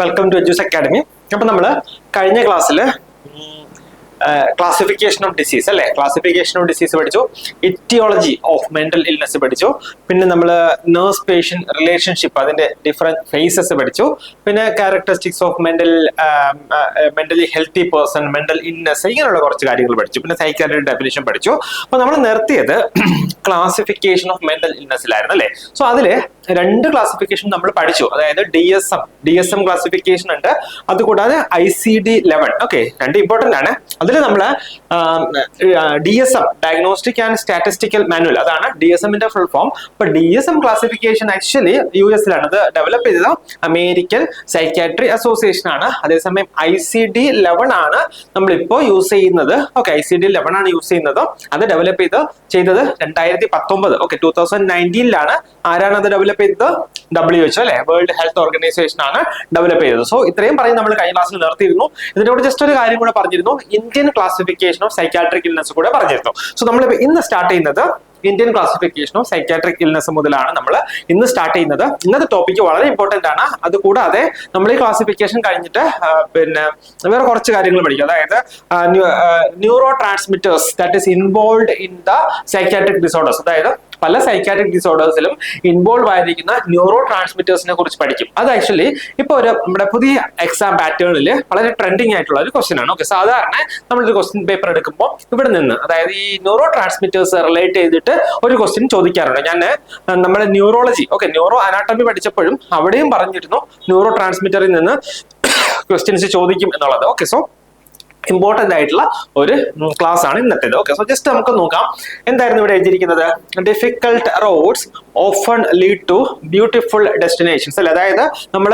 Welcome to എഡ്യൂസ് academy. അപ്പൊ നമ്മള് കഴിഞ്ഞ ക്ലാസ്സില് ക്ലാസിഫിക്കേഷൻ ഓഫ് ഡിസീസ് അല്ലെ, ക്ലാസിഫിക്കേഷൻ ഓഫ് ഡിസീസ് പഠിച്ചു, ഇറ്റിയോളജി ഓഫ് മെന്റൽ ഇൽനെസ് പഠിച്ചു, പിന്നെ നമ്മൾ നേഴ്സ് പേഷ്യന്റ് റിലേഷൻഷിപ്പ് അതിന്റെ ഡിഫറെന്റ് ഫേസസ് പഠിച്ചു, പിന്നെ characteristics of mentally healthy person, mental illness, ഇങ്ങനെയുള്ള കുറച്ച് കാര്യങ്ങൾ പഠിച്ചു, പിന്നെ സൈക്കാട്രിക് ഡെഫിനിഷൻ പഠിച്ചു. അപ്പൊ നമ്മൾ നിർത്തിയത് ക്ലാസിഫിക്കേഷൻ ഓഫ് മെന്റൽ ഇൽനെസ്സിലായിരുന്നു അല്ലെ. സോ അതില് രണ്ട് ക്ലാസിഫിക്കേഷൻ നമ്മൾ പഠിച്ചു, അതായത് DSM ക്ലാസിഫിക്കേഷൻ ഉണ്ട്, അതുകൂടാതെ ICD-11. ഓക്കെ, രണ്ട് ഇമ്പോർട്ടന്റ് ആണ്. അതിൽ നമ്മള് DSM diagnostic and statistical manual, അതാണ് DSMന്റെ ഫുൾ ഫോം. അപ്പൊ DSM ക്ലാസിഫിക്കേഷൻ ആക്ച്വലി US-ലാണ് അത് ഡെവലപ്പ് ചെയ്തത്, അമേരിക്കൻ സൈക്കാട്രി അസോസിയേഷൻ ആണ്. അതേസമയം ICD-11 ആണ് നമ്മളിപ്പോ യൂസ് ചെയ്യുന്നത്. ഓക്കെ, ICD-11 ആണ് യൂസ് ചെയ്യുന്നത്. അത് ഡെവലപ്പ് ചെയ്തത് 2019, ഓക്കെ 2019-ലാണ്. ആരാണ് അത് ഡെവലപ്പ് ചെയ്തത്? WHO അല്ലെ, വേൾഡ് ഹെൽത്ത് ഓർഗനൈസേഷൻ ആണ് ഡെവലപ്പ് ചെയ്തത്. സോ ഇത്രയും പറയും നമ്മൾ കഴിഞ്ഞ ക്ലാസ്സിൽ നിർത്തിയിരുന്നു. ഇതിന്റെ കൂടെ ജസ്റ്റ് ഒരു കാര്യം കൂടെ പറഞ്ഞിരുന്നു, Indian classification of psychiatric illness കൂടെ പറഞ്ഞിരുന്നു. സോ നമ്മൾ ഇന്ന് സ്റ്റാർട്ട് ചെയ്യുന്നത് Indian classification of psychiatric illness മുതലാണ് നമ്മൾ ഇന്ന് സ്റ്റാർട്ട് ചെയ്യുന്നത്. ഇന്നത്തെ ടോപ്പിക്ക് വളരെ ഇമ്പോർട്ടന്റ് ആണ്. അതുകൂടാതെ നമ്മൾ ഈ ക്ലാസിഫിക്കേഷൻ കഴിഞ്ഞിട്ട് പിന്നെ വേറെ കുറച്ച് കാര്യങ്ങൾ പഠിക്കും, അതായത് neurotransmitters that is involve in the psychiatric disorders, അതായത് പല സൈക്കാട്രിക് ഡിസോർഡേഴ്സിലും ഇൻവോൾവ് ആയിരിക്കുന്ന ന്യൂറോ ട്രാൻസ്മിറ്റേഴ്സിനെ കുറിച്ച് പഠിക്കും. അത് ആക്ച്വലി ഇപ്പൊ നമ്മുടെ പുതിയ എക്സാം പാറ്റേണിൽ വളരെ ട്രെൻഡിങ് ആയിട്ടുള്ള ഒരു ക്വസ്റ്റ്യൻ ആണ്. ഓക്കെ, സാധാരണ നമ്മളൊരു ക്വസ്റ്റ്യൻ പേപ്പർ എടുക്കുമ്പോൾ ഇവിടെ നിന്ന്, അതായത് ഈ ന്യൂറോ ട്രാൻസ്മിറ്റേഴ്സ് റിലേറ്റ് ചെയ്തിട്ട് ഒരു ക്വസ്റ്റ്യൻ ചോദിക്കാറുണ്ട്. ഞാൻ നമ്മുടെ ന്യൂറോളജി, ഓക്കെ ന്യൂറോ അനാട്ടമി പഠിച്ചപ്പോഴും അവിടെയും പറഞ്ഞിരുന്നു ന്യൂറോ ട്രാൻസ്മിറ്ററിൽ നിന്ന് ക്വസ്റ്റ്യൻസ് ചോദിക്കും എന്നുള്ളത്. ഓക്കെ, സോ ഇമ്പോർട്ടന്റ് ആയിട്ടുള്ള ഒരു ക്ലാസ് ആണ് ഇന്നത്തേത്. ഓക്കെ, സോ ജസ്റ്റ് നമുക്ക് നോക്കാം എന്തായിരുന്നു ഇവിടെ എഴുതിയിരിക്കുന്നത്. Difficult roads often lead to beautiful destinations അല്ലെ, അതായത് നമ്മൾ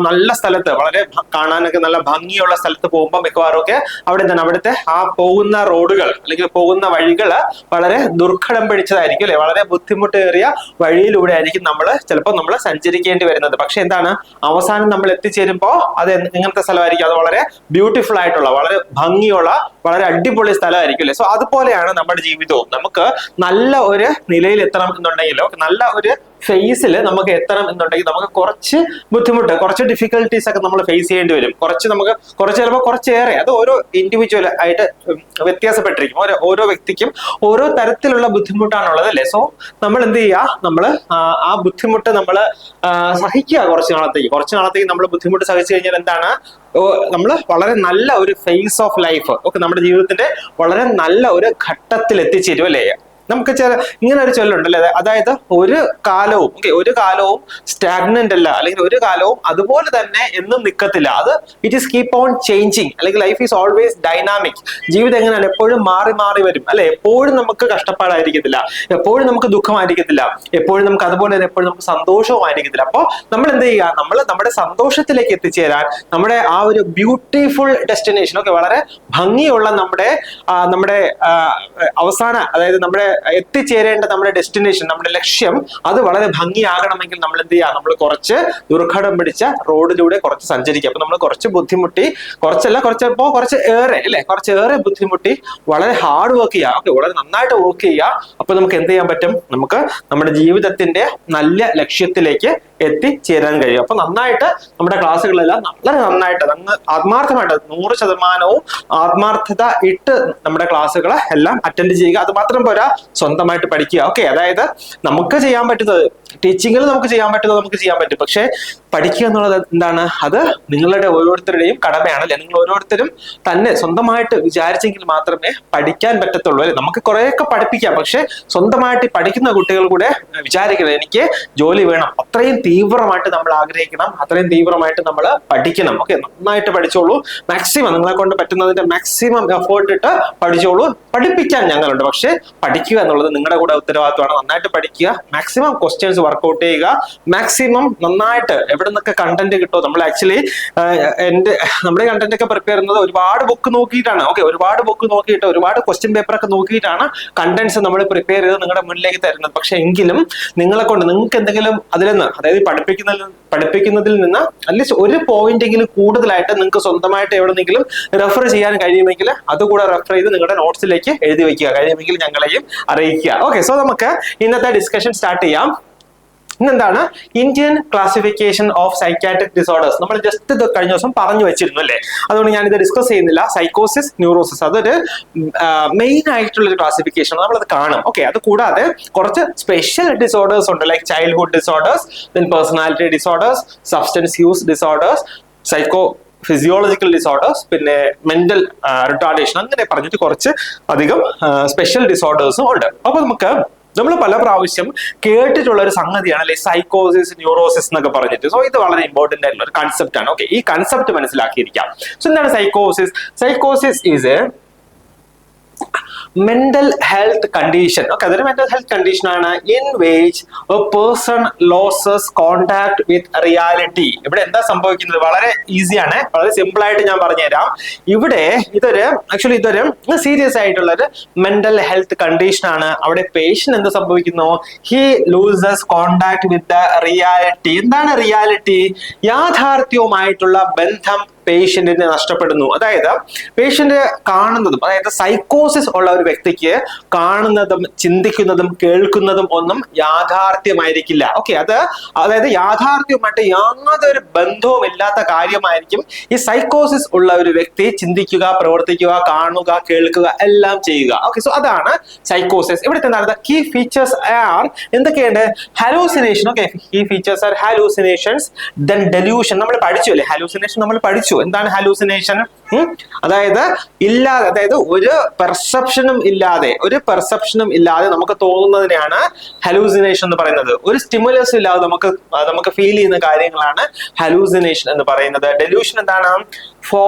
നല്ല സ്ഥലത്ത്, വളരെ കാണാനൊക്കെ നല്ല ഭംഗിയുള്ള സ്ഥലത്ത് പോകുമ്പോൾ മിക്കവാറും ഒക്കെ അവിടുത്തെ ആ പോകുന്ന റോഡുകൾ അല്ലെങ്കിൽ പോകുന്ന വഴികൾ വളരെ ദുർഘടം പിടിച്ചതായിരിക്കും അല്ലെ, വളരെ ബുദ്ധിമുട്ടേറിയ വഴിയിലൂടെ ആയിരിക്കും ചിലപ്പോൾ നമ്മൾ സഞ്ചരിക്കേണ്ടി വരുന്നത്. പക്ഷെ എന്താണ്, അവസാനം നമ്മൾ എത്തിച്ചേരുമ്പോൾ അത് എങ്ങനത്തെ സ്ഥലമായിരിക്കും? അത് വളരെ ബ്യൂട്ടിഫുൾ ആയിട്ടുള്ള, വളരെ ഭംഗിയുള്ള, വളരെ അടിപൊളി സ്ഥലമായിരിക്കും അല്ലെ. സോ അതുപോലെയാണ് നമ്മുടെ ജീവിതവും. നമുക്ക് നല്ല ഒരു നിലയിൽ എത്തണം എന്നുണ്ടെങ്കിലോ, നല്ല ഒരു ഫേസിൽ നമുക്ക് എത്തണം എന്നുണ്ടെങ്കിൽ നമുക്ക് കുറച്ച് ബുദ്ധിമുട്ട്, കുറച്ച് ഡിഫിക്കൽട്ടീസ് ഒക്കെ നമ്മൾ ഫേസ് ചെയ്യേണ്ടി വരും. ചിലപ്പോൾ കുറച്ചേറെ, അത് ഓരോ ഇൻഡിവിജ്വൽ ആയിട്ട് വ്യത്യാസപ്പെട്ടിരിക്കും. ഓരോ വ്യക്തിക്കും ഓരോ തരത്തിലുള്ള ബുദ്ധിമുട്ടാണുള്ളത് അല്ലേ. സോ നമ്മൾ എന്ത് ചെയ്യുക, നമ്മൾ ആ ബുദ്ധിമുട്ട് നമ്മൾ സഹിക്കുക. കുറച്ച് നാളത്തേക്ക് നമ്മൾ ബുദ്ധിമുട്ട് സഹിച്ചു കഴിഞ്ഞാൽ എന്താണ്, നമ്മൾ വളരെ നല്ല ഒരു ഫേസ് ഓഫ് ലൈഫ്, ഓക്കെ നമ്മുടെ ജീവിതത്തിന്റെ വളരെ നല്ല ഒരു ഘട്ടത്തിൽ എത്തിച്ചേരും അല്ലേ. നമുക്ക് ഇങ്ങനെ ഒരു ചൊല്ലുണ്ടല്ലേ, അതായത് ഒരു കാലവും സ്റ്റാഗ്നന്റ് അല്ല, അല്ലെങ്കിൽ ഒരു കാലവും അതുപോലെ തന്നെ എന്നും നിൽക്കത്തില്ല. അത് it is keep on changing, അല്ലെങ്കിൽ ലൈഫ് ഈസ് ഓൾവേസ് ഡൈനാമിക്. ജീവിതം എങ്ങനെയാണ്, എപ്പോഴും മാറി വരും അല്ലെ. എപ്പോഴും നമുക്ക് കഷ്ടപ്പാടായിരിക്കത്തില്ല, എപ്പോഴും നമുക്ക് ദുഃഖമായിരിക്കത്തില്ല, എപ്പോഴും നമുക്ക് അതുപോലെ തന്നെ എപ്പോഴും നമുക്ക് സന്തോഷവും ആയിരിക്കത്തില്ല. അപ്പോൾ നമ്മൾ എന്ത് ചെയ്യുക, നമ്മൾ നമ്മുടെ സന്തോഷത്തിലേക്ക് എത്തിച്ചേരാൻ, നമ്മുടെ ആ ഒരു ബ്യൂട്ടിഫുൾ ഡെസ്റ്റിനേഷൻ, ഒക്കെ വളരെ ഭംഗിയുള്ള നമ്മുടെ അവസാന, അതായത് നമ്മുടെ എത്തിച്ചേരേണ്ട നമ്മുടെ ഡെസ്റ്റിനേഷൻ, നമ്മുടെ ലക്ഷ്യം, അത് വളരെ ഭംഗിയാകണമെങ്കിൽ നമ്മൾ എന്ത് ചെയ്യുക, നമ്മൾ കുറച്ച് ദുർഘടം പിടിച്ച റോഡിലൂടെ കുറച്ച് സഞ്ചരിക്കുക. അപ്പൊ നമ്മൾ കുറച്ച് ബുദ്ധിമുട്ടി, കുറച്ചേറെ ബുദ്ധിമുട്ടി വളരെ ഹാർഡ് വർക്ക് ചെയ്യുക, ഓക്കെ വളരെ നന്നായിട്ട് വർക്ക് ചെയ്യുക. അപ്പൊ നമുക്ക് എന്ത് ചെയ്യാൻ പറ്റും, നമുക്ക് നമ്മുടെ ജീവിതത്തിന്റെ നല്ല ലക്ഷ്യത്തിലേക്ക് എത്തിച്ചേരാൻ കഴിയും. അപ്പൊ നന്നായിട്ട് നമ്മുടെ ക്ലാസ്സുകളെല്ലാം വളരെ നന്നായിട്ട് ആത്മാർത്ഥമായിട്ട് 100% ആത്മാർത്ഥത ഇട്ട് നമ്മുടെ ക്ലാസ്സുകൾ എല്ലാം അറ്റൻഡ് ചെയ്യുക. അത് മാത്രം പോരാ, സ്വന്തമായിട്ട് പഠിക്കുക. ഓക്കെ, അതായത് നമുക്ക് ചെയ്യാൻ പറ്റുന്നത്, ടീച്ചിങ്ങിൽ നമുക്ക് ചെയ്യാൻ പറ്റും. പക്ഷെ പഠിക്കുക എന്നുള്ളത് എന്താണ്, അത് നിങ്ങളുടെ ഓരോരുത്തരുടെയും കടമയാണ് അല്ലെ. നിങ്ങൾ ഓരോരുത്തരും തന്നെ സ്വന്തമായിട്ട് വിചാരിച്ചെങ്കിൽ മാത്രമേ പഠിക്കാൻ പറ്റത്തുള്ളൂ അല്ലെ. നമുക്ക് കുറെയൊക്കെ പഠിപ്പിക്കാം, പക്ഷെ സ്വന്തമായിട്ട് പഠിക്കുന്ന കുട്ടികൾ കൂടെ വിചാരിക്കണം, എനിക്ക് ജോലി വേണം. അത്രയും തീവ്രമായിട്ട് നമ്മൾ ആഗ്രഹിക്കണം, അത്രയും തീവ്രമായിട്ട് നമ്മൾ പഠിക്കണം. ഓക്കെ, നന്നായിട്ട് പഠിച്ചോളൂ. മാക്സിമം നിങ്ങളെ കൊണ്ട് പറ്റുന്നതിന്റെ മാക്സിമം എഫേർട്ട് ഇട്ട് പഠിച്ചോളൂ. പഠിപ്പിക്കാൻ ഞങ്ങളുണ്ട്, പക്ഷെ പഠിക്കുക എന്നുള്ളത് നിങ്ങളുടെ കൂടെ ഉത്തരവാദിത്വമാണ്. നന്നായിട്ട് പഠിക്കുക, മാക്സിമം ക്വസ്റ്റ്യൻസ് വർക്ക്ഔട്ട് ചെയ്യുക, മാക്സിമം നന്നായിട്ട് എവിടെ നിന്നൊക്കെ കണ്ടന്റ് കിട്ടുമോ. നമ്മൾ ആക്ച്വലി നമ്മുടെ കണ്ടന്റ് ഒക്കെ പ്രിപ്പയർ ചെയ്യുന്നത് ഒരുപാട് ബുക്ക് നോക്കിയിട്ടാണ്. ഓക്കെ, ഒരുപാട് ബുക്ക് നോക്കിയിട്ട്, ഒരുപാട് ക്വസ്റ്റ്യൻ പേപ്പർ ഒക്കെ നോക്കിയിട്ടാണ് കണ്ടന്റ്സ് നമ്മൾ പ്രിപ്പയർ ചെയ്ത് നിങ്ങളുടെ മുന്നിലേക്ക് തരുന്നത്. പക്ഷെ എങ്കിലും നിങ്ങളെ കൊണ്ട് നിങ്ങൾക്ക് എന്തെങ്കിലും അതിൽ നിന്ന്, അതായത് പഠിപ്പിക്കുന്നതിൽ നിന്ന് അറ്റ്ലീസ്റ്റ് ഒരു പോയിന്റ് എങ്കിലും കൂടുതലായിട്ട് നിങ്ങൾക്ക് സ്വന്തമായിട്ട് എവിടെന്നെങ്കിലും റെഫർ ചെയ്യാൻ കഴിയുമെങ്കിൽ അതുകൂടെ റെഫർ ചെയ്ത് നിങ്ങളുടെ നോട്ട്സിലേക്ക് എഴുതി വെക്കുക. കഴിയുമെങ്കിൽ ഞങ്ങളെയും അറിയിക്കുക. ഓക്കെ, സോ നമുക്ക് ഇന്നത്തെ ഡിസ്കഷൻ സ്റ്റാർട്ട് ചെയ്യാം. ഇന്നെന്താണ് Indian classification of psychiatric disorders. നമ്മൾ ജസ്റ്റ് ഇത് കഴിഞ്ഞ ദിവസം പറഞ്ഞു വെച്ചിരുന്നു അല്ലേ, അതുകൊണ്ട് ഞാൻ ഇത് ഡിസ്കസ് ചെയ്യുന്നില്ല. സൈക്കോസിസ്, ന്യൂറോസിസ് അതൊരു മെയിൻ ആയിട്ടുള്ള ഒരു ക്ലാസിഫിക്കേഷൻ, നമ്മളത് കാണും. ഓക്കെ, അത് കൂടാതെ കുറച്ച് സ്പെഷ്യൽ ഡിസോർഡേഴ്സ് ഉണ്ട്, like childhood disorders, then personality disorders, substance use disorders, psycho physiological disorders, പിന്നെ മെന്റൽ റിട്ടാർഡേഷൻ, അങ്ങനെ പറഞ്ഞിട്ട് കുറച്ച് അധികം സ്പെഷ്യൽ ഡിസോർഡേഴ്സും ഉണ്ട്. അപ്പൊ നമ്മൾ പല പ്രാവശ്യം കേട്ടിട്ടുള്ള ഒരു സംഗതിയാണ് അല്ലെ സൈക്കോസിസ്, ന്യൂറോസിസ് എന്നൊക്കെ പറഞ്ഞിട്ട്. സോ ഇത് വളരെ ഇമ്പോർട്ടന്റ് ആയിട്ടുള്ള ഒരു കൺസെപ്റ്റ് ആണ്. ഓക്കെ, ഈ കൺസെപ്റ്റ് മനസ്സിലാക്കിയിരിക്കാം. സോ എന്താണ് സൈക്കോസിസ്? സൈക്കോസിസ് is a mental health condition. Okay, അതൊരു mental health condition ആണ് in which a person loses contact with reality. ഇവിടെ എന്താ സംഭവിക്കുന്നത്? വളരെ ഈസി ആണ്, വളരെ സിമ്പിൾ ആയിട്ട് ഞാൻ പറഞ്ഞുതരാം. ഇവിടെ ഇതൊരു സീരിയസ് ആയിട്ടുള്ള ഒരു മെന്റൽ ഹെൽത്ത് കണ്ടീഷൻ ആണ്. അവിടെ പേഷ്യന്റ് എന്ത് സംഭവിക്കുന്നു? He loses contact with the reality. എന്താണ് റിയാലിറ്റി? യാഥാർത്ഥ്യവുമായിട്ടുള്ള ബന്ധം പേഷ്യന്റിനെ നഷ്ടപ്പെടുന്നു. അതായത് പേഷ്യന്റ് കാണുന്നതും, അതായത് സൈക്കോസിസ് ഉള്ള ഒരു വ്യക്തിക്ക് കാണുന്നതും ചിന്തിക്കുന്നതും കേൾക്കുന്നതും ഒന്നും യാഥാർത്ഥ്യമായിരിക്കില്ല. ഓക്കെ, അതായത് യാഥാർത്ഥ്യവുമായിട്ട് യാതൊരു ബന്ധവും ഇല്ലാത്ത കാര്യമായിരിക്കും ഈ സൈക്കോസിസ് ഉള്ള ഒരു വ്യക്തി ചിന്തിക്കുക, പ്രവർത്തിക്കുക, കാണുക, കേൾക്കുക, എല്ലാം ചെയ്യുക. ഓക്കെ, സോ അതാണ് സൈക്കോസിസ്. ഇവിടുത്തെ എന്താണ് കീ ഫീച്ചേഴ്സ് ആർ എന്തൊക്കെയുണ്ട്? Hallucination. Okay, key features are hallucinations, then delusion. നമ്മൾ പഠിച്ചു അല്ലേ, ഹാലൂസിനേഷൻ നമ്മൾ പഠിച്ചു. എന്താണ് ഹാലൂസിനേഷൻ? അതായത് ഒരു പെർസെപ്ഷനും ഇല്ലാതെ നമുക്ക് തോന്നുന്നതിനെയാണ് ഹാലൂസിനേഷൻ എന്ന് പറയുന്നത്. ഒരു സ്റ്റിമുലസ് ഇല്ലാതെ നമുക്ക് ഫീൽ ചെയ്യുന്ന കാര്യങ്ങളാണ് ഹാലൂസിനേഷൻ എന്ന് പറയുന്നത്. ഡെലൂഷൻ എന്താണ്?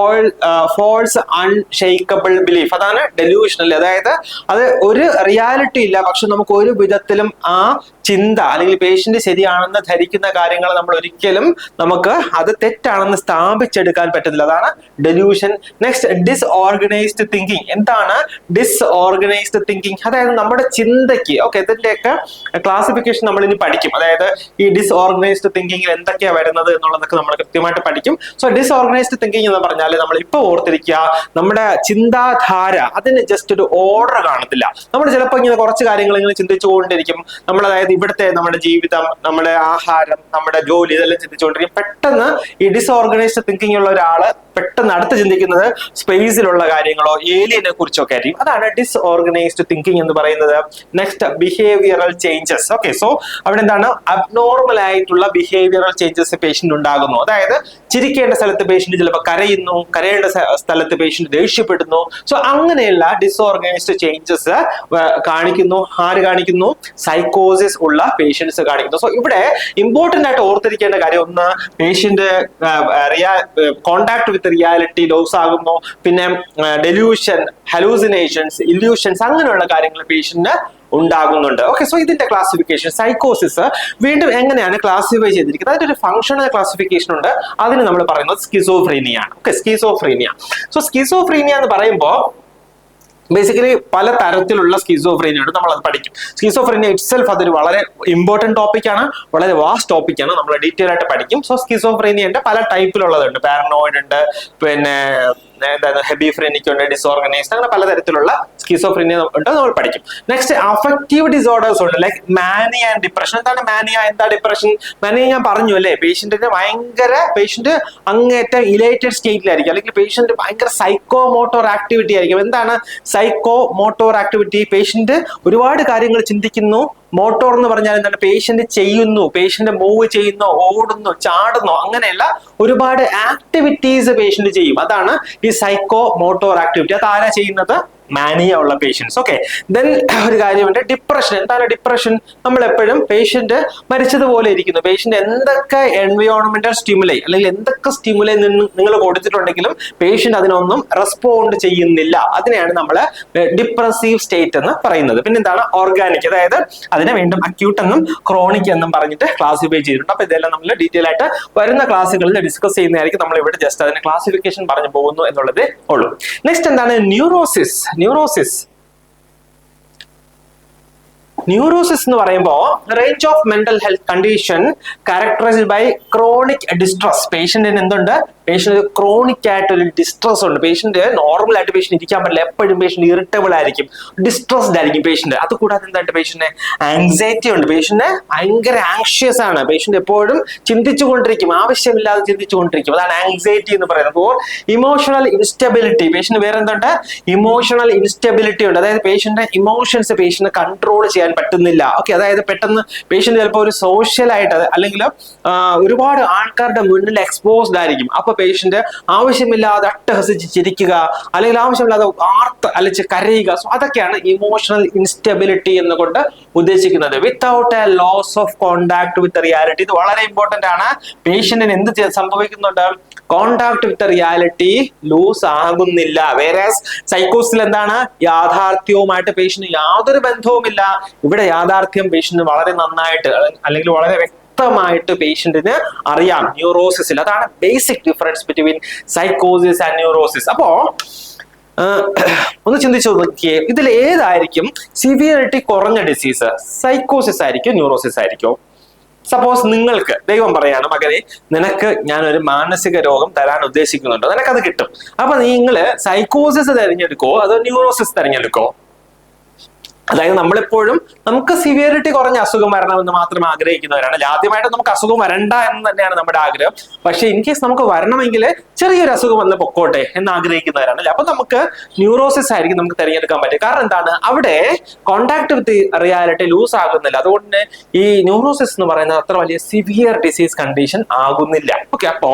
False unshakable belief. അതാണ് ഡെലൂഷൻ അല്ലേ. അതായത് അത് ഒരു റിയാലിറ്റി ഇല്ല, പക്ഷെ നമുക്ക് ഒരു വിധത്തിലും ആ ചിന്ത അല്ലെങ്കിൽ പേഷ്യന്റ് ശരിയാണെന്ന് ധരിക്കുന്ന കാര്യങ്ങൾ നമ്മൾ ഒരിക്കലും നമുക്ക് അത് തെറ്റാണെന്ന് സ്ഥാപിച്ചെടുക്കാൻ പറ്റത്തില്ല. അതാണ് ഡെലൂഷൻ. Next, ഡിസ്ഓർഗനൈസ്ഡ് thinking. എന്താണ് ഡിസ്ഓർഗനൈസ്ഡ് തിങ്കിങ്? അതായത് നമ്മുടെ ചിന്തയ്ക്ക്, ഓക്കെ, ഇതിന്റെയൊക്കെ ക്ലാസിഫിക്കേഷൻ നമ്മൾ ഇനി പഠിക്കും. അതായത് ഈ ഡിസ്ഓർഗനൈസ്ഡ് തിങ്കിങ്ങിൽ എന്തൊക്കെയാ വരുന്നത് എന്നുള്ളതൊക്കെ നമ്മൾ കൃത്യമായിട്ട് പഠിക്കും. സോ ഡിസ്ഓർഗനൈസ്ഡ് തിങ്കിങ് എന്ന് പറഞ്ഞാൽ നമ്മൾ ഇപ്പൊ ഓർത്തിരിക്കുക, നമ്മുടെ ചിന്താധാര അതിന് ജസ്റ്റ് ഒരു ഓർഡർ കാണത്തില്ല. നമ്മൾ ചിലപ്പോൾ ഇങ്ങനെ കുറച്ച് കാര്യങ്ങൾ ഇങ്ങനെ ചിന്തിച്ചുകൊണ്ടിരിക്കും. അതായത് ഇവിടുത്തെ നമ്മുടെ ജീവിതം, നമ്മുടെ ആഹാരം, നമ്മുടെ ജോലി, ഇതെല്ലാം ചിന്തിച്ചുകൊണ്ടിരിക്കും. പെട്ടെന്ന് ഈ ഡിസ്ഓർഗനൈസ്ഡ് തിങ്കിങ് ഉള്ള ഒരാള് പെട്ടെന്ന് അടുത്ത് ചിന്തിക്കുന്നത് സ്പേസിലുള്ള കാര്യങ്ങളോ ഏലിയനെ കുറിച്ചൊക്കെ ആയിരിക്കും. അതാണ് ഡിസ്ഓർഗനൈസ്ഡ് തിങ്കിങ് എന്ന് പറയുന്നത്. Next, behavioural changes. Okay, so അവിടെ എന്താണ്? അബ്നോർമൽ ആയിട്ടുള്ള ബിഹേവിയറൽ ചേഞ്ചസ് പേഷ്യന്റ് ഉണ്ടാകുന്നു. അതായത് ചിരിക്കേണ്ട സ്ഥലത്ത് പേഷ്യന്റ് ചിലപ്പോൾ കരയുന്നു, കരയേണ്ട സ്ഥലത്ത് പേഷ്യന്റ് ദേഷ്യപ്പെടുന്നു. സോ അങ്ങനെയുള്ള ഡിസ്ഓർഗനൈസ്ഡ് ചേഞ്ചസ് കാണിക്കുന്നു. ആര് കാണിക്കുന്നു? സൈക്കോസിസ് ഉള്ള പേഷ്യൻസ് കാണിക്കുന്നു. സോ ഇവിടെ ഇമ്പോർട്ടന്റ് ആയിട്ട് ഓർത്തിരിക്കേണ്ട കാര്യം, ഒന്ന്, patient contact with reality loss ആകുന്നു, പിന്നെ ഡെലൂഷൻ, ഹലൂസിനേഷൻസ്, ഇല്യൂഷൻസ്, അങ്ങനെയുള്ള കാര്യങ്ങൾ പേഷ്യന്റിന് ഉണ്ടാകുന്നുണ്ട്. ഓക്കെ, സോ ഇതിന്റെ ക്ലാസിഫിക്കേഷൻ സൈക്കോസിസ് വീണ്ടും എങ്ങനെയാണ് ക്ലാസിഫൈ ചെയ്തിരിക്കുന്നത്? അതിന്റെ ഒരു ഫങ്ഷണൽ ക്ലാസിഫിക്കേഷൻ ഉണ്ട്. അതിന് നമ്മൾ പറയുന്നത് സ്കിസോഫ്രീനിയ ആണ്. Okay, schizophrenia. സോ സ്കിസോഫ്രീനിയ എന്ന് പറയുമ്പോൾ ബേസിക്കലി പല തരത്തിലുള്ള സ്കിസോഫ്രീനിയ ഉണ്ട്, നമ്മൾ അത് പഠിക്കും. സ്കിസോഫ്രീനിയ ഇറ്റ്സെൽഫ് അതൊരു വളരെ ഇമ്പോർട്ടന്റ് ടോപ്പിക്കാണ്, വളരെ വാസ്റ്റ് ടോപ്പിക്കാണ്, നമ്മൾ ഡീറ്റെയിൽ ആയിട്ട് പഠിക്കും. സോ സ്കിസോഫ്രീനിയന്റെ പല ടൈപ്പിലുള്ളതുണ്ട്. പാരനോയിഡ് ഉണ്ട്, പിന്നെ ഹെബിഫ്രീനിക് ഉണ്ട്, ഡിസോർഗനൈസ്ഡ്, അങ്ങനെ പലതരത്തിലുള്ള സ്കിസോഫ്രീനിയ ഉണ്ട്, നമ്മൾ പഠിക്കും. നെക്സ്റ്റ്, അഫക്റ്റീവ് ഡിസോർഡേഴ്സ് ഉണ്ട്, ലൈക്ക് മാനിയ ആൻഡ് ഡിപ്രഷൻ. എന്താണ് മാനിയ, എന്താ ഡിപ്രഷൻ? മാനിയ ഞാൻ പറഞ്ഞു അല്ലേ, പേഷ്യന്റ് അങ്ങേറ്റം ഇലേറ്റഡ് സ്റ്റേറ്റിലായിരിക്കും, അല്ലെങ്കിൽ പേഷ്യന്റ് ഭയങ്കര സൈക്കോ മോട്ടോർ ആക്ടിവിറ്റി ആയിരിക്കും. എന്താണ് സൈക്കോ മോട്ടോർ ആക്ടിവിറ്റി? പേഷ്യന്റ് ഒരുപാട് കാര്യങ്ങൾ ചിന്തിക്കുന്നു. മോട്ടോർ എന്ന് പറഞ്ഞാൽ എന്താണ്? പേഷ്യന്റ് ചെയ്യുന്നു, പേഷ്യന്റ് മൂവ് ചെയ്യുന്നു, ഓടുന്നു, ചാടുന്നു, അങ്ങനെയുള്ള ഒരുപാട് ആക്ടിവിറ്റീസ് പേഷ്യന്റ് ചെയ്യും. അതാണ് ഈ സൈക്കോ മോട്ടോർ ആക്ടിവിറ്റി. അത് ആരാ ചെയ്യുന്നത്? മാനിയ ഉള്ള പേഷ്യൻസ്. ഓക്കെ, ദെൻ ഒരു കാര്യമുണ്ട്, ഡിപ്രഷൻ. എന്താണ് ഡിപ്രഷൻ? നമ്മൾ എപ്പോഴും പേഷ്യന്റ് മരിച്ചതുപോലെ ഇരിക്കുന്നു. പേഷ്യന്റ് എന്തൊക്കെ എൻവയോൺമെന്റൽ സ്റ്റിമുലൈ അല്ലെങ്കിൽ എന്തൊക്കെ സ്റ്റിമുലൈ നിങ്ങൾ കൊടുത്തിട്ടുണ്ടെങ്കിലും പേഷ്യന്റ് അതിനൊന്നും റെസ്പോണ്ട് ചെയ്യുന്നില്ല. അതിനെയാണ് നമ്മൾ ഡിപ്രസീവ് സ്റ്റേറ്റ് എന്ന് പറയുന്നത്. പിന്നെ എന്താണ്? ഓർഗാനിക്. അതായത് അതിനെ വീണ്ടും അക്യൂട്ട് എന്നും ക്രോണിക് എന്നും പറഞ്ഞിട്ട് ക്ലാസിഫൈ ചെയ്തിട്ടുണ്ട്. അപ്പൊ ഇതെല്ലാം നമ്മൾ ഡീറ്റെയിൽ ആയിട്ട് വരുന്ന ക്ലാസ്സുകളിൽ ഡിസ്കസ് ചെയ്യുന്നതായിരിക്കും. നമ്മൾ ഇവിടെ ജസ്റ്റ് അതിന്റെ ക്ലാസിഫിക്കേഷൻ പറഞ്ഞു പോകുന്നു എന്നുള്ളതേ ഉള്ളൂ. നെക്സ്റ്റ് എന്താണ്? ന്യൂറോസിസ്. ന്യൂറോസിസ് എന്ന് പറയുമ്പോൾ range of mental health condition characterised by chronic distress. പേഷ്യന്റിന് എന്തുണ്ട്? പേഷ്യന്റ് ക്രോണിക് ആയിട്ട് ഒരു ഡിസ്ട്രസ് ഉണ്ട്. പേഷ്യന്റ് നോർമൽ ആയിട്ട് പേഷ്യന്റ് ഇരിക്കാൻ പറ്റില്ല, എപ്പോഴും പേഷ്യന്റ് ഇറിറ്റബിൾ ആയിരിക്കും, ഡിസ്ട്രസ്ഡ് ആയിരിക്കും പേഷ്യന്റ്. അത് കൂടാതെ എന്തായിട്ട് പേഷ്യന്റ് ആങ്സൈറ്റി ഉണ്ട്, പേഷ്യന്റ് ഭയങ്കര ആങ്ഷ്യസ് ആണ്, പേഷ്യന്റ് എപ്പോഴും ചിന്തിച്ചുകൊണ്ടിരിക്കും, ആവശ്യമില്ലാതെ ചിന്തിച്ചുകൊണ്ടിരിക്കും. അതാണ് ആങ്സൈറ്റി എന്ന് പറയുന്നത്. ഓർ ഇമോഷണൽ ഇൻസ്റ്റബിലിറ്റി, പേഷ്യന്റ് വേറെ എന്തുണ്ട്? ഇമോഷണൽ ഇൻസ്റ്റബിലിറ്റി ഉണ്ട്. അതായത് പേഷ്യന്റ് ഇമോഷൻസ് പേഷ്യന്റ് കൺട്രോൾ ചെയ്യാൻ പറ്റുന്നില്ല. ഓക്കെ, അതായത് പെട്ടെന്ന് പേഷ്യന്റ് ചിലപ്പോൾ ഒരു സോഷ്യൽ ആയിട്ട് അല്ലെങ്കിൽ ഒരുപാട് ആൾക്കാരുടെ മുന്നിൽ എക്സ്പോസ്ഡ് ആയിരിക്കും. അപ്പൊ പേഷ്യന്റ് ആവശ്യമില്ലാതെ അട്ടഹസിച്ച് ചിരിക്കുക, അല്ലെങ്കിൽ ആവശ്യമില്ലാതെ അലച്ച് കരയുക. സോ അതൊക്കെയാണ് ഇമോഷണൽ ഇൻസ്റ്റബിലിറ്റി എന്നുകൊണ്ട് ഉദ്ദേശിക്കുന്നത്. Without a loss of contact with reality. ഇത് വളരെ ഇമ്പോർട്ടന്റ് ആണ്. പേഷ്യന്റിന് എന്ത് സംഭവിക്കുന്നുണ്ട്? കോണ്ടാക്ട് വിത്ത് റിയാലിറ്റി ലൂസ് ആകുന്നില്ല. വേറെ സൈക്കോസിൽ എന്താണ്? യാഥാർത്ഥ്യവുമായിട്ട് പേഷ്യന്റ് യാതൊരു ബന്ധവുമില്ല. ഇവിടെ യാഥാർത്ഥ്യം പേഷ്യന്റ് വളരെ നന്നായിട്ട് അല്ലെങ്കിൽ വളരെ വ്യക്തമായിട്ട് പേഷ്യന്റിന് അറിയാം ന്യൂറോസിസിൽ. അതാണ് ബേസിക് ഡിഫറൻസ് ബിറ്റ്വീൻ സൈക്കോസിസ് ആൻഡ് ന്യൂറോസിസ്. അപ്പോ ഒന്ന് ചിന്തിച്ചു നോക്കിയേ, ഇതിൽ ഏതായിരിക്കും സിവിയറിറ്റി കുറഞ്ഞ ഡിസീസ്? സൈക്കോസിസ് ആയിരിക്കും, ന്യൂറോസിസ് ആയിരിക്കും? സപ്പോസ് നിങ്ങൾക്ക് ദൈവം പറയാണ്, മകനെ നിനക്ക് ഞാൻ ഒരു മാനസിക രോഗം തരാൻ ഉദ്ദേശിക്കുന്നുണ്ട്, നിനക്കത് കിട്ടും. അപ്പൊ നിങ്ങൾ സൈക്കോസിസ് തിരഞ്ഞെടുക്കോ അതോ ന്യൂറോസിസ് തിരഞ്ഞെടുക്കോ? അതായത് നമ്മളെപ്പോഴും നമുക്ക് സിവിയറിറ്റി കുറഞ്ഞ അസുഖം വരണമെന്ന് മാത്രം ആഗ്രഹിക്കുന്നവരാണ്. ആദ്യമായിട്ട് നമുക്ക് അസുഖം വരണ്ട എന്ന് തന്നെയാണ് നമ്മുടെ ആഗ്രഹം. പക്ഷെ ഇൻ കേസ് നമുക്ക് വരണമെങ്കിൽ ചെറിയൊരു അസുഖം വന്ന് പൊക്കോട്ടെ എന്ന് ആഗ്രഹിക്കുന്നവരാണ്. അപ്പൊ നമുക്ക് ന്യൂറോസിസ് ആയിരിക്കും നമുക്ക് തിരഞ്ഞെടുക്കാൻ പറ്റും. കാരണം എന്താണ്? അവിടെ കോണ്ടാക്ട് വിത്ത് റിയാലിറ്റി ലൂസ് ആകുന്നില്ല. അതുകൊണ്ട് തന്നെ ഈ ന്യൂറോസിസ് എന്ന് പറയുന്നത് അത്ര വലിയ സിവിയർ ഡിസീസ് കണ്ടീഷൻ ആകുന്നില്ല. ഓക്കെ, അപ്പോ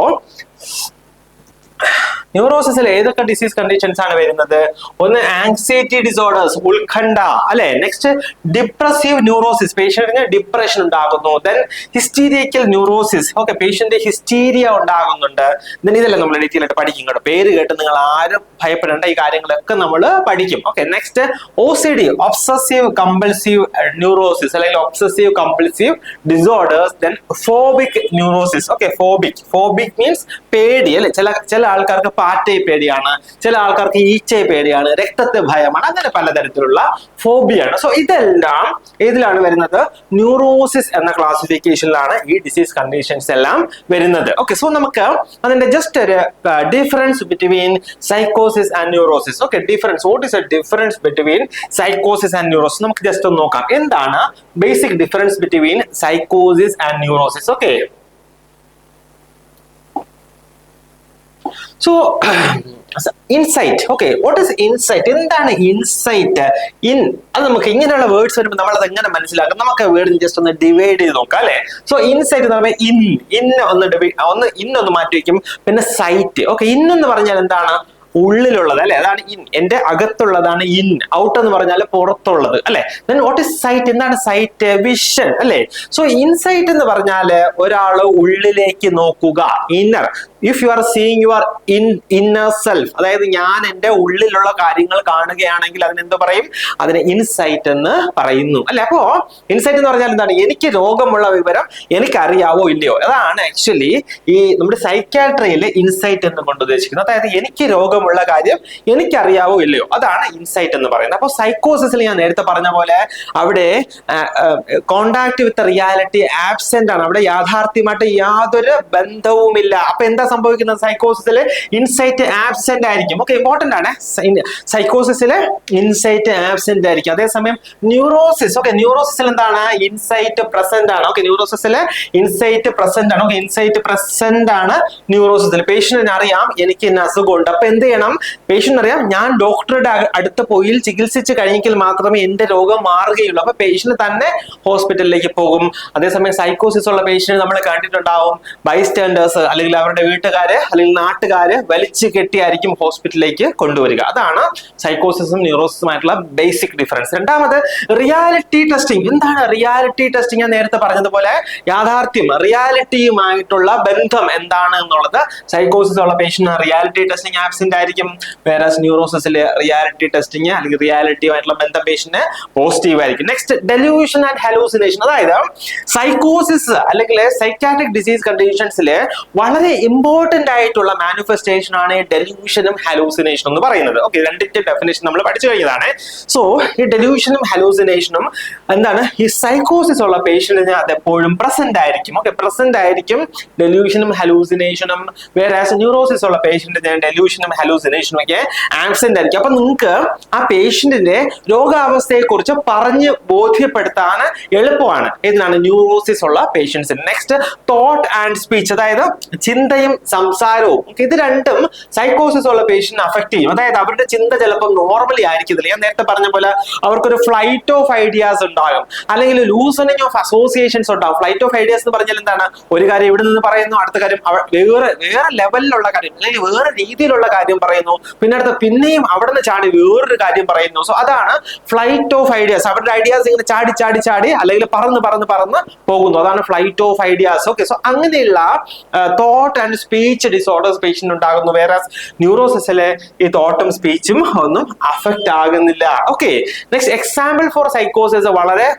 ന്യൂറോസിസിൽ ഏതൊക്കെ ഡിസീസ് കണ്ടീഷൻസ് ആണ് വരുന്നത്? ഒന്ന് ആങ്സൈറ്റി ഡിസോർഡേഴ്സ്, ഉത്കണ്ഠ, അല്ലെ? നെക്സ്റ്റ് ഡിപ്രസീവ് ന്യൂറോസിസ്, പേഷ്യന്റിന് ഡിപ്രഷൻ ഉണ്ടാകുന്നു. Then hysterical neurosis, okay, patient hysteria ഉണ്ടാകുന്നുണ്ട്. ദെൻ ഇതെല്ലാം നമ്മൾ ഡീറ്റെയിൽ ആയിട്ട് പഠിക്കും കേട്ടോ. പേര് കേട്ട് നിങ്ങൾ ആരും ഭയപ്പെടേണ്ട, ഈ കാര്യങ്ങളൊക്കെ നമ്മൾ പഠിക്കും. Okay, next OCD, obsessive compulsive neurosis അല്ലെങ്കിൽ obsessive compulsive disorders. Then phobic neurosis. Okay, phobic means പേടി, അല്ലെ? ചില ആൾക്കാർക്ക് പാറ്റയെ പേടിയാണ്, ചില ആൾക്കാർക്ക് ഈച്ചയെ പേടിയാണ്, രക്തത്തെ ഭയമാണ്, അങ്ങനെ പലതരത്തിലുള്ള ഫോബിയാണ്. സോ ഇതെല്ലാം ഏതിലാണ് വരുന്നത്? ന്യൂറോസിസ് എന്ന ക്ലാസിഫിക്കേഷനിലാണ് ഈ ഡിസീസ് കണ്ടീഷൻസ് എല്ലാം വരുന്നത്. ഓക്കെ, സോ നമുക്ക് അതിന്റെ ജസ്റ്റ് ഒരു ഡിഫറൻസ് ബിറ്റ്വീൻ സൈക്കോസിസ് and neurosis. Okay, difference, what is a difference between സൈക്കോസിസ് ആൻഡ് ന്യൂറോസിസ്? നമുക്ക് ജസ്റ്റ് ഒന്ന് നോക്കാം. എന്താണ് ബേസിക് ഡിഫറൻസ് ബിറ്റ്വീൻ സൈക്കോസിസ് and neurosis? Okay, so insight. Okay, what is insight? എന്താണ് ഇൻസൈറ്റ്? അത് നമുക്ക് ഇങ്ങനെയുള്ള വേർഡ്സ് വരുമ്പോൾ നമ്മൾ അത് എങ്ങനെ മനസ്സിലാക്കും? നമുക്ക് വേർഡ് ജസ്റ്റ് ഒന്ന് ഡിവൈഡ് ചെയ്ത് നോക്കാം, അല്ലെ? സോ ഇൻസൈറ്റ് എന്ന് പറയുമ്പോൾ ഒന്ന് മാറ്റി വെക്കും, പിന്നെ സൈറ്റ്. ഓക്കെ, എന്ന് പറഞ്ഞാൽ എന്താണ്? ഉള്ളിലുള്ളത്, അല്ലെ? അതാണ് ഇൻ, എന്റെ അകത്തുള്ളതാണ് ഇൻ. ഔട്ട് എന്ന് പറഞ്ഞാൽ പുറത്തുള്ളത്, അല്ലെ? Then what is sight? എന്താണ് സൈറ്റ്? വിഷൻ, അല്ലെ? സോ ഇൻസൈറ്റ് എന്ന് പറഞ്ഞാല് ഒരാള് ഉള്ളിലേക്ക് നോക്കുക, inner. If you are seeing your inner self, അതായത് ഞാൻ എന്റെ ഉള്ളിലുള്ള കാര്യങ്ങൾ കാണുകയാണെങ്കിൽ അതിനെന്ത് പറയും? അതിനെ ഇൻസൈറ്റ് എന്ന് പറയുന്നു, അല്ലെ? അപ്പോ ഇൻസൈറ്റ് എന്ന് പറഞ്ഞാൽ എന്താണ്? എനിക്ക് രോഗമുള്ള വിവരം എനിക്കറിയാവോ ഇല്ലയോ? അതാണ് ആക്ച്വലി ഈ നമ്മുടെ സൈക്യാട്രിയിൽ ഇൻസൈറ്റ് എന്ന് കൊണ്ട് ഉദ്ദേശിക്കുന്നത്. അതായത് എനിക്ക് രോഗമുള്ള കാര്യം എനിക്കറിയാവോ ഇല്ലയോ, അതാണ് ഇൻസൈറ്റ് എന്ന് പറയുന്നത്. അപ്പൊ സൈക്കോസിസിൽ ഞാൻ നേരത്തെ പറഞ്ഞ പോലെ അവിടെ കോണ്ടാക്ട് വിത്ത് റിയാലിറ്റി ആബ്സെന്റ് ആണ്. അവിടെ യാഥാർത്ഥ്യമായിട്ട് യാതൊരു ബന്ധവുമില്ല. അപ്പൊ എന്താ സംഭവിക്കുന്നത്? സൈക്കോസിസിൽ ഇൻസൈറ്റ് ആബ്സെന്റ് ആയിരിക്കും. ഓക്കെ, ഇമ്പോർട്ടന്റ് ആണ്. സൈക്കോസിസിൽ ഇൻസൈറ്റ് ആബ്സെന്റ് ആയിരിക്കും. അതേസമയം ന്യൂറോസിസ്, ഓക്കെ, ന്യൂറോസിസിൽ എന്താണ്? ഇൻസൈറ്റ് പ്രസന്റ് ആണ്. ഓക്കെ, ന്യൂറോസിസിൽ ഇൻസൈറ്റ് പ്രസന്റ് ആണ്. ഓക്കെ, ഇൻസൈറ്റ് പ്രസന്റ് ആണ് ന്യൂറോസിസിൽ. പേഷ്യന്റിന് അറിയാം എനിക്ക് ഇന്ന അസുഖമുണ്ട്. അപ്പൊ എന്ത് ചെയ്യണം? പേഷ്യന്റ് അറിയാം ഞാൻ ഡോക്ടറുടെ അടുത്ത് പോയി ചികിത്സിച്ച് കഴിഞ്ഞെങ്കിൽ മാത്രമേ എന്റെ രോഗം മാറുകയുള്ളൂ. അപ്പൊ പേഷ്യന്റ് തന്നെ ഹോസ്പിറ്റലിലേക്ക് പോകും. അതേസമയം സൈക്കോസിസ് ഉള്ള പേഷ്യന്റ് നമ്മൾ കണ്ടിട്ടുണ്ടാവും ബൈസ്റ്റാൻഡേഴ്സ് അല്ലെങ്കിൽ അവരുടെ വീട്ടുകാര് അല്ലെങ്കിൽ നാട്ടുകാര് വലിച്ചു കെട്ടിയായിരിക്കും ഹോസ്പിറ്റലിലേക്ക് കൊണ്ടുവരിക. അതാണ് സൈക്കോസിസും ന്യൂറോസിസുമായിട്ടുള്ള ബേസിക് ഡിഫറൻസ്. രണ്ടാമത് റിയാലിറ്റി ടെസ്റ്റിംഗ്. എന്താണ് റിയാലിറ്റി ടെസ്റ്റിംഗ്? ഞാൻ നേരത്തെ പറഞ്ഞതുപോലെ യാഥാർത്ഥ്യം, റിയാലിറ്റിയുമായിട്ടുള്ള ബന്ധം എന്താണ് എന്നുള്ളത് സൈക്കോസിസ് ഉള്ള പേഷ്യന്റ് റിയാലിറ്റി ടെസ്റ്റിംഗ് ആബ്സെന്റ് ആയിരിക്കും. വേറെ ന്യൂറോസിസിലെ റിയാലിറ്റി ടെസ്റ്റിംഗ് അല്ലെങ്കിൽ റിയാലിറ്റിയുമായിട്ടുള്ള ബന്ധം പേഷ്യന്റ് പോസിറ്റീവ് ആയിരിക്കും. Next delusion and hallucination. അതായത് സൈക്കോസിസ് അല്ലെങ്കിൽ സൈക്കാട്രിക് ഡിസീസ് കണ്ടീഷൻസിൽ വളരെ ഇമ്പോർട്ടന്റ് ആയിട്ടുള്ള മാനിഫെസ്റ്റേഷൻ ആണ് ഡെലൂഷനും ഹലൂസിനേഷനും എന്ന് പറയുന്നത്. ഓക്കെ, രണ്ടിന്റെ ഡെഫിനേഷൻ നമ്മൾ പഠിച്ചു കഴിഞ്ഞതാണ്. സോ ഈ ഡെലൂഷനും ഹലൂസിനേഷനും എന്താണ്, ഈ സൈക്കോസിസ് ഉള്ള പേഷ്യന്റിന് അത് എപ്പോഴും പ്രസന്റ് ആയിരിക്കും. ഓക്കെ, പ്രസന്റ് ആയിരിക്കും ഡെലൂഷനും ഹലൂസിനേഷനും. വേറെ ന്യൂറോസിസ് ഉള്ള പേഷ്യന്റിന് ഡെലൂഷനും ഹലൂസിനേഷനും ഒക്കെ ആബ്സെന്റ് ആയിരിക്കും. അപ്പൊ നിങ്ങൾക്ക് ആ പേഷ്യന്റിന്റെ രോഗാവസ്ഥയെ കുറിച്ച് പറഞ്ഞ് ബോധ്യപ്പെടുത്താൻ എളുപ്പമാണ് ഏതിനാണ്, ന്യൂറോസിസ് ഉള്ള പേഷ്യൻസിന്. നെക്സ്റ്റ് തോട്ട് ആൻഡ് സ്പീച്ച്, അതായത് ചിന്തയും സംസാരവും. ഇത് രണ്ടും സൈക്കോസിസ് ഉള്ള പേഷ്യന്റ് അഫക്ട് ചെയ്യും. അതായത് അവരുടെ ചിന്ത ചിലപ്പോൾ നോർമലി ആയിരിക്കത്തില്ല. ഞാൻ നേരത്തെ പറഞ്ഞ പോലെ അവർക്കൊരു ഫ്ലൈറ്റ് ഓഫ് ഐഡിയാസ് ഉണ്ടാകും, അല്ലെങ്കിൽ ലൂസണിങ് ഓഫ് അസോസിയേഷൻസ് ഉണ്ടാകും. ഫ്ലൈറ്റ് ഓഫ് ഐഡിയാസ് എന്ന് പറഞ്ഞാൽ എന്താണ്, ഒരു കാര്യം ഇവിടെ നിന്ന് പറയുന്നു, അടുത്ത കാര്യം വേറെ ലെവലിലുള്ള കാര്യം അല്ലെങ്കിൽ വേറെ രീതിയിലുള്ള കാര്യം പറയുന്നു, പിന്നെ അടുത്ത പിന്നെയും അവിടെ നിന്ന് ചാടി വേറൊരു കാര്യം പറയുന്നു. സോ അതാണ് ഫ്ലൈറ്റ് ഓഫ് ഐഡിയാസ്. അവരുടെ ഐഡിയാസ് ഇങ്ങനെ ചാടി ചാടി ചാടി അല്ലെങ്കിൽ പറന്ന് പറന്ന് പറന്ന് പോകുന്നു. അതാണ് flight of ideas. Okay, so അങ്ങനെയുള്ള thought and speech disorders patient ഉണ്ടാകുന്നു. വേറെ ന്യൂറോസിസിലെ ഈ തോട്ടും സ്പീച്ചും ഒന്നും അഫക്റ്റ് ആകുന്നില്ല. ഓക്കെ, നെക്സ്റ്റ് എക്സാമ്പിൾ ഫോർ സൈക്കോസിസ് വളരെ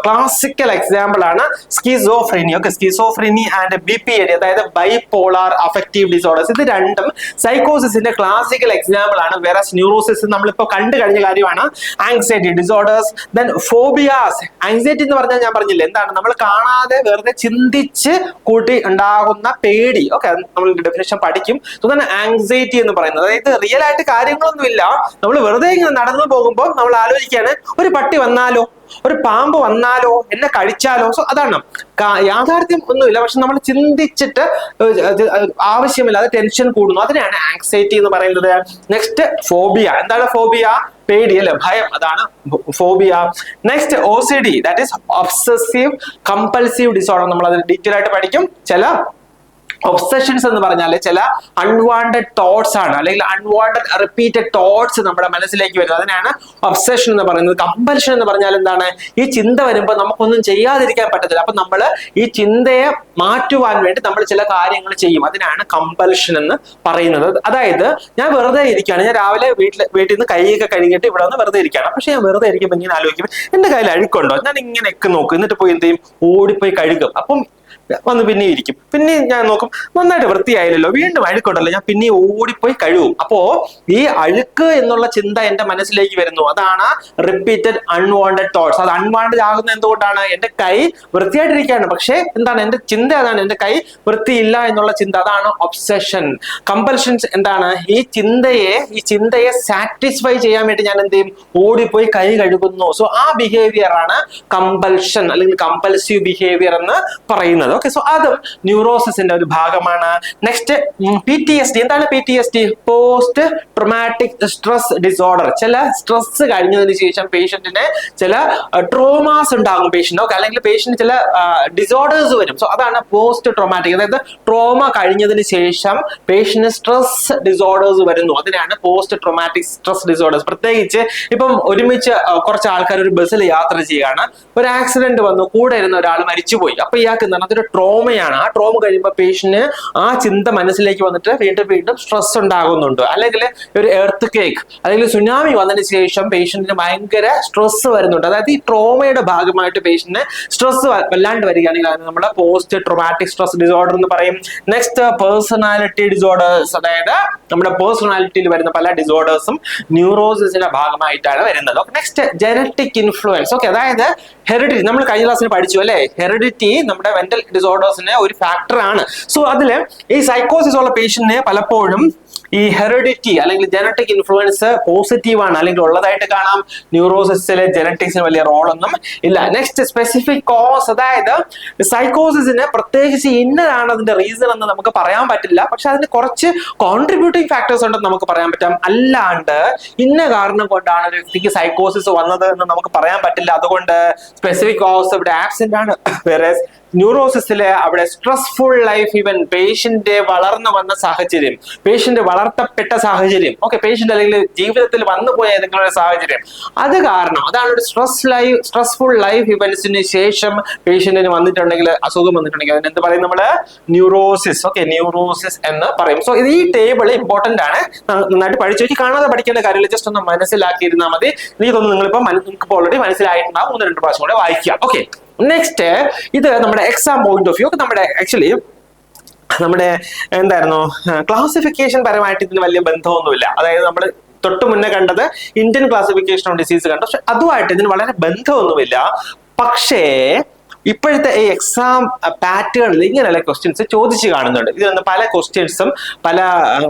ക്ലാസിക്കൽ എക്സാമ്പിൾ ആണ് schizophrenia. Okay, schizophrenia and BPAD, അതായത് ബൈപോളാർ അഫക്റ്റീവ് ഡിസോർഡേഴ്സ്. ഇത് രണ്ടും സൈക്കോസിന്റെ ക്ലാസിക്കൽ എക്സാമ്പിൾ ആണ്. വേറെ ന്യൂറോസിസ് നമ്മളിപ്പോ കണ്ടു കഴിഞ്ഞ കാര്യമാണ്. Anxiety disorders, then phobias. Anxiety എന്ന് പറഞ്ഞാൽ ഞാൻ പറഞ്ഞില്ല എന്താണ്, നമ്മൾ കാണാതെ വെറുതെ ചിന്തിച്ച് കൂട്ടി ഉണ്ടാകുന്ന പേടി. ഓക്കെ, നമ്മൾ ഡെഫിനേഷൻ പഠിക്കും. സോ തന്നെ ആങ്സൈറ്റി എന്ന് പറയുന്നത്, അതായത് റിയൽ ആയിട്ട് കാര്യങ്ങളൊന്നുമില്ല, നമ്മൾ വെറുതെ ഇങ്ങനെ നടന്നു പോകുമ്പോൾ നമ്മൾ ആലോചിക്കുകയാണ്, ഒരു പട്ടി വന്നാലോ, ഒരു പാമ്പ് വന്നാലോ, എന്നെ കഴിച്ചാലോ. സോ അതാണ് യാഥാർത്ഥ്യം ഒന്നുമില്ല, പക്ഷെ നമ്മൾ ചിന്തിച്ചിട്ട് ആവശ്യമില്ലാതെ ടെൻഷൻ കൂടുന്നു. അതിനാണ് ആങ്സൈറ്റി എന്ന് പറയുന്നത്. Next phobia. എന്താണ് ഫോബിയ? പേടി അല്ലെ, ഭയം, അതാണ് phobia. Next OCD, that is obsessive compulsive disorder. നമ്മൾ അത് ഡീറ്റെയിൽ ആയിട്ട് പഠിക്കും. ചില ഒബ്സഷൻസ് എന്ന് പറഞ്ഞാൽ ചില അൺവാണ്ടഡ് തോട്ട്സ് ആണ്, അല്ലെങ്കിൽ അൺവാണ്ടഡ് റിപ്പീറ്റഡ് തോട്ട്സ് നമ്മുടെ മനസ്സിലേക്ക് വരുന്നത്. അതിനാണ് ഒബ്സഷൻ എന്ന് പറയുന്നത്. കമ്പൽഷൻ എന്ന് പറഞ്ഞാൽ എന്താണ്, ഈ ചിന്ത വരുമ്പോൾ നമുക്കൊന്നും ചെയ്യാതിരിക്കാൻ പറ്റത്തില്ല. അപ്പൊ നമ്മൾ ഈ ചിന്തയെ മാറ്റുവാൻ വേണ്ടി നമ്മൾ ചില കാര്യങ്ങൾ ചെയ്യും. അതിനാണ് കമ്പൽഷൻ എന്ന് പറയുന്നത്. അതായത് ഞാൻ വെറുതെ ഇരിക്കുകയാണ്, ഞാൻ രാവിലെ വീട്ടിൽ നിന്ന് കൈയൊക്കെ കഴുകിയിട്ട് ഇവിടെ വന്ന് വെറുതെ ഇരിക്കുകയാണ്. പക്ഷെ ഞാൻ വെറുതെ ഇരിക്കുമ്പോൾ ഇങ്ങനെ ആലോചിക്കും, എന്റെ കയ്യിൽ അഴുക്കുണ്ടോ, ഞാൻ ഇങ്ങനെയൊക്കെ നോക്കും, എന്നിട്ട് പോയി എന്ത് ചെയ്യും, ഓടിപ്പോയി കഴുകും. അപ്പം വന്ന് പിന്നെ ഇരിക്കും, പിന്നെ ഞാൻ നോക്കും നന്നായിട്ട് വൃത്തിയായില്ലല്ലോ, വീണ്ടും അഴുക്കുണ്ടല്ലോ, ഞാൻ പിന്നെ ഓടിപ്പോയി കഴുകും. അപ്പോ ഈ അഴുക്ക് എന്നുള്ള ചിന്ത എന്റെ മനസ്സിലേക്ക് വരുന്നു. അതാണ് റിപ്പീറ്റഡ് അൺവാണ്ടഡ് തോട്ട്സ്. അത് അൺവാണ്ടഡ് ആകുന്ന എന്തുകൊണ്ടാണ്, എന്റെ കൈ വൃത്തിയായിട്ടിരിക്കുകയാണ്, പക്ഷെ എന്താണ് എന്റെ ചിന്ത, അതാണ് എന്റെ കൈ വൃത്തിയില്ല എന്നുള്ള ചിന്ത. അതാണ് ഒബ്സഷൻ. കമ്പൽഷൻസ് എന്താണ്, ഈ ചിന്തയെ സാറ്റിസ്ഫൈ ചെയ്യാൻ വേണ്ടി ഞാൻ എന്ത് ചെയ്യും, ഓടിപ്പോയി കൈ കഴുകുന്നു. സോ ആ ബിഹേവിയർ ആണ് കമ്പൽഷൻ അല്ലെങ്കിൽ കമ്പൽസീവ് ബിഹേവിയർ എന്ന് പറയുന്നത്. ഓക്കെ, സോ അതും ന്യൂറോസിന്റെ ഒരു ഭാഗമാണ്. Next PTSD. എന്താണ് PTSD? Post traumatic stress disorder. ചില സ്ട്രെസ് കഴിഞ്ഞതിന് ശേഷം പേഷ്യന്റിന് ചില ട്രോമാസ് ഉണ്ടാകും പേഷ്യന്റ്. ഓക്കെ, അല്ലെങ്കിൽ പേഷ്യന്റ് ചില ഡിസോർഡേഴ്സ് വരും. സോ അതാണ് പോസ്റ്റ് ട്രോമാറ്റിക്. അതായത് ട്രോമ കഴിഞ്ഞതിന് ശേഷം പേഷ്യന്റ് സ്ട്രെസ് ഡിസോർഡേഴ്സ് വരുന്നു. അതിനാണ് പോസ്റ്റ് ട്രോമാറ്റിക് സ്ട്രെസ് ഡിസോർഡേഴ്സ്. പ്രത്യേകിച്ച് ഇപ്പം ഒരുമിച്ച് കുറച്ച് ആൾക്കാർ ഒരു ബസ്സിൽ യാത്ര ചെയ്യുകയാണ്, ഒരു ആക്സിഡന്റ് വന്നു, കൂടെ ഇരുന്ന ഒരാൾ മരിച്ചുപോയി. അപ്പൊ ഇയാൾക്ക് എന്താണ്, അതൊരു ട്രോമയാണ്. ആ ട്രോമ കഴിയുമ്പോൾ പേഷ്യന്റ് ആ ചിന്ത മനസ്സിലേക്ക് വന്നിട്ട് വീണ്ടും വീണ്ടും സ്ട്രെസ് ഉണ്ടാകുന്നുണ്ട്. അല്ലെങ്കിൽ ഒരു എർത്ത് കേക്ക് അല്ലെങ്കിൽ സുനാമി വന്നതിന് ശേഷം പേഷ്യന്റിന് ഭയങ്കര സ്ട്രെസ് വരുന്നുണ്ട്. അതായത് ഈ ട്രോമയുടെ ഭാഗമായിട്ട് പേഷ്യന്റിന് സ്ട്രെസ് വല്ലാണ്ട് വരികയാണെങ്കിൽ അത് നമ്മുടെ പോസ്റ്റ് ട്രോമാറ്റിക് സ്ട്രെസ് ഡിസോർഡർ എന്ന് പറയും. Next personality disorders. അതായത് നമ്മുടെ പേഴ്സണാലിറ്റിയിൽ വരുന്ന പല ഡിസോർഡേഴ്സും ന്യൂറോസിന്റെ ഭാഗമായിട്ടാണ് വരുന്നത്. Next genetic influence. ഓക്കെ, അതായത് ഹെറിഡിറ്റി. നമ്മൾ കഴിഞ്ഞ ക്ലാസ്സിൽ പഠിച്ചു അല്ലെ, ഹെറിഡിറ്റി നമ്മുടെ മെന്റൽ ഡിസോർഡേഴ്സിന് ഒരു ഫാക്ടർ ആണ്. സോ അതില് ഈ സൈക്കോസിസ് ഉള്ള പേഷ്യന്റിന് പലപ്പോഴും ഈ ഹെറിഡിറ്റി അല്ലെങ്കിൽ ജനറ്റിക് ഇൻഫ്ലുവൻസ് പോസിറ്റീവ് ആണ് അല്ലെങ്കിൽ ഉള്ളതായിട്ട് കാണാം. ന്യൂറോസിസിലെ ജനറ്റിക്സിന് വലിയ റോളൊന്നും ഇല്ല. Next specific cause. അതായത് സൈക്കോസിന് പ്രത്യേകിച്ച് ഇന്നതാണ് അതിന്റെ റീസൺ എന്ന് നമുക്ക് പറയാൻ പറ്റില്ല, പക്ഷെ അതിന് കുറച്ച് കോൺട്രിബ്യൂട്ടിംഗ് ഫാക്ടേഴ്സ് ഉണ്ടെന്ന് നമുക്ക് പറയാൻ പറ്റാം. അല്ലാണ്ട് ഇന്ന കാരണം കൊണ്ടാണ് ഒരു വ്യക്തിക്ക് സൈക്കോസിസ് വന്നത് എന്ന് നമുക്ക് പറയാൻ പറ്റില്ല. അതുകൊണ്ട് സ്പെസിഫിക് കോസ് ഇവിടെ ആബ്സെന്റ് ആണ്. വേറെ ന്യൂറോസിസിലെ അവിടെ സ്ട്രെസ്ഫുൾ ലൈഫ് ഇവൻ, പേഷ്യന്റ് വളർന്നു വന്ന സാഹചര്യം, പേഷ്യന്റ് വളർത്തപ്പെട്ട സാഹചര്യം, ഓക്കെ, പേഷ്യന്റ് അല്ലെങ്കിൽ ജീവിതത്തിൽ വന്നുപോയ ഏതെങ്കിലും ഒരു സാഹചര്യം, അത് കാരണം, അതാണ് ഒരു സ്ട്രെസ്ഫുൾ ലൈഫ് ഇവന്റ്സിന് ശേഷം പേഷ്യന്റിന് വന്നിട്ടുണ്ടെങ്കിൽ, അസുഖം വന്നിട്ടുണ്ടെങ്കിൽ അതിന് എന്ത് പറയും നമ്മള്? ന്യൂറോസിസ്. ഓക്കെ, ന്യൂറോസിസ് എന്ന് പറയും. സോ ഈ ടേബിൾ ഇമ്പോർട്ടന്റ് ആണ്, നന്നായിട്ട് പഠിച്ചു വെച്ച് കാണാതെ പഠിക്കേണ്ട കാര്യമില്ല, ജസ്റ്റ് ഒന്ന് മനസ്സിലാക്കിയിരുന്നാൽ മതി. എനിക്ക് തോന്നുന്നു നിങ്ങൾക്ക് ഓൾറെഡി മനസ്സിലായിട്ടുണ്ടാവും, 1-2 പ്രാവശ്യം കൂടെ വായിക്കാം. ഓക്കെ, നെക്സ്റ്റ് ഇത് നമ്മുടെ എക്സാം പോയിന്റ് ഓഫ് വ്യൂ. നമ്മുടെ ആക്ച്വലി നമ്മുടെ എന്തായിരുന്നു ക്ലാസിഫിക്കേഷൻ പരമായിട്ട് ഇതിന് വലിയ ബന്ധമൊന്നുമില്ല. അതായത് നമ്മൾ തൊട്ട് മുന്നേ കണ്ടത് ഇന്ത്യൻ ക്ലാസിഫിക്കേഷൻ ഓഫ് ഡിസീസ് കണ്ടു, പക്ഷെ അതുമായിട്ട് ഇതിന് വളരെ ബന്ധമൊന്നുമില്ല. പക്ഷേ ഇപ്പോഴത്തെ ഈ എക്സാം പാറ്റേണിൽ ഇങ്ങനെയുള്ള ക്വസ്റ്റ്യൻസ് ചോദിച്ചു കാണുന്നുണ്ട്. ഇത് പല ക്വസ്റ്റ്യൻസും പല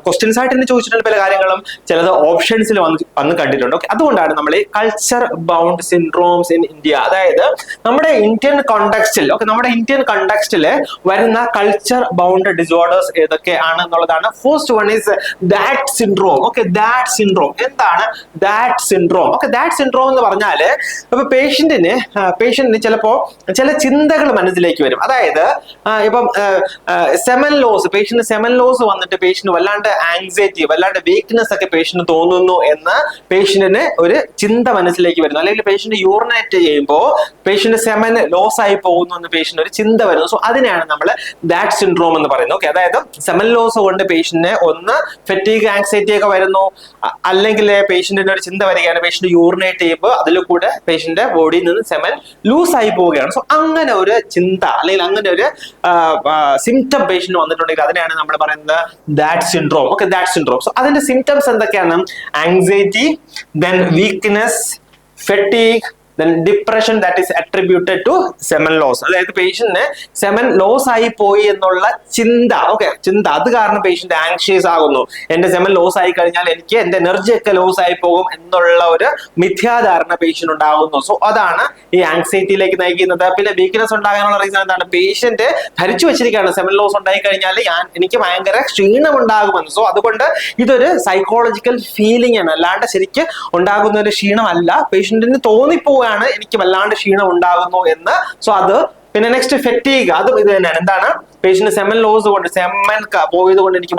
ക്വസ്റ്റ്യൻസ് ആയിട്ട് തന്നെ ചോദിച്ചിട്ടുണ്ട്, പല കാര്യങ്ങളും ചിലത് ഓപ്ഷൻസിൽ വന്ന് കണ്ടിട്ടുണ്ട്. ഓക്കെ, അതുകൊണ്ടാണ് നമ്മൾ ഈ culture bound syndromes in India, അതായത് നമ്മുടെ ഇന്ത്യൻ കോണ്ടെക്സ്റ്റിൽ, ഓക്കെ, നമ്മുടെ ഇന്ത്യൻ കോണ്ടെക്സ്റ്റിൽ വരുന്ന കൾച്ചർ ബൗണ്ട് ഡിസോർഡേഴ്സ് ഏതൊക്കെയാണ് എന്നുള്ളതാണ്. First one is Dhat syndrome. Okay, Dhat syndrome എന്താണ്? Dhat syndrome. Okay, Dhat syndrome എന്ന് പറഞ്ഞാല് ഇപ്പൊ പേഷ്യന്റിന് ചിലപ്പോ ചില ചിന്തകൾ മനസ്സിലേക്ക് വരും. അതായത് ഇപ്പം semen loss, patient semen loss വന്നിട്ട് പേഷ്യന്റ് വല്ലാണ്ട് ആങ്സൈറ്റി, വല്ലാണ്ട് വീക്ക്നെസ് ഒക്കെ പേഷ്യന്റ് തോന്നുന്നു എന്ന് പേഷ്യന്റിന് ഒരു ചിന്ത മനസ്സിലേക്ക് വരുന്നു. അല്ലെങ്കിൽ പേഷ്യന്റ് യൂറിനേറ്റ് ചെയ്യുമ്പോൾ പേഷ്യന്റ് സെമൻ ലോസ് ആയി പോകുന്നു എന്ന് പേഷ്യന്റ് ഒരു ചിന്ത വരുന്നു. സോ അതിനെയാണ് നമ്മൾ ദാറ്റ് സിൻഡ്രോം എന്ന് പറയുന്നത്. ഓക്കെ, അതായത് സെമൻ ലോസ് കൊണ്ട് പേഷ്യന്റിന് ഒന്ന് ഫെറ്റീഗ്, ആങ്സൈറ്റി ഒക്കെ വരുന്നു, അല്ലെങ്കിൽ പേഷ്യന്റിന് ഒരു ചിന്ത വരികയാണ്, പേഷ്യന്റ് യൂറിനേറ്റ് ചെയ്യുമ്പോൾ അതിൽ കൂടെ പേഷ്യന്റ് ബോഡിയിൽ നിന്ന് സെമൻ ലൂസ് ആയി പോവുകയാണ്. സോ അങ്ങനെ ഒരു ചിന്ത അല്ലെങ്കിൽ അങ്ങനെ ഒരു സിംറ്റം പേഷ്യന്റ് വന്നിട്ടുണ്ടെങ്കിൽ അതിനെയാണ് നമ്മൾ പറയുന്നത് that syndrome. Okay, Dhat syndrome. So അതിന്റെ സിംറ്റംസ് എന്തൊക്കെയാണ്? Anxiety, then weakness, fatigue, then depression that is attributed to semen loss. അതായത് പേഷ്യന്റിന് സെമൻ ലോസ് ആയി പോയി എന്നുള്ള ചിന്ത, ഓക്കെ, ചിന്ത, അത് കാരണം പേഷ്യന്റ് ആങ്ഷ്യസ് ആകുന്നു. എന്റെ സെമൻ ലോസ് ആയി കഴിഞ്ഞാൽ എനിക്ക് എന്റെ എനർജി ഒക്കെ ലോസ് ആയി പോകും എന്നുള്ള ഒരു മിഥ്യാധാരണ പേഷ്യന്റ് ഉണ്ടാകുന്നു. സോ അതാണ് ഈ ആങ്സൈറ്റിയിലേക്ക് നയിക്കുന്നത്. പിന്നെ വീക്ക്നെസ് ഉണ്ടാകാനുള്ള റീസൺ എന്താണ്? പേഷ്യന്റ് ധരിച്ചു വെച്ചിരിക്കുകയാണ് സെമൻ ലോസ് ഉണ്ടായി കഴിഞ്ഞാൽ എനിക്ക് ഭയങ്കര ക്ഷീണം ഉണ്ടാകുമെന്ന്. സോ അതുകൊണ്ട് ഇതൊരു സൈക്കോളജിക്കൽ ഫീലിംഗ് ആണ്, അല്ലാണ്ട് ശരിക്കും ഉണ്ടാകുന്ന ഒരു ക്ഷീണമല്ല. പേഷ്യന്റിന് തോന്നിപ്പോവുക എനിക്ക് വല്ലാണ്ട് ക്ഷീണം ഉണ്ടാകുന്നു എന്ന്. സോ അത് പിന്നെ നെക്സ്റ്റ് ഫെറ്റീഗ്, അതും ഇത് തന്നെയാണ്. എന്താണ്? പേഷ്യന്റ് സെമൻ ലോസ് കൊണ്ട്, സെമൻ പോയത് കൊണ്ട് എനിക്ക്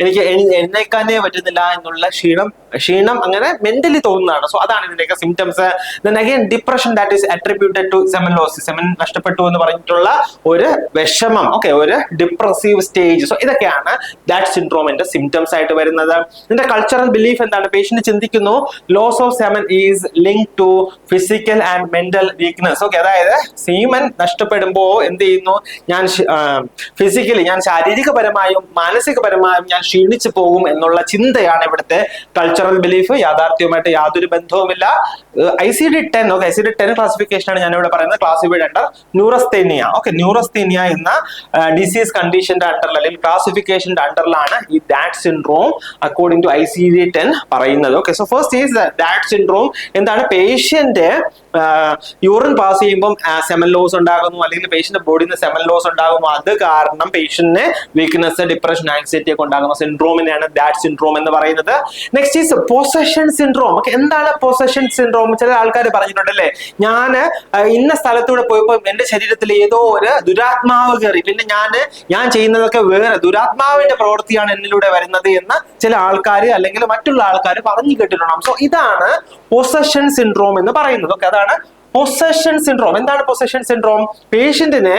എനിക്ക് എഴുന്നേക്കാനേ പറ്റുന്നില്ല എന്നുള്ള ക്ഷീണം അങ്ങനെ മെന്റലി തോന്നുന്നതാണ്. സോ അതാണ് ഇതിന്റെയൊക്കെ symptoms. Then again depression that is attributed to semen loss, semen നഷ്ടപ്പെട്ടു എന്ന് പറഞ്ഞിട്ടുള്ള ഒരു വിഷമം, ഓക്കെ, ഒരു ഡിപ്രസീവ് സ്റ്റേജ്. സോ ഇതൊക്കെയാണ് ദാറ്റ് സിൻഡ്രോമിന്റെ സിംറ്റംസ് ആയിട്ട് വരുന്നത്. ഇതിന്റെ കൾച്ചറൽ ബിലീഫ് എന്താണ്? പേഷ്യന്റ് ചിന്തിക്കുന്നു loss of semen is link to physical and mental weakness. Okay, അതായത് സീമൻ നഷ്ടപ്പെടുമ്പോ എന്ത് ചെയ്യുന്നു? ഞാൻ ശാരീരികപരമായും മാനസികപരമായും ഞാൻ ക്ഷീണിച്ചു പോകും എന്നുള്ള ചിന്തയാണ് ഇവിടുത്തെ കൾച്ചറൽ ബിലീഫ്. യാഥാർത്ഥ്യവുമായിട്ട് യാതൊരു ബന്ധവുമില്ല. ICD-10, ഓക്കെ, ICD-10 ക്ലാസിഫിക്കേഷൻ ആണ് ഞാനിവിടെ പറയുന്നത്. Classified under neurasthenia. Okay, neurasthenia എന്ന ഡിസീസ് കണ്ടീഷന്റെ അണ്ടറിൽ അല്ലെങ്കിൽ ക്ലാസിഫിക്കേഷന്റെ അണ്ടറിലാണ് ഈ that syndrome according to ICD-10 പറയുന്നത്. Okay, so first is Dhat syndrome. എന്താണ്? പേഷ്യന്റ് യൂറിൻ പാസ് ചെയ്യുമ്പോൾ സെമൻ ലോസ് ഉണ്ടാകുന്നു, അല്ലെങ്കിൽ പേഷ്യന്റ് ബോഡിയിൽ നിന്ന് സെമൻ ലോസ് ഉണ്ടാകുന്നു. അത് കാരണം പേഷ്യന്റിന് വീക്ക്നെസ്, ഡിപ്രഷൻ, ആങ്സൈറ്റി ഒക്കെ ഉണ്ടാകുന്ന സിൻഡ്രോമിനെയാണ് ദാറ്റ് സിൻഡ്രോം എന്ന് പറയുന്നത്. Next is possession syndrome. Okay, എന്താണ് പൊസഷൻ സിൻഡ്രോം? ചില ആൾക്കാർ പറഞ്ഞിട്ടുണ്ടല്ലേ, ഞാൻ ഇന്ന സ്ഥലത്തൂടെ പോയപ്പോൾ എന്റെ ശരീരത്തിൽ ഏതോ ഒരു ദുരാത്മാവ് കയറി, പിന്നെ ഞാൻ ചെയ്യുന്നതൊക്കെ വേറെ ദുരാത്മാവിന്റെ പ്രവൃത്തിയാണ് എന്നിലൂടെ വരുന്നത് എന്ന് ചില ആൾക്കാർ അല്ലെങ്കിൽ മറ്റുള്ള ആൾക്കാർ പറഞ്ഞു കേട്ടിട്ടുണ്ടാകും. സോ ഇതാണ് പൊസഷൻ സിൻഡ്രോം എന്ന് പറയുന്നത്. ഓക്കെ, അതാണ് പൊസഷൻ സിൻഡ്രോം. എന്താണ് പൊസഷൻ സിൻഡ്രോം? പേഷ്യന്റിന്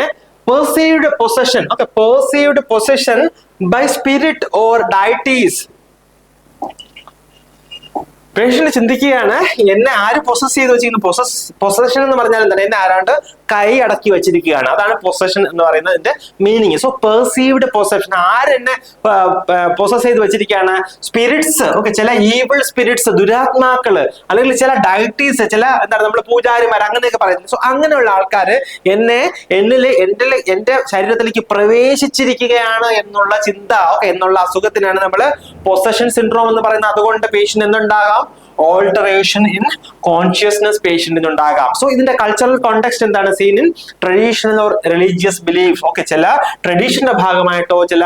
perceived possession, okay, perceived possession by spirit or deities. Patient ചിന്തിക്കുകയാണ്, എന്നെ ആര് പൊസസ് ചെയ്ത് വെച്ചിരിക്കുന്നു? പൊസഷൻ എന്ന് പറഞ്ഞാൽ എന്താണ്? എന്നെ ആരാണ്ട് കൈ അടക്കി വെച്ചിരിക്കുകയാണ്. അതാണ് പൊസഷൻ എന്ന് പറയുന്നതിന്റെ മീനിങ്. സോ പെർസീവ്ഡ് പൊസഷൻ, ആരെന്നെ പൊസസ് ചെയ്ത് വെച്ചിരിക്കുകയാണ്? സ്പിരിറ്റ്സ്, ഓക്കെ, ചില ഈവിൾ സ്പിരിറ്റ്സ്, ദുരാത്മാക്കള്, അല്ലെങ്കിൽ ചില ഡയറ്റീസ്, ചില എന്താണ് നമ്മൾ പൂജാരിമാർ അങ്ങനെയൊക്കെ പറയുന്നത്. സോ അങ്ങനെയുള്ള ആൾക്കാര് എന്റെ ശരീരത്തിലേക്ക് പ്രവേശിച്ചിരിക്കുകയാണ് എന്നുള്ള ചിന്ത, ഓക്കെ, എന്നുള്ള അസുഖത്തിനാണ് നമ്മൾ പൊസഷൻ സിൻഡ്രോം എന്ന് പറയുന്നത്. അതുകൊണ്ട് പേഷ്യന്റ് എന്തുണ്ടാകാം? ഓൾട്ടറേഷൻ ഇൻ കോൺഷ്യസ്നെസ് പേഷ്യന്റിന് ഉണ്ടാകാം. സോ ഇതിന്റെ കൾച്ചറൽ കോണ്ടെക്സ്റ്റ് എന്താണ്? Seen in traditional or religious belief. Okay, ചില ട്രഡീഷന്റെ ഭാഗമായിട്ടോ ചില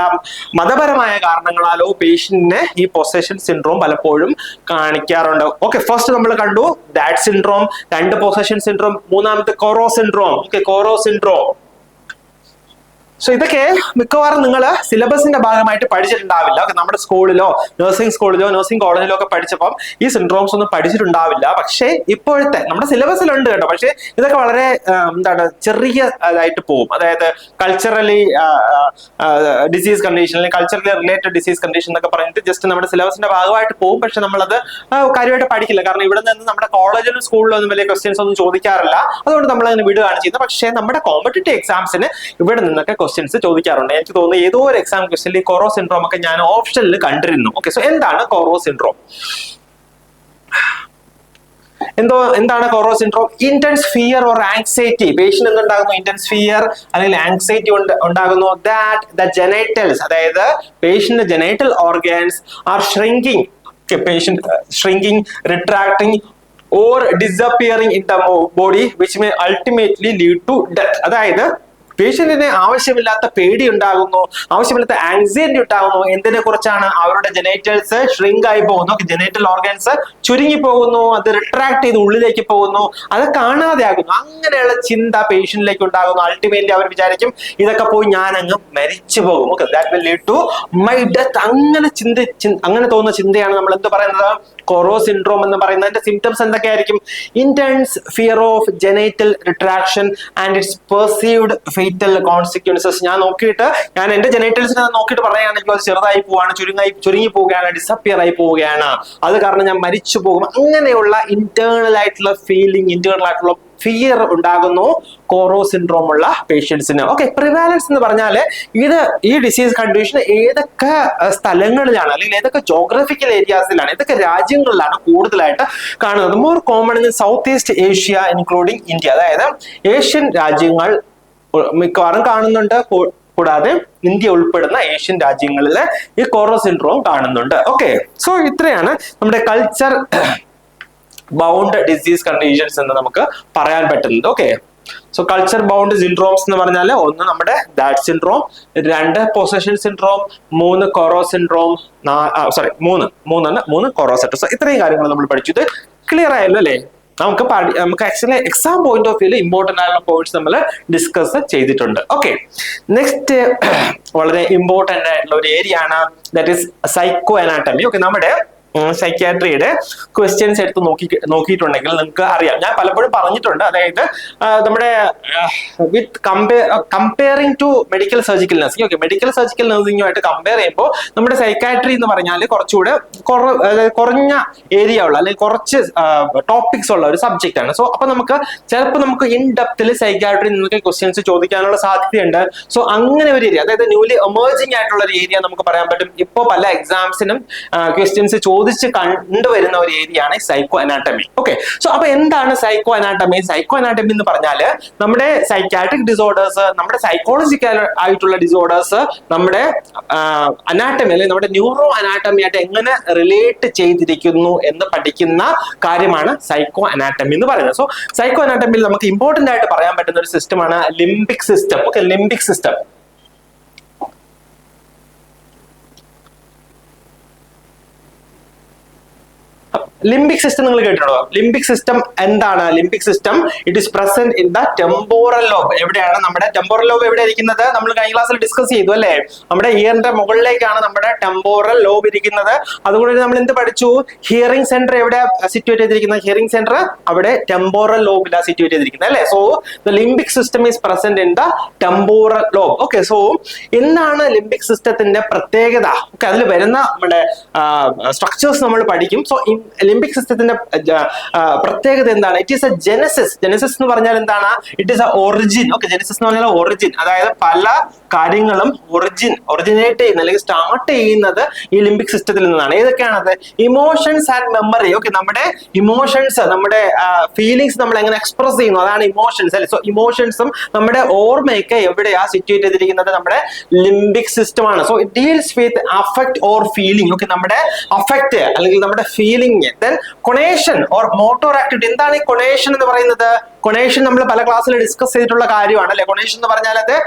മതപരമായ കാരണങ്ങളാലോ പേഷ്യന്റിന് ഈ പൊസഷൻ സിൻഡ്രോം പലപ്പോഴും കാണിക്കാറുണ്ട്. ഓക്കെ, ഫസ്റ്റ് നമ്മൾ കണ്ടു ദാറ്റ് സിൻഡ്രോം, 2 പൊസഷൻ സിൻഡ്രോം, 3ാമത്തെ koro syndrome. Okay, koro syndrome so ഇതൊക്കെ മിക്കവാറും നിങ്ങൾ സിലബസിന്റെ ഭാഗമായിട്ട് പഠിച്ചിട്ടുണ്ടാവില്ല. നമ്മുടെ സ്കൂളിലോ നഴ്സിംഗ് കോളേജിലോ ഒക്കെ പഠിച്ചപ്പം ഈ സിൻഡ്രോംസ് ഒന്നും പഠിച്ചിട്ടുണ്ടാവില്ല. പക്ഷേ ഇപ്പോഴത്തെ നമ്മുടെ സിലബസിലുണ്ട് കേട്ടോ. പക്ഷേ ഇതൊക്കെ വളരെ ചെറിയ ഇതായിട്ട് പോകും. അതായത് കൾച്ചറലി ഡിസീസ് കണ്ടീഷൻ അല്ലെങ്കിൽ കൾച്ചറലി റിലേറ്റഡ് ഡിസീസ് കണ്ടീഷൻ എന്നൊക്കെ പറഞ്ഞിട്ട് ജസ്റ്റ് നമ്മുടെ സിലബസിന്റെ ഭാഗമായിട്ട് പോകും. പക്ഷെ നമ്മളത് കാര്യമായിട്ട് പഠിക്കില്ല. കാരണം ഇവിടെ നിന്ന് നമ്മുടെ കോളേജിലും സ്കൂളിലും ഒന്നും വലിയ ക്വസ്റ്റ്യൻസ് ഒന്നും ചോദിക്കാറില്ല. അതുകൊണ്ട് നമ്മൾ അതിന് വിടുകയാണ് ചെയ്യുന്നത്. പക്ഷേ നമ്മുടെ കോമ്പറ്റേറ്റീവ് എക്സാംസിന് ഇവിടെ നിന്നൊക്കെ ക്വസ്റ്റ്യൻസ് ചോദിക്കാറുണ്ട്. എനിക്ക് തോന്നുന്നു ഏതോ ഒരു എക്സാം ക്വസ്റ്റ്യനിൽ ഈ കോറോ സിൻഡ്രോം ഒക്കെ ഞാൻ ഓപ്ഷനിൽ കണ്ടിരുന്നു. ഓക്കെ, സോ എന്താണ് കോറോ സിൻഡ്രോം? എന്താണ് koro syndrome? Intense fear or anxiety. Patient എന്തുണ്ടാകുന്നു? ഇന്റൻസ് ഫിയർ അല്ലെങ്കിൽ ആങ്സൈറ്റി ഉണ്ടാകുന്നു. ദാറ്റ് ദ ജെനൈറ്റൽസ്, അതായത് patient genital organs are shrinking, patient shrinking, retracting or disappearing in the body which may ultimately lead to death. അതായത് പേഷ്യന്റിന് ആവശ്യമില്ലാത്ത പേടി ഉണ്ടാകുന്നു, ആവശ്യമില്ലാത്ത anxiety ഉണ്ടാകുന്നു. എന്തിനെ കുറിച്ചാണ്? അവരുടെ ജെനൈറ്റൽസ് ഷ്രിങ്ക് ആയി പോകുന്നു, ജെനൈറ്റൽ ഓർഗൻസ് ചുരുങ്ങി പോകുന്നു, അത് റിട്രാക്ട് ചെയ്ത് ഉള്ളിലേക്ക് പോകുന്നു, അത് കാണാതെ ആകുന്നു. അങ്ങനെയുള്ള ചിന്ത പേഷ്യന്റിലേക്ക് ഉണ്ടാകുന്നു. അൾട്ടിമേറ്റ്ലി അവർ വിചാരിക്കും ഇതൊക്കെ പോയി ഞാൻ അങ്ങ് മരിച്ചു പോകും. Okay, that will lead to my death. അങ്ങനെ തോന്നുന്ന ചിന്തയാണ് നമ്മൾ എന്ത് പറയുന്നത്? കോറോ സിൻഡ്രോം എന്ന് പറയുന്നതിന്റെ സിംറ്റംസ് എന്തൊക്കെയായിരിക്കും? Intense fear of genital retraction and its perceived fatal consequences. ഞാൻ എന്റെ ജെനൈറ്റൽസിനെ നോക്കിയിട്ട് പറയുകയാണെങ്കിൽ അത് ചെറുതായി പോവുകയാണ്, ചുരുങ്ങി പോവുകയാണ്, ഡിസപ്പിയർ ആയി പോവുകയാണ്, അത് കാരണം ഞാൻ മരിച്ചു പോകും. അങ്ങനെയുള്ള ഇന്റേണൽ ആയിട്ടുള്ള ഫീലിംഗ്, ഇന്റേണൽ ആയിട്ടുള്ള ഫിയർ ഉണ്ടാകുന്നു കോറോ സിൻഡ്രോം ഉള്ള പേഷ്യൻസിന്. ഓക്കെ, പ്രിവാലൻസ് എന്ന് പറഞ്ഞാൽ ഈ ഡിസീസ് കണ്ടീഷൻ ഏതൊക്കെ സ്ഥലങ്ങളിലാണ് അല്ലെങ്കിൽ ഏതൊക്കെ ജോഗ്രഫിക്കൽ ഏരിയാസിലാണ്, ഏതൊക്കെ രാജ്യങ്ങളിലാണ് കൂടുതലായിട്ട് കാണുന്നത്? More common in south east Asia including India. അതായത് ഏഷ്യൻ രാജ്യങ്ങൾ മിക്കവാറും കാണുന്നുണ്ട്. കൂടാതെ ഇന്ത്യ ഉൾപ്പെടുന്ന ഏഷ്യൻ രാജ്യങ്ങളിൽ ഈ കോറോ സിൻഡ്രോം കാണുന്നുണ്ട്. ഓക്കെ, സോ ഇത്രയാണ് നമ്മുടെ കൾച്ചർ ബൗണ്ട് ഡിസീസ് കണ്ടീഷൻസ് എന്ന് നമുക്ക് പറയാൻ പറ്റുന്നത്. Okay, so culture bound syndromes എന്ന് പറഞ്ഞാൽ ഒന്ന് നമ്മുടെ Dhat syndrome, 2 possession syndrome, 3 koro syndrome, 3 koro syndrome. So ഇത്രയും കാര്യങ്ങൾ നമ്മൾ പഠിച്ചു. ഇത് ക്ലിയർ ആയല്ലോ അല്ലേ? നമുക്ക് actually exam point of view important ആയിട്ടുള്ള പോയിന്റ്സ് നമ്മൾ ഡിസ്കസ് ചെയ്തിട്ടുണ്ട്. ഓക്കെ, നെക്സ്റ്റ് വളരെ ഇമ്പോർട്ടന്റ് ആയിട്ടുള്ള ഒരു ഏരിയ ആണ് that is psycho anatomy. Okay, നമ്മുടെ സൈക്യാട്രിയുടെ ക്വസ്റ്റ്യൻസ് എടുത്ത് നോക്കിയിട്ടുണ്ടെങ്കിൽ നിങ്ങൾക്ക് അറിയാം, ഞാൻ പലപ്പോഴും പറഞ്ഞിട്ടുണ്ട്. അതായത് നമ്മുടെ with comparing to medical surgical nursing, okay, medical surgical നഴ്സിംഗുമായിട്ട് കമ്പയർ ചെയ്യുമ്പോൾ നമ്മുടെ സൈക്യാട്രി എന്ന് പറഞ്ഞാൽ കുറച്ചുകൂടെ കുറഞ്ഞ ഏരിയ ഉള്ള അല്ലെങ്കിൽ കുറച്ച് ടോപ്പിക്സ് ഉള്ള ഒരു സബ്ജക്റ്റ് ആണ്. സോ അപ്പൊ ചിലപ്പോൾ നമുക്ക് ഇൻ ഡെപ്തിൽ സൈക്യാട്രി നിങ്ങൾക്ക് ക്വസ്റ്റ്യൻസ് ചോദിക്കാനുള്ള സാധ്യതയുണ്ട്. സോ അങ്ങനെ ഒരു ഏരിയ, അതായത് ന്യൂലി എമേർജിംഗ് ആയിട്ടുള്ള ഒരു ഏരിയ നമുക്ക് പറയാൻ പറ്റും. ഇപ്പോൾ പല എക്സാംസിനും ക്വസ്റ്റ്യൻസ് ചോദിച്ച് കണ്ടുവരുന്ന ഒരു ഏരിയ ആണ് സൈക്കോ അനാട്ടമി. ഓക്കെ, സോ അപ്പൊ എന്താണ് സൈക്കോ അനാട്ടമി? സൈക്കോ അനാട്ടമി എന്ന് പറഞ്ഞാൽ നമ്മുടെ സൈക്യാട്രിക് ഡിസോർഡേഴ്സ്, നമ്മുടെ സൈക്കോളജിക്കൽ ആയിട്ടുള്ള ഡിസോർഡേഴ്സ് നമ്മുടെ അനാട്ടമി അല്ലെങ്കിൽ നമ്മുടെ ന്യൂറോ അനാട്ടമി ആയിട്ട് എങ്ങനെ റിലേറ്റ് ചെയ്തിരിക്കുന്നു എന്ന് പഠിക്കുന്ന കാര്യമാണ് സൈക്കോ അനാട്ടമി എന്ന് പറയുന്നത്. സോ സൈക്കോ അനാട്ടമിയിൽ നമുക്ക് ഇമ്പോർട്ടന്റ് ആയിട്ട് പറയാൻ പറ്റുന്ന ഒരു സിസ്റ്റമാണ് limbic system. Okay, limbic system. Limbic system നിങ്ങൾ കേട്ടിട്ടുണ്ടോ? ലിംബിക് സിസ്റ്റം എന്താണ്? Limbic system it is present in the temporal lobe. എവിടെയാണ് നമ്മുടെ ടെമ്പോറൽ ലോബ്? എവിടെ ഇരിക്കുന്നത്? നമ്മൾ കഴിഞ്ഞ ക്ലാസ്സിൽ ഡിസ്കസ് ചെയ്തു അല്ലേ? നമ്മുടെ ഇയറിന്റെ മുകളിലേക്കാണ് നമ്മുടെ ടെമ്പോറൽ ലോബ് ഇരിക്കുന്നത്. അതുകൊണ്ട് നമ്മൾ എന്ത് പഠിച്ചു? ഹിയറിംഗ് സെന്റർ എവിടെ സിറ്റുവേറ്റ് ചെയ്തിരിക്കുന്നത്? ഹിയറിംഗ് സെന്റർ അവിടെ ടെമ്പോറൽ ലോബിലാണ് സിറ്റുവേറ്റ് ചെയ്തിരിക്കുന്നത് അല്ലേ? So the limbic system is present in the temporal lobe. Okay, so എന്താണ് ലിംബിക് സിസ്റ്റത്തിന്റെ പ്രത്യേകത? ഓക്കെ, അതിൽ വരുന്ന നമ്മുടെ സ്ട്രക്ചേഴ്സ് നമ്മൾ പഠിക്കും. സോ ലിംബിക് സിസ്റ്റത്തിന്റെ പ്രത്യേകത എന്താണ്? It is A Genesis. Genesis എന്ന് പറഞ്ഞാൽ എന്താണ്? It is A origin. Okay, Genesis എന്ന് പറഞ്ഞാൽ ഒറിജിൻ, അതായത് പല കാര്യങ്ങളും ഒറിജിനേറ്റ് ചെയ്യുന്നത് അല്ലെങ്കിൽ സ്റ്റാർട്ട് ചെയ്യുന്നത് ഈ ലിംബിക് സിസ്റ്റത്തിൽ നിന്നാണ്. ഏതൊക്കെയാണത്? Emotions and memory. ഓക്കെ, നമ്മുടെ ഇമോഷൻസ്, നമ്മുടെ ഫീലിംഗ്സ് നമ്മൾ എങ്ങനെ എക്സ്പ്രസ് ചെയ്യുന്നു, അതാണ് ഇമോഷൻസ് അല്ലെ? സോ ഇമോഷൻസും നമ്മുടെ ഓർമ്മയൊക്കെ എവിടെയാ സിറ്റുവേറ്റ് ചെയ്തിരിക്കുന്നത്? നമ്മുടെ ലിംബിക് സിസ്റ്റം ആണ്. So it deals with affect or feeling. Okay, നമ്മുടെ അഫക്ട് അല്ലെങ്കിൽ നമ്മുടെ feeling. Then conation or motor activity. എന്താണ് ഈ കൊണേഷൻ എന്ന് പറയുന്നത്? കൊണേഷൻ നമ്മൾ പല ക്ലാസ്സിൽ ഡിസ്കസ് ചെയ്തിട്ടുള്ള കാര്യമാണ് അല്ലെ. കൊണേഷൻ എന്ന് പറഞ്ഞാൽ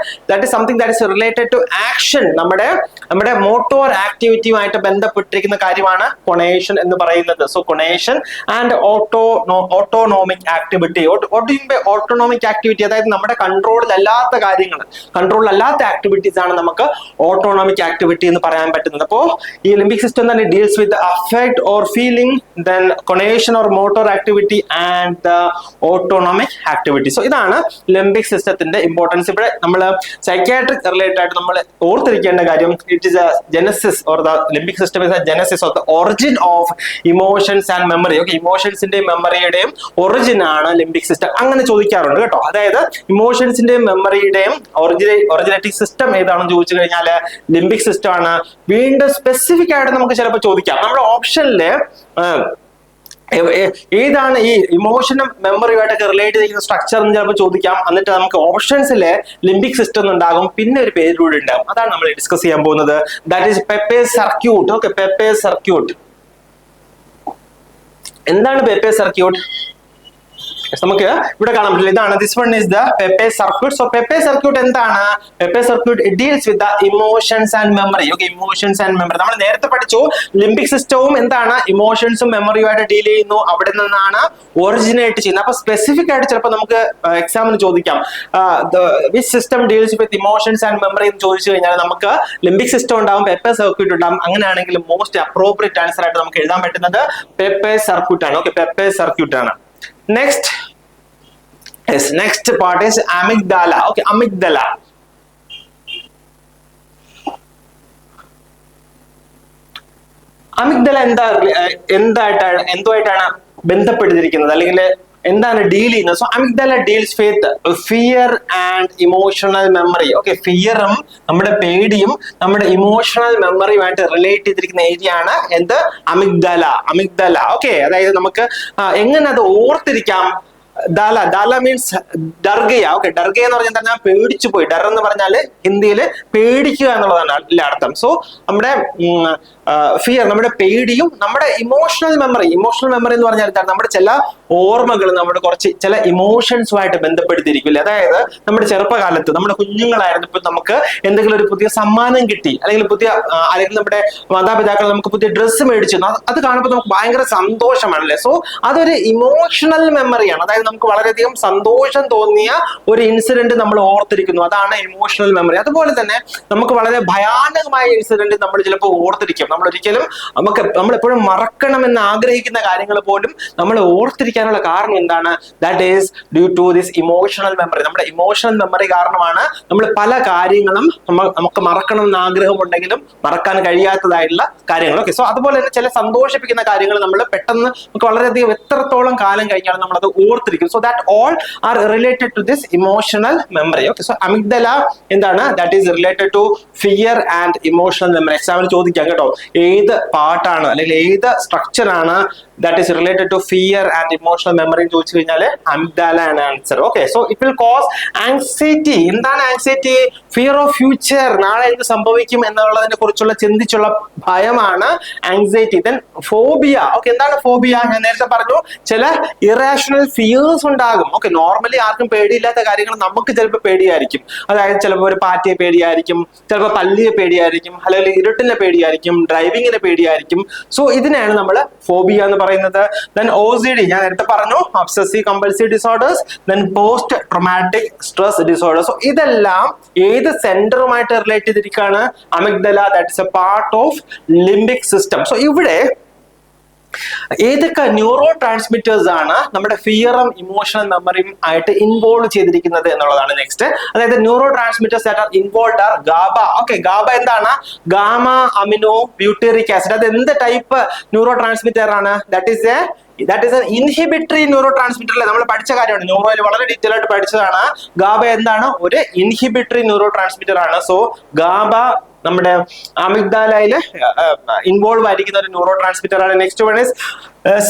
that is something that is related to action, നമ്മുടെ മോട്ടോർ ആക്ടിവിറ്റിയുമായിട്ട് ബന്ധപ്പെട്ടിരിക്കുന്ന കാര്യമാണ് കൊണേഷൻ എന്ന് പറയുന്നത്. So conation and autonomic activity. Autonomic activity അതായത് നമ്മുടെ കൺട്രോളിലല്ലാത്ത കാര്യങ്ങൾ, കൺട്രോളിലല്ലാത്ത ആക്ടിവിറ്റീസ് ആണ് നമുക്ക് ഓട്ടോണോമിക് ആക്ടിവിറ്റി എന്ന് പറയാൻ പറ്റുന്നത്. അപ്പോൾ ഈ ലിംബിക് സിസ്റ്റം തന്നെ deals with affect or feeling, then conation or motor activity and the autonomic activity. So ഇതാണ് ലിംബിക് സിസ്റ്റത്തിന്റെ ഇമ്പോർട്ടൻസ്. ഇവിടെ നമ്മൾ സൈക്യാട്രിക് റിലേറ്റഡ് ആയിട്ട് നമ്മൾ ഓർത്തിരിക്കേണ്ട കാര്യം, it is a genesis or the limbic system is a genesis of the origin of emotions and memory. Okay, ഇമോഷൻസിന്റെയും മെമ്മറിയുടെയും ഒറിജിൻ ആണ് ലിംബിക് സിസ്റ്റം. അങ്ങനെ ചോദിക്കാറുണ്ട് കേട്ടോ. അതായത് ഇമോഷൻസിന്റെയും മെമ്മറിയുടെയും ഒറിജിനേറ്റിംഗ് സിസ്റ്റം ഏതാണെന്ന് ചോദിച്ചു കഴിഞ്ഞാൽ ലിംബിക് സിസ്റ്റം ആണ്. വീണ്ടും സ്പെസിഫിക് ആയിട്ട് നമുക്ക് ചിലപ്പോൾ ചോദിക്കാം, നമ്മുടെ ഓപ്ഷനില് ഏതാണ് ഈ ഇമോഷനും മെമ്മറിയുമായിട്ടൊക്കെ റിലേറ്റ് ചെയ്യുന്ന സ്ട്രക്ചർ എന്ന് ചിലപ്പോൾ ചോദിക്കാം. എന്നിട്ട് നമുക്ക് ഓപ്ഷൻസിൽ ലിംബിക് സിസ്റ്റം ഉണ്ടാകും, പിന്നെ ഒരു പേര് കൂടി ഉണ്ടാകും. അതാണ് നമ്മൾ ഡിസ്കസ് ചെയ്യാൻ പോകുന്നത്. That is Papez circuit. Okay, Papez circuit. എന്താണ് പെപ്പേഴ്സ് സർക്യൂട്ട്? നമുക്ക് ഇവിടെ കാണാൻ പറ്റില്ല. ഇതാണ്, this one is the Papez circuit. So Papez circuit എന്താണ്? Papez circuit it deals with the emotions and memory. Okay, emotions and memory നമ്മൾ നേരത്തെ പഠിച്ചു. ലിംബിക് സിസ്റ്റവും എന്താണ്? ഇമോഷൻസും മെമ്മറിയുമായിട്ട് ഡീൽ ചെയ്യുന്നു. അവിടെ നിന്നാണ് ഒറിജിനേറ്റ് ചെയ്യുന്നത്. അപ്പൊ സ്പെസിഫിക് ആയിട്ട് ചിലപ്പോൾ നമുക്ക് എക്സാമിന് ചോദിക്കാം, which system deals with emotions and memory എന്ന് ചോദിച്ചു കഴിഞ്ഞാൽ നമുക്ക് ലിംബിക് സിസ്റ്റം ഉണ്ടാവും, പെപ്പേഴ്സ് സർക്യൂട്ട് ഉണ്ടാവും. അങ്ങനെയാണെങ്കിൽ മോസ്റ്റ് അപ്രോപ്രിയറ്റ് ആൻസർ ആയിട്ട് നമുക്ക് എഴുതാൻ പറ്റുന്നത് പെപ്പേഴ്സ് സർക്യൂട്ട് ആണ്. ഓക്കെ, പെപ്പേഴ്സ് സർക്യൂട്ട് ആണ്. Next part is amygdala. Okay, amygdala. amygdala എന്തുമായിട്ടാണ് ബന്ധപ്പെട്ടിരിക്കുന്നത്, അല്ലെങ്കിൽ എന്താണ് ഡീൽ ചെയ്യുന്നത്? So amygdala deals with fear and emotional memory. Okay, ഫിയറും നമ്മുടെ പേടിയും നമ്മുടെ ഇമോഷണൽ മെമ്മറിയുമായിട്ട് റിലേറ്റ് ചെയ്തിരിക്കുന്ന ഏരിയ ആണ് എന്ത്? amygdala. ഓക്കെ, അതായത് നമുക്ക് എങ്ങനെ അത് ഓർത്തിരിക്കാം? ദാല മീൻസ് ഡർഗയ. ഓക്കെ, ഡർഗയ എന്ന് പറഞ്ഞാൽ തന്നെ പേടിച്ചു പോയി. ഡർ എന്ന് പറഞ്ഞാൽ ഹിന്ദിയിൽ പേടിക്കുക എന്നുള്ളതാണ് അർത്ഥം. സോ നമ്മുടെ ഫിയർ, നമ്മുടെ പേടിയും നമ്മുടെ ഇമോഷണൽ മെമ്മറി എന്ന് പറഞ്ഞാൽ നമ്മുടെ ചില ഓർമ്മകൾ നമ്മുടെ ചില ഇമോഷൻസുമായിട്ട് ബന്ധപ്പെടുത്തിയിരിക്കില്ല. അതായത് നമ്മുടെ ചെറുപ്പകാലത്ത്, നമ്മുടെ കുഞ്ഞുങ്ങളായിരുന്നപ്പോൾ നമുക്ക് എന്തെങ്കിലും ഒരു പുതിയ സമ്മാനം കിട്ടി, അല്ലെങ്കിൽ നമ്മുടെ മാതാപിതാക്കൾ നമുക്ക് പുതിയ ഡ്രസ്സ് മേടിച്ചു, അത് കാണുമ്പോൾ നമുക്ക് ഭയങ്കര സന്തോഷമാണല്ലേ. സോ അതൊരു ഇമോഷണൽ മെമ്മറിയാണ്. അതായത് നമുക്ക് വളരെയധികം സന്തോഷം തോന്നിയ ഒരു ഇൻസിഡന്റ് നമ്മൾ ഓർത്തിരിക്കുന്നു, അതാണ് ഇമോഷണൽ മെമ്മറി. അതുപോലെ തന്നെ നമുക്ക് വളരെ ഭയാനകമായ ഇൻസിഡന്റ് നമ്മൾ ചിലപ്പോൾ ഓർത്തിരിക്കും. നമ്മൾ എപ്പോഴും മറക്കണമെന്ന് ആഗ്രഹിക്കുന്ന കാര്യങ്ങൾ പോലും നമ്മൾ ഓർത്തിരിക്കാനുള്ള കാരണം എന്താണ്? That is due to this emotional memory. നമ്മുടെ ഇമോഷണൽ മെമ്മറി കാരണമാണ് നമ്മൾ പല കാര്യങ്ങളും നമുക്ക് മറക്കണമെന്ന് ആഗ്രഹമുണ്ടെങ്കിലും മറക്കാൻ കഴിയാത്തതായിട്ടുള്ള കാര്യങ്ങൾ. ഓക്കെ, സോ അതുപോലെ തന്നെ ചില സന്തോഷിപ്പിക്കുന്ന കാര്യങ്ങൾ നമ്മൾ പെട്ടെന്ന് നമുക്ക് വളരെയധികം എത്രത്തോളം കാലം കഴിഞ്ഞാലും നമ്മൾ അത് ഓർത്തിരിക്കും. So that all are related to this emotional memory. Okay, so amygdala എന്താണ്? That is related to fear and emotional memory. എക്സാമിന് ചോദിക്കാം കേട്ടോ, ഏത് പാർട്ടാണ് അല്ലെങ്കിൽ ഏത് സ്ട്രക്ചർ ആണ് that is related to fear and emotional memory ചോദിച്ചു കഴിഞ്ഞാൽ amygdala ആണ് answer. Okay, so it will cause anxiety. എന്താണ് ആങ്സൈറ്റി? ഫിയർ ഓഫ് ഫ്യൂച്ചർ, നാളെ എന്ത് സംഭവിക്കും എന്നുള്ളതിനെ കുറിച്ചുള്ള ചിന്തിച്ചുള്ള ഭയമാണ് ആങ്സൈറ്റി. Then phobia. ഓക്കെ, എന്താണ് ഫോബിയ? ഞാൻ നേരത്തെ പറഞ്ഞു, ചില ഇറാഷണൽ ഫിയേഴ്സ് ഉണ്ടാകും. ഓക്കെ, നോർമലി ആർക്കും പേടിയില്ലാത്ത കാര്യങ്ങൾ നമുക്ക് ചിലപ്പോൾ പേടിയായിരിക്കും. അതായത് ചിലപ്പോൾ ഒരു പാറ്റയെ പേടിയായിരിക്കും, ചിലപ്പോൾ പല്ലിയെ പേടിയായിരിക്കും, അല്ലെങ്കിൽ ഇരുട്ടിനെ പേടിയായിരിക്കും, ഡ്രൈവിങ്ങിനെ പേടിയായിരിക്കും. സോ ഇതിനെയാണ് നമ്മൾ ഫോബിയ എന്ന് പറയുന്നത്. Then OCD ഞാൻ നേരത്തെ പറഞ്ഞു, obsessive compulsive disorders, then post traumatic stress disorders. So ഇതെല്ലാം ഏത് സെന്ററുമായിട്ട് റിലേറ്റ് ചെയ്തിരിക്കുകയാണ്? amygdala, that is a part of limbic system. So ഇവിടെ ഏതൊക്കെ ന്യൂറോ ട്രാൻസ്മിറ്റേഴ്സ് ആണ് നമ്മുടെ ഫിയറും ഇമോഷണൽ മെമ്മറിയും ആയിട്ട് ഇൻവോൾവ് ചെയ്തിരിക്കുന്നത് എന്നുള്ളതാണ് നെക്സ്റ്റ്. അതായത് neurotransmitters that are involved are GABA. Okay, GABA എന്താണ്? Gamma amino butyric acid. അത് എന്ത് ടൈപ്പ് ന്യൂറോ ട്രാൻസ്മിറ്റർ ആണ്? That is an inhibitory neurotransmitter അല്ലേ? നമ്മൾ പഠിച്ച കാര്യമാണ്, ന്യൂറോയിൽ വളരെ ഡീറ്റെയിൽ ആയിട്ട് പഠിച്ചതാണ്. ഗാബ എന്താണ്? ഒരു ഇൻഹിബിറ്ററി ന്യൂറോ ട്രാൻസ്മിറ്റർ ആണ്. സോ ഗാബ നമ്മുടെ amygdala ഇൻവോൾവ് ആയിരിക്കുന്ന ഒരു ന്യൂറോ ട്രാൻസ്മിറ്റർ ആണ്. Next one is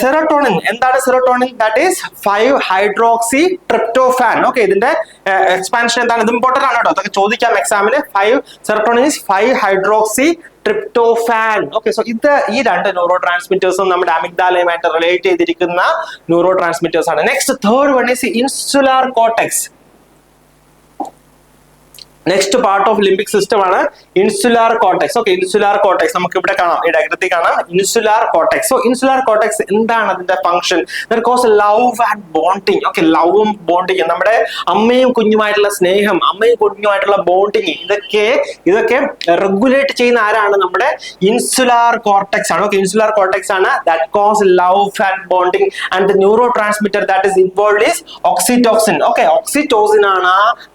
serotonin. എന്താണ് serotonin? That is five hydroxytryptophan. Okay, ഇതിന്റെ എക്സ്പാൻഷൻ എന്താണ്? ഇത് ഇമ്പോർട്ടന്റ് ആണ് കേട്ടോ, അതൊക്കെ ചോദിക്കാം എക്സാമിന്. Serotonin is five hydroxytryptophan. Tryptophan. Okay, so ഇത് ഈ രണ്ട് ന്യൂറോ ട്രാൻസ്മിറ്റേഴ്സും നമ്മുടെ അമിഗ്ഡാലയുമായിട്ട് റിലേറ്റ് ചെയ്തിരിക്കുന്ന ന്യൂറോ ട്രാൻസ്മിറ്റേഴ്സ് ആണ്. Next third one is insular cortex. Next part of limbic system ആണ് insular cortex. Okay, insular cortex നമുക്ക് ഇവിടെ കാണാം, ഈ ഡയഗ്രത്തിൽ കാണാം insular cortex. So insular cortex എന്താണ് അതിന്റെ function? Cause love and bonding. Okay, ലവും ബോണ്ടിങ്, നമ്മുടെ അമ്മയും കുഞ്ഞുമായിട്ടുള്ള സ്നേഹം, അമ്മയും കുഞ്ഞുമായിട്ടുള്ള ബോണ്ടിങ്, ഇതൊക്കെ റെഗുലേറ്റ് ചെയ്യുന്ന ആരാണ്? നമ്മുടെ ഇൻസുലാർ കോർട്ടെക്സ് ആണ്. ഓക്കെ, ഇൻസുലാർ കോർട്ടെക്സ് ആണ് that cause love and bonding and the neurotransmitter that is involved is oxytocin. Okay, oxytocin ആണ്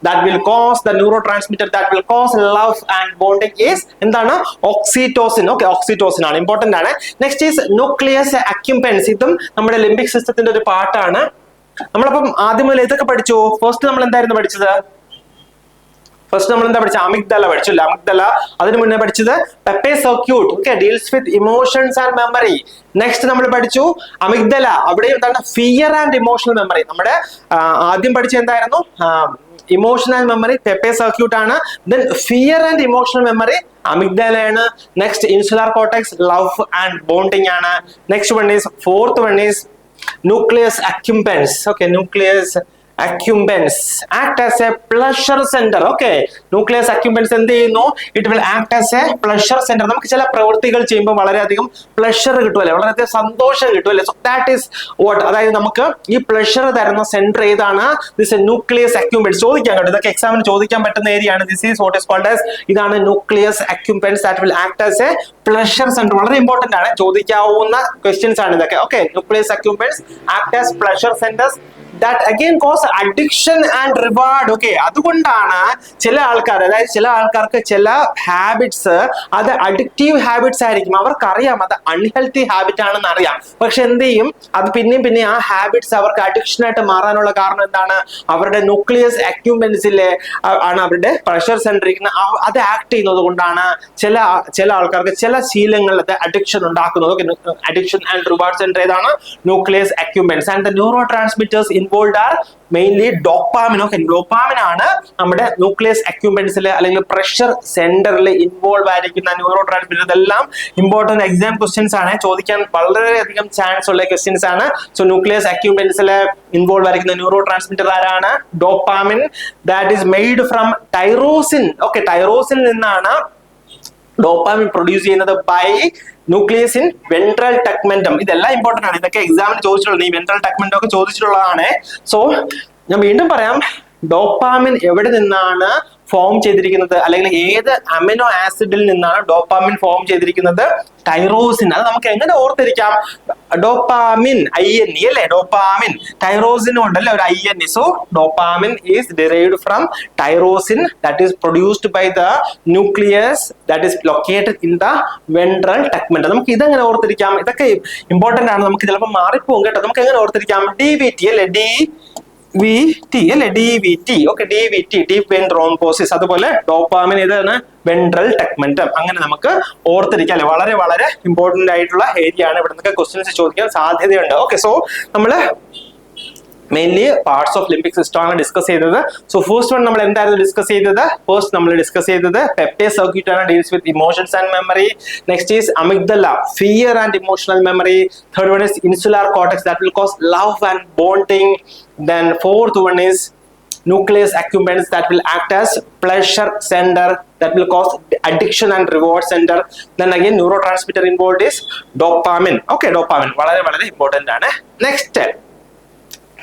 that will cause the neuro transmitter that will cause love and bonding is എന്താണ്? Oxytocin. Okay, oxytocin ആണ്, important ആണ്. Next is nucleus accumbens. ഇതും നമ്മുടെ limbic സിസ്റ്റത്തിന്റെ ഒരു പാർട്ടാണ്. നമ്മളപ്പം ആദ്യം മുതൽ ഇതൊക്കെ പഠിച്ചു. ഫസ്റ്റ് നമ്മൾ എന്തായിരുന്നു പഠിച്ചത്? ഫസ്റ്റ് നമ്മൾ എന്താ പഠിച്ചത്? അമിഗ്ഡല പഠിച്ചു അല്ലേ? അമിഗ്ഡല. അതിന് മുന്നേ പഠിച്ചത് Papez circuit. Okay, deals with emotions and memory. Next നമ്മൾ പഠിച്ചു അമിഗ്ഡല, അവിടെ എന്താണ്? Fear and emotional memory. നമ്മുടെ ആദ്യം പഠിച്ച എന്തായിരുന്നു? Emotion and memory Papez circuit ആണ്. Then fear and emotional memory അമിഗ്ഡലയാണ്. Next insular cortex love and bonding ആണ്. Next one is fourth one is nucleus accumbens. Okay, nucleus accumbens act as a pleasure center. Okay, nucleus accumbens എന്ത് ചെയ്യുന്നു? It will act as a pleasure center. നമുക്ക് ചില പ്രവൃത്തികൾ ചെയ്യുമ്പോൾ വളരെയധികം pleasure കിട്ടുമല്ലേ, വളരെയധികം സന്തോഷം കിട്ടുമല്ലേ. സോ ദാറ്റ് ഈസ് വാട്ട്, അതായത് നമുക്ക് ഈ പ്ലഷർ തരുന്ന സെന്റർ ഏതാണ്? This nucleus accumbens. ചോദിക്കാൻ കേട്ടോ, ഇതൊക്കെ എക്സാമിന് ചോദിക്കാൻ പറ്റുന്ന ഏരിയ ആണ്. This is what is called as, ഇതാണ് nucleus accumbens that will act as a pleasure centre. വളരെ ഇമ്പോർട്ടന്റ് ആണ്, ചോദിക്കാവുന്ന ക്വസ്റ്റ്യൻസ് ആണ് ഇതൊക്കെ. Okay, nucleus accumbens act as pleasure centres that again cause addiction and reward. Okay, അതുകൊണ്ടാണ് ചില ആൾക്കാർ, അതായത് ചില ആൾക്കാർക്ക് ചില ഹാബിറ്റ്സ് അത് അഡിക്റ്റീവ് ഹാബിറ്റ്സ് ആയിരിക്കും. അവർക്കറിയാം അത് അൺഹെൽത്തി ഹാബിറ്റ് ആണെന്ന് അറിയാം, പക്ഷെ എന്ത് ചെയ്യും? അത് പിന്നെ ആ ഹാബിറ്റ്സ് അവർക്ക് അഡിക്ഷൻ ആയിട്ട് മാറാനുള്ള കാരണം എന്താണ്? അവരുടെ ന്യൂക്ലിയസ് അക്യുംബൻസിലെ ആണ് അവരുടെ പ്രഷർ സെന്റർ ഇരിക്കുന്ന, അത് ആക്ട് ചെയ്യുന്നത് കൊണ്ടാണ് ചില ആൾക്കാർക്ക് ചില ശീലങ്ങളിൽ അഡിക്ഷൻ ഉണ്ടാക്കുന്നത്. Okay, addiction and reward centre ഏതാണ്? Nucleus accumbens. And the neurotransmitters involved are mainly dopamine. Okay, dopamine ആണ് നമ്മുടെ ന്യൂക്ലിയസ് അക്യുംബൻസിൽ അല്ലെങ്കിൽ പ്രഷർ സെന്ററിൽ ഇൻവോൾവ് ആയിരിക്കുന്ന ന്യൂറോ ട്രാൻസ്മിറ്റർ. ഇതെല്ലാം ഇമ്പോർട്ടന്റ് എക്സാം ക്വസ്റ്റ്യൻസ് ആണ്, ചോദിക്കാൻ വളരെയധികം ചാൻസ് ഉള്ള ക്വസ്റ്റ്യൻസ് ആണ്. സോ ന്യൂക്ലിയസ് അക്യുംബൻസിൽ ഇൻവോൾവ് ആയിരിക്കുന്ന ന്യൂറോ ട്രാൻസ്മിറ്റർ ആരാണ്? Dopamine. That is made from tyrosine. Okay, tyrosine നിന്നാണ് ഡോപ്പാമിൻ പ്രൊഡ്യൂസ് ചെയ്യുന്നത് ബൈ ന്യൂക്ലിയസ് ഇൻ വെൻട്രൽ ടെഗ്മെന്റം. ഇതെല്ലാം ഇമ്പോർട്ടന്റ് ആണ്, ഇതൊക്കെ എക്സാമിന് ചോദിച്ചിട്ടുള്ളത്. ഈ വെൻട്രൽ ടെഗ്മെന്റം ഒക്കെ ചോദിച്ചിട്ടുള്ളതാണ്. സോ ഞാൻ വീണ്ടും പറയാം, ഡോപ്പാമിൻ എവിടെ നിന്നാണ് ഫോം ചെയ്തിരിക്കുന്നത്, അല്ലെങ്കിൽ ഏത് അമിനോ ആസിഡിൽ നിന്നാണ് ഡോപ്പാമിൻ ഫോം ചെയ്തിരിക്കുന്നത്? ടൈറോസിൻ. അത് നമുക്ക് എങ്ങനെ ഓർത്തിരിക്കാം? ഡോപ്പാമിൻ INE അല്ലേ, ഡോപ്പാമിൻ. ടൈറോസിനും ഉണ്ടല്ലേ ഒരു INE. So dopamine is derived from tyrosine that is produced by the nucleus that is located in the ventral tegmentum. നമുക്ക് ഇതെങ്ങനെ ഓർത്തിരിക്കാം? ഇതൊക്കെ ഇമ്പോർട്ടന്റ് ആണ്, നമുക്ക് ചിലപ്പോൾ മാറിപ്പോകും കേട്ടോ. നമുക്ക് എങ്ങനെ ഓർത്തിരിക്കാം? DVT അല്ലെ, DVT അല്ലെ, DVT. Okay, DVT deep vein thrombosis. അതുപോലെ ഡോപ്പാമിൻ ഇതാണ് വെൻട്രൽ ടെഗ്മെന്റം. അങ്ങനെ നമുക്ക് ഓർത്തിരിക്കാം അല്ലെ. വളരെ വളരെ ഇമ്പോർട്ടന്റ് ആയിട്ടുള്ള ഏരിയ ആണ്, ഇവിടെ നിന്നൊക്കെ ക്വസ്റ്റ്യൻസ് ചോദിക്കാൻ സാധ്യതയുണ്ട്. ഓക്കെ, സോ നമ്മള് mainly parts of limbic system ആണ് ഡിസ്കസ് ചെയ്തത്. സോ ഫസ്റ്റ് വൺ നമ്മൾ എന്തായിരുന്നു ഡിസ്കസ് ചെയ്തത്? ഫസ്റ്റ് നമ്മൾ ഡിസ്കസ് ചെയ്തത് പെപ്റ്റേ സർക്യൂട്ട് ആണ്, deals with emotions and memory. Next is amygdala, fear and emotional memory. Third one is insular cortex that will cos love and bonding. Then fourth one is nucleus accumbens that will act as pleasure center that will cause addiction and reward center. Then again neurotransmitter involved is dopamine. Okay, dopamine വളരെ വളരെ important ആണ്. Next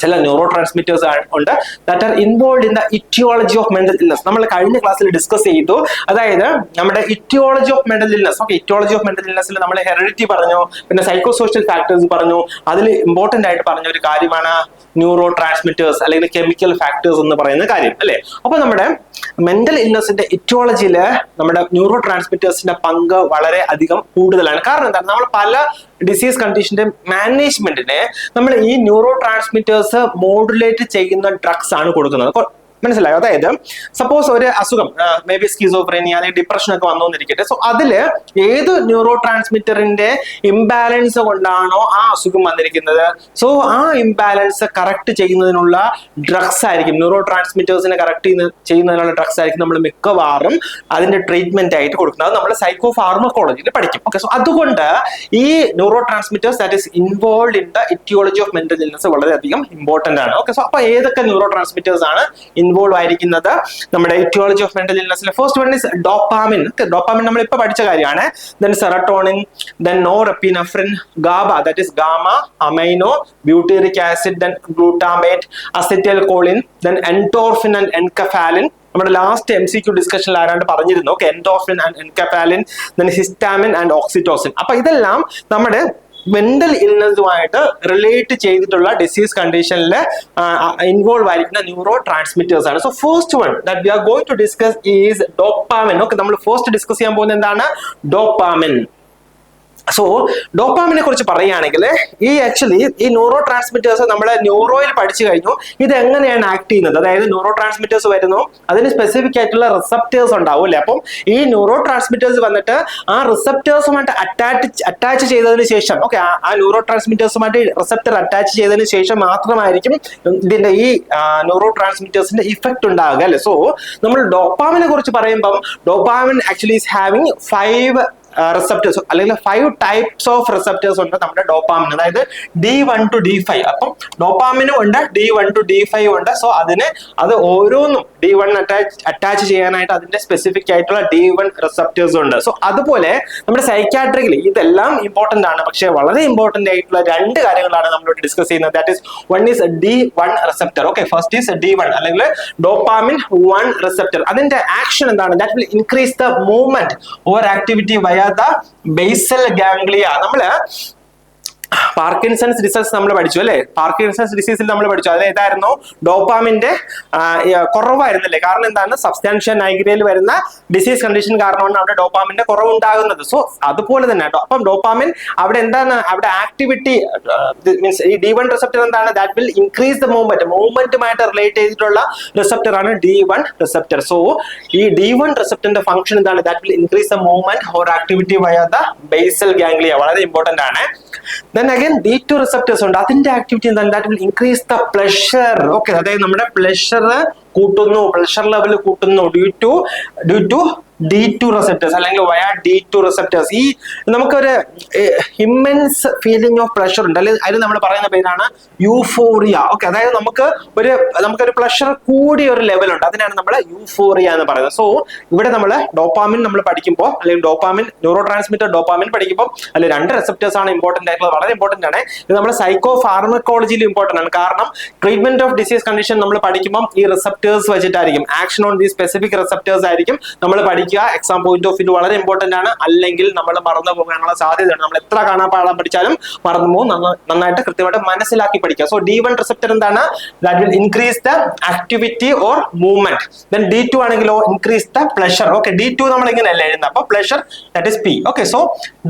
ചില neurotransmitters ഉണ്ട് that are involve in the aetiology of mental illness. നമ്മൾ കഴിഞ്ഞ ക്ലാസ്സിൽ discuss ചെയ്തു, അതായത് നമ്മുടെ aetiology of mental illness. Okay, aetiology of mental ഇൽനസിൽ നമ്മൾ ഹെറിഡിറ്റി പറഞ്ഞു, പിന്നെ സൈക്കോ സോഷ്യൽ ഫാക്ടേഴ്സ് പറഞ്ഞു. അതിൽ ഇമ്പോർട്ടന്റ് ആയിട്ട് പറഞ്ഞ ഒരു കാര്യമാണ് ന്യൂറോ ട്രാൻസ്മിറ്റേഴ്സ് അല്ലെങ്കിൽ കെമിക്കൽ ഫാക്ടേഴ്സ് എന്ന് പറയുന്ന കാര്യം അല്ലെ. അപ്പൊ നമ്മുടെ മെന്റൽ ഇൽനസിന്റെ ഇറ്റിയോളജിയിൽ നമ്മുടെ ന്യൂറോ ട്രാൻസ്മിറ്റേഴ്സിന്റെ പങ്ക് വളരെ അധികം കൂടുതലാണ്. കാരണം എന്താണ്? നമ്മൾ പല ഡിസീസ് കണ്ടീഷന്റെ മാനേജ്മെന്റിന് നമ്മൾ ഈ ന്യൂറോ ട്രാൻസ്മിറ്റേഴ്സ് മോഡുലേറ്റ് ചെയ്യുന്ന ഡ്രഗ്സ് ആണ് കൊടുക്കുന്നത്. മനസ്സിലായോ? അതായത് സപ്പോസ് ഒരു അസുഖം മേ ബി സ്കിസോഫ്രീനിയ അല്ലെങ്കിൽ ഡിപ്രഷൻ ഒക്കെ വന്നോന്നിരിക്കട്ടെ. സോ അതില് ഏത് ന്യൂറോ ട്രാൻസ്മിറ്ററിന്റെ ഇംബാലൻസ് കൊണ്ടാണോ ആ അസുഖം വന്നിരിക്കുന്നത്, സോ ആ ഇംബാലൻസ് കറക്റ്റ് ചെയ്യുന്നതിനുള്ള ഡ്രഗ്സ് ആയിരിക്കും, ന്യൂറോ ട്രാൻസ്മിറ്റേഴ്സിനെ കറക്റ്റ് ചെയ്യുന്നതിനുള്ള ഡ്രഗ്സ് ആയിരിക്കും നമ്മൾ മിക്കവാറും അതിന്റെ ട്രീറ്റ്മെന്റ് ആയിട്ട് കൊടുക്കുന്നത്. അത് നമ്മൾ സൈക്കോ ഫാർമക്കോളജിയിൽ പഠിക്കും. ഓക്കെ, സോ അതുകൊണ്ട് ഈ neurotransmitters that is involve in the aetiology of mental illness വളരെയധികം ഇമ്പോർട്ടന്റ് ആണ്. ഓക്കെ, സോ അപ്പൊ ഏതൊക്കെ ന്യൂറോ ട്രാൻസ്മിറ്റേഴ്സ് ആണ് ഇൻവോൾവ് ആയിരിക്കുന്നത് നമ്മുടെ ഇറ്റിയോളജി ഓഫ് മെന്റൽ ഇൽനസിലെ? First one is dopamine. Dopamine നമ്മൾ ഇപ്പൊ പഠിച്ച കാര്യമാണ്. Then serotonin, then norepinephrine, GABA that is gamma amino butyric acid, then glutamate, acetylcholine, then endorphin and enkephalin. നമ്മുടെ ലാസ്റ്റ് MCQ ഡിസ്കഷനിൽ ആരാണ്ട് പറഞ്ഞിരുന്നു. Okay, endorphin and എൻകഫാലിൻ, then histamine and oxytocin. അപ്പൊ ഇതെല്ലാം നമ്മുടെ മെന്റൽ ഇൽനസുമായിട്ട് റിലേറ്റ് ചെയ്തിട്ടുള്ള ഡിസീസ് കണ്ടീഷനിൽ ഇൻവോൾവ് ആയിരിക്കുന്ന ന്യൂറോ ട്രാൻസ്മിറ്റേഴ്സ് ആണ്. So first one that we are going to discuss is dopamine. Okay, നമ്മൾ ഫസ്റ്റ് ഡിസ്കസ് ചെയ്യാൻ പോകുന്നത് എന്താണ്? ഡോപ്പാമിൻ. സോ ഡോപ്പാമിനെ കുറിച്ച് പറയുകയാണെങ്കിൽ ഈ ന്യൂറോ ട്രാൻസ്മിറ്റേഴ്സ് നമ്മുടെ ന്യൂറോയിൽ പഠിച്ചു കഴിഞ്ഞു ഇത് എങ്ങനെയാണ് ആക്ട് ചെയ്യുന്നത്. അതായത് ന്യൂറോ ട്രാൻസ്മിറ്റേഴ്സ് വരുന്നു, അതിന് സ്പെസിഫിക് ആയിട്ടുള്ള റിസപ്റ്റേഴ്സ് ഉണ്ടാവും അല്ലെ. അപ്പം ഈ ന്യൂറോ ട്രാൻസ്മിറ്റേഴ്സ് വന്നിട്ട് ആ റിസപ്റ്റേഴ്സുമായിട്ട് അറ്റാച്ച് ചെയ്തതിന് ശേഷം, ഓക്കെ, ആ ന്യൂറോ ട്രാൻസ്മിറ്റേഴ്സുമായിട്ട് റിസപ്റ്റർ അറ്റാച്ച് ചെയ്തതിന് ശേഷം മാത്രമായിരിക്കും ഇതിന്റെ ഈ ന്യൂറോ ട്രാൻസ്മിറ്റേഴ്സിന്റെ ഇഫക്റ്റ് ഉണ്ടാകുക അല്ലെ. സോ നമ്മൾ ഡോപ്പാമിനെ കുറിച്ച് പറയുമ്പം dopamine actually is having 5 receptors അല്ലെങ്കിൽ 5 ടൈപ്സ് ഓഫ് റിസപ്റ്റേഴ്സ് ഉണ്ട് നമ്മുടെ ഡോപ്പാമിൻ. അതായത് D1 to D5. അപ്പം ഡോപ്പാമിനും ഉണ്ട്, D1 to D5 ഉണ്ട്. സോ അത് ഓരോന്നും D1 അറ്റാച്ച് ചെയ്യാനായിട്ട് അതിന്റെ സ്പെസിഫിക് ആയിട്ടുള്ള D1 റിസപ്റ്റേഴ്സ് ഉണ്ട്. സോ അതുപോലെ നമ്മുടെ സൈക്യാട്രിക്കലി ഇതെല്ലാം ഇമ്പോർട്ടന്റ് ആണ്. പക്ഷെ വളരെ ഇമ്പോർട്ടന്റ് ആയിട്ടുള്ള 2 കാര്യങ്ങളാണ് നമ്മളോട് ഡിസ്കസ് ചെയ്യുന്നത്. That is one is D1 receptor. Okay, first is D1 അല്ലെങ്കിൽ ഡോപ്പാമിൻ 1 റിസപ്റ്റർ. അതിന്റെ ആക്ഷൻ എന്താണ്? That will increase the movement or activity വയ the basal ganglia. നമ്മള് പാർക്കിൻസൺസ് ഡിസീസ് നമ്മൾ പഠിച്ചു അല്ലെ. പാർക്കിൻസൺസ് ഡിസീസിൽ നമ്മൾ പഠിച്ചു അതിൽ ഏതായിരുന്നു? ഡോപ്പാമിന്റെ കുറവായിരുന്നല്ലേ. കാരണം എന്താണ്? സബ്സ്റ്റാൻഷ്യ നൈഗ്രയിൽ വരുന്ന ഡിസീസ് കണ്ടീഷൻ കാരണമാണ് അവിടെ ഡോപ്പാമിന്റെ കുറവുണ്ടാകുന്നത്. സോ അതുപോലെ തന്നെ കേട്ടോ. അപ്പം ഡോപ്പാമിൻ അവിടെ എന്താണ്? അവിടെ ആക്ടിവിറ്റി മീൻസ് ഈ D1 റിസപ്റ്റർ എന്താണ്? ദാറ്റ് വിൽ ഇൻക്രീസ് ദ മൂവ്മെന്റുമായിട്ട് റിലേറ്റ് ചെയ്തിട്ടുള്ള റിസപ്റ്റർ ആണ് D1 റിസപ്റ്റർ. സോ ഈ D1 റിസപ്റ്ററിന്റെ ഫംഗ്ഷൻ എന്താണ്? That will increase the movement or activity via the basal ganglia. വളരെ ഇമ്പോർട്ടന്റ് ആണ്. Then again D2 receptors ഉണ്ട്. അതിന്റെ ആക്ടിവിറ്റി എന്താണ്? That will increase the pleasure. Okay, അതായത് നമ്മുടെ പ്ലഷർ കൂട്ടുന്നു, പ്ലഷർ ലെവൽ കൂട്ടുന്നു due to D2 റിസപ്റ്റേഴ്സ് അല്ലെങ്കിൽ വയ D2 റിസപ്റ്റേഴ്സ്. ഈ നമുക്കൊരു ഇമ്മൻസ് ഫീലിംഗ് ഓഫ് പ്ലഷർ ഉണ്ട് അല്ലെങ്കിൽ അതിന് നമ്മൾ പറയുന്ന പേരാണ് യൂഫോറിയ. ഓക്കെ, അതായത് നമുക്കൊരു പ്ലഷർ കൂടിയ ഒരു ലെവൽ ഉണ്ട്, അതിനാണ് നമ്മൾ യൂഫോറിയ എന്ന് പറയുന്നത്. സോ ഇവിടെ നമ്മൾ ഡോപ്പാമിൻ നമ്മൾ പഠിക്കുമ്പോൾ അല്ലെങ്കിൽ ഡോപ്പാമിൻ ന്യൂറോ ട്രാൻസ്മിറ്റർ ഡോപ്പാമിൻ പഠിക്കുമ്പോൾ അതിൽ 2 റിസപ്റ്റേഴ്സ് ആണ് ഇമ്പോർട്ടന്റ് ആയിട്ടുള്ളത്. വളരെ ഇമ്പോർട്ടന്റ് ആണ്. ഇത് നമ്മുടെ സൈക്കോ ഫാർമക്കോളജിയിൽ ഇമ്പോർട്ടന്റ് ആണ്. കാരണം ട്രീറ്റ്മെന്റ് ഓഫ് ഡിസീസ് കണ്ടീഷൻ നമ്മൾ പഠിക്കുമ്പോൾ ഈ റിസപ്റ്റേഴ്സ് വെച്ചിട്ടായിരിക്കും, action on the specific receptors ആയിരിക്കും നമ്മൾ പഠിക്കുക. എക്സാം പോയിന്റ് ഓഫ് വ്യൂ വളരെ ഇമ്പോർട്ടന്റ് ആണ്. അല്ലെങ്കിൽ നമ്മൾ മറന്നു പോകാനുള്ള സാധ്യതയാണ്. നമ്മൾ എത്ര കാണാപ്പാടാൻ പഠിച്ചാലും മറന്നു പോകും. നന്നായിട്ട് കൃത്യമായിട്ട് മനസ്സിലാക്കി പഠിക്കുക. സോ D1 റിസപ്റ്റർ എന്താണ്? That will increase the activity or movement. Then D2 ആണെങ്കിലോ increase the pleasure. Okay, D2 നമ്മൾ ഇങ്ങനെയല്ല എഴുതുന്നത്. അപ്പൊ pleasure that is P. Okay, so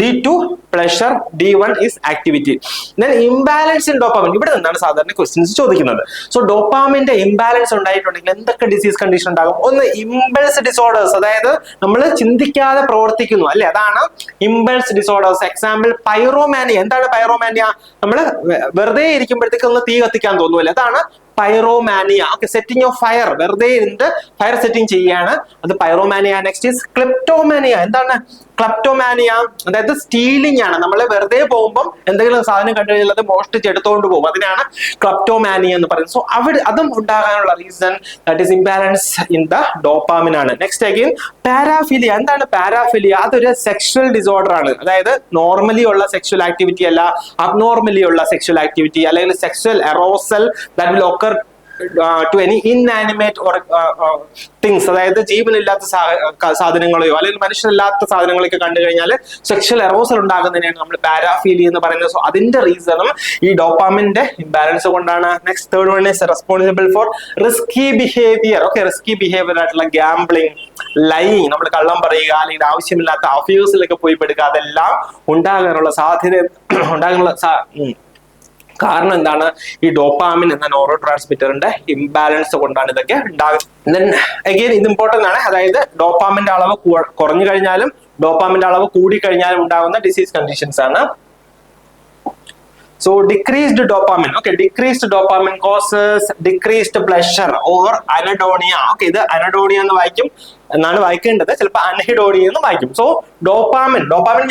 D2 pleasure, D1 is activity. Then imbalance in dopamine. ഇവിടെ നിന്നാണ് സാധാരണ questions ചോദിക്കുന്നത്. സോ ഡോപ്പാമിന്റെ ഇംബാലൻസ് ഉണ്ടായിട്ടുണ്ടെങ്കിൽ എന്തൊക്കെ ഡിസീസ് കണ്ടീഷൻ ഉണ്ടാകും? ഒന്ന് ഇമ്പൾസ് ഡിസോർഡേഴ്സ്, അതായത് നമ്മൾ ചിന്തിക്കാതെ പ്രവർത്തിക്കുന്നു അല്ലെ, അതാണ് ഇമ്പൾസ് ഡിസോർഡേഴ്സ്. എക്സാമ്പിൾ പൈറോമാനിയ. എന്താണ് പൈറോമാനിയ? നമ്മൾ വെറുതെ ഇരിക്കുമ്പോഴത്തേക്ക് ഒന്ന് തീ കത്തിക്കാൻ തോന്നുമല്ലേ, അതാണ് pyromania. Okay, setting of fire, വെറുതെ ഇരുന്നിട്ട് ഫയർ സെറ്റിംഗ് ചെയ്യാണ്, അത് പൈറോമാനിയ. Next is kleptomania. എന്താണ് ക്ലെപ്റ്റോമാനിയ? അതായത് സ്റ്റീലിംഗ് ആണ്. നമ്മൾ വെറുതെ പോകുമ്പോൾ എന്തെങ്കിലും സാധനം കണ്ടു കഴിഞ്ഞാൽ അത് മോഷ്ടിച്ച് എടുത്തുകൊണ്ട് പോകും, അതിനാണ് ക്ലെപ്റ്റോമാനിയ എന്ന് പറയുന്നത്. സോ അവിടെ അതും ഉണ്ടാകാനുള്ള reason that is imbalance in the dopamine ആണ്. Next again paraphilia. എന്താണ് പാരാഫിലിയ? അതൊരു സെക്ഷൽ ഡിസോർഡർ ആണ്. അതായത് നോർമലി ഉള്ള സെക്ഷൽ ആക്ടിവിറ്റി അല്ല, അബ്നോർമലി ഉള്ള സെക്ഷൽ ആക്ടിവിറ്റി അല്ലെങ്കിൽ sexual arousal that will occur to any inanimate or things. അതായത് ജീവനില്ലാത്ത സാധനങ്ങളെയോ അല്ലെങ്കിൽ മനുഷ്യരില്ലാത്ത സാധനങ്ങളൊക്കെ കണ്ടു കഴിഞ്ഞാൽ സെക്ഷൽ എറോസൽ ഉണ്ടാകുന്നതിനെയാണ് നമ്മൾ പാരാഫീലിയ എന്ന് പറയുന്നത്. സോ അതിന്റെ റീസണും ഈ ഡോപ്പാമിന്റെ ഇംബാലൻസ് കൊണ്ടാണ്. Next third one is responsible for risky behaviour. Okay, risky behaviour ആയിട്ടുള്ള ഗാംബ്ലിംഗ്, ലൈയിങ്, നമ്മൾ കള്ളം പറയുക അല്ലെങ്കിൽ ആവശ്യമില്ലാത്ത അഫയേഴ്സിലൊക്കെ പോയി പെടുക, അതെല്ലാം ഉണ്ടാകാനുള്ള സാധ്യത കാരണം എന്താണ്? ഈ ഡോപ്പാമിൻ എന്ന ന്യൂറോ ട്രാൻസ്മിറ്ററിന്റെ ഇംബാലൻസ് കൊണ്ടാണ് ഇതൊക്കെ ഉണ്ടാകുന്നത്. അഗെയിൻ ഇത് ഇമ്പോർട്ടന്റ് ആണ്. അതായത് ഡോപ്പാമിന്റെ അളവ് കുറഞ്ഞു കഴിഞ്ഞാലും ഡോപ്പാമിന്റെ അളവ് കൂടി കഴിഞ്ഞാലും ഉണ്ടാകുന്ന ഡിസീസ് കണ്ടീഷൻസ് ആണ്. So decreased dopamine, okay, decreased dopamine causes decreased pleasure or anhedonia. Okay, ഇത് anhedonia എന്ന് വായിക്കും എന്നാണ് വായിക്കേണ്ടത്, ചിലപ്പോൾ അൻഹിഡോണിയ എന്ന് വായിക്കും. സോ ഡോപ്പാമിൻ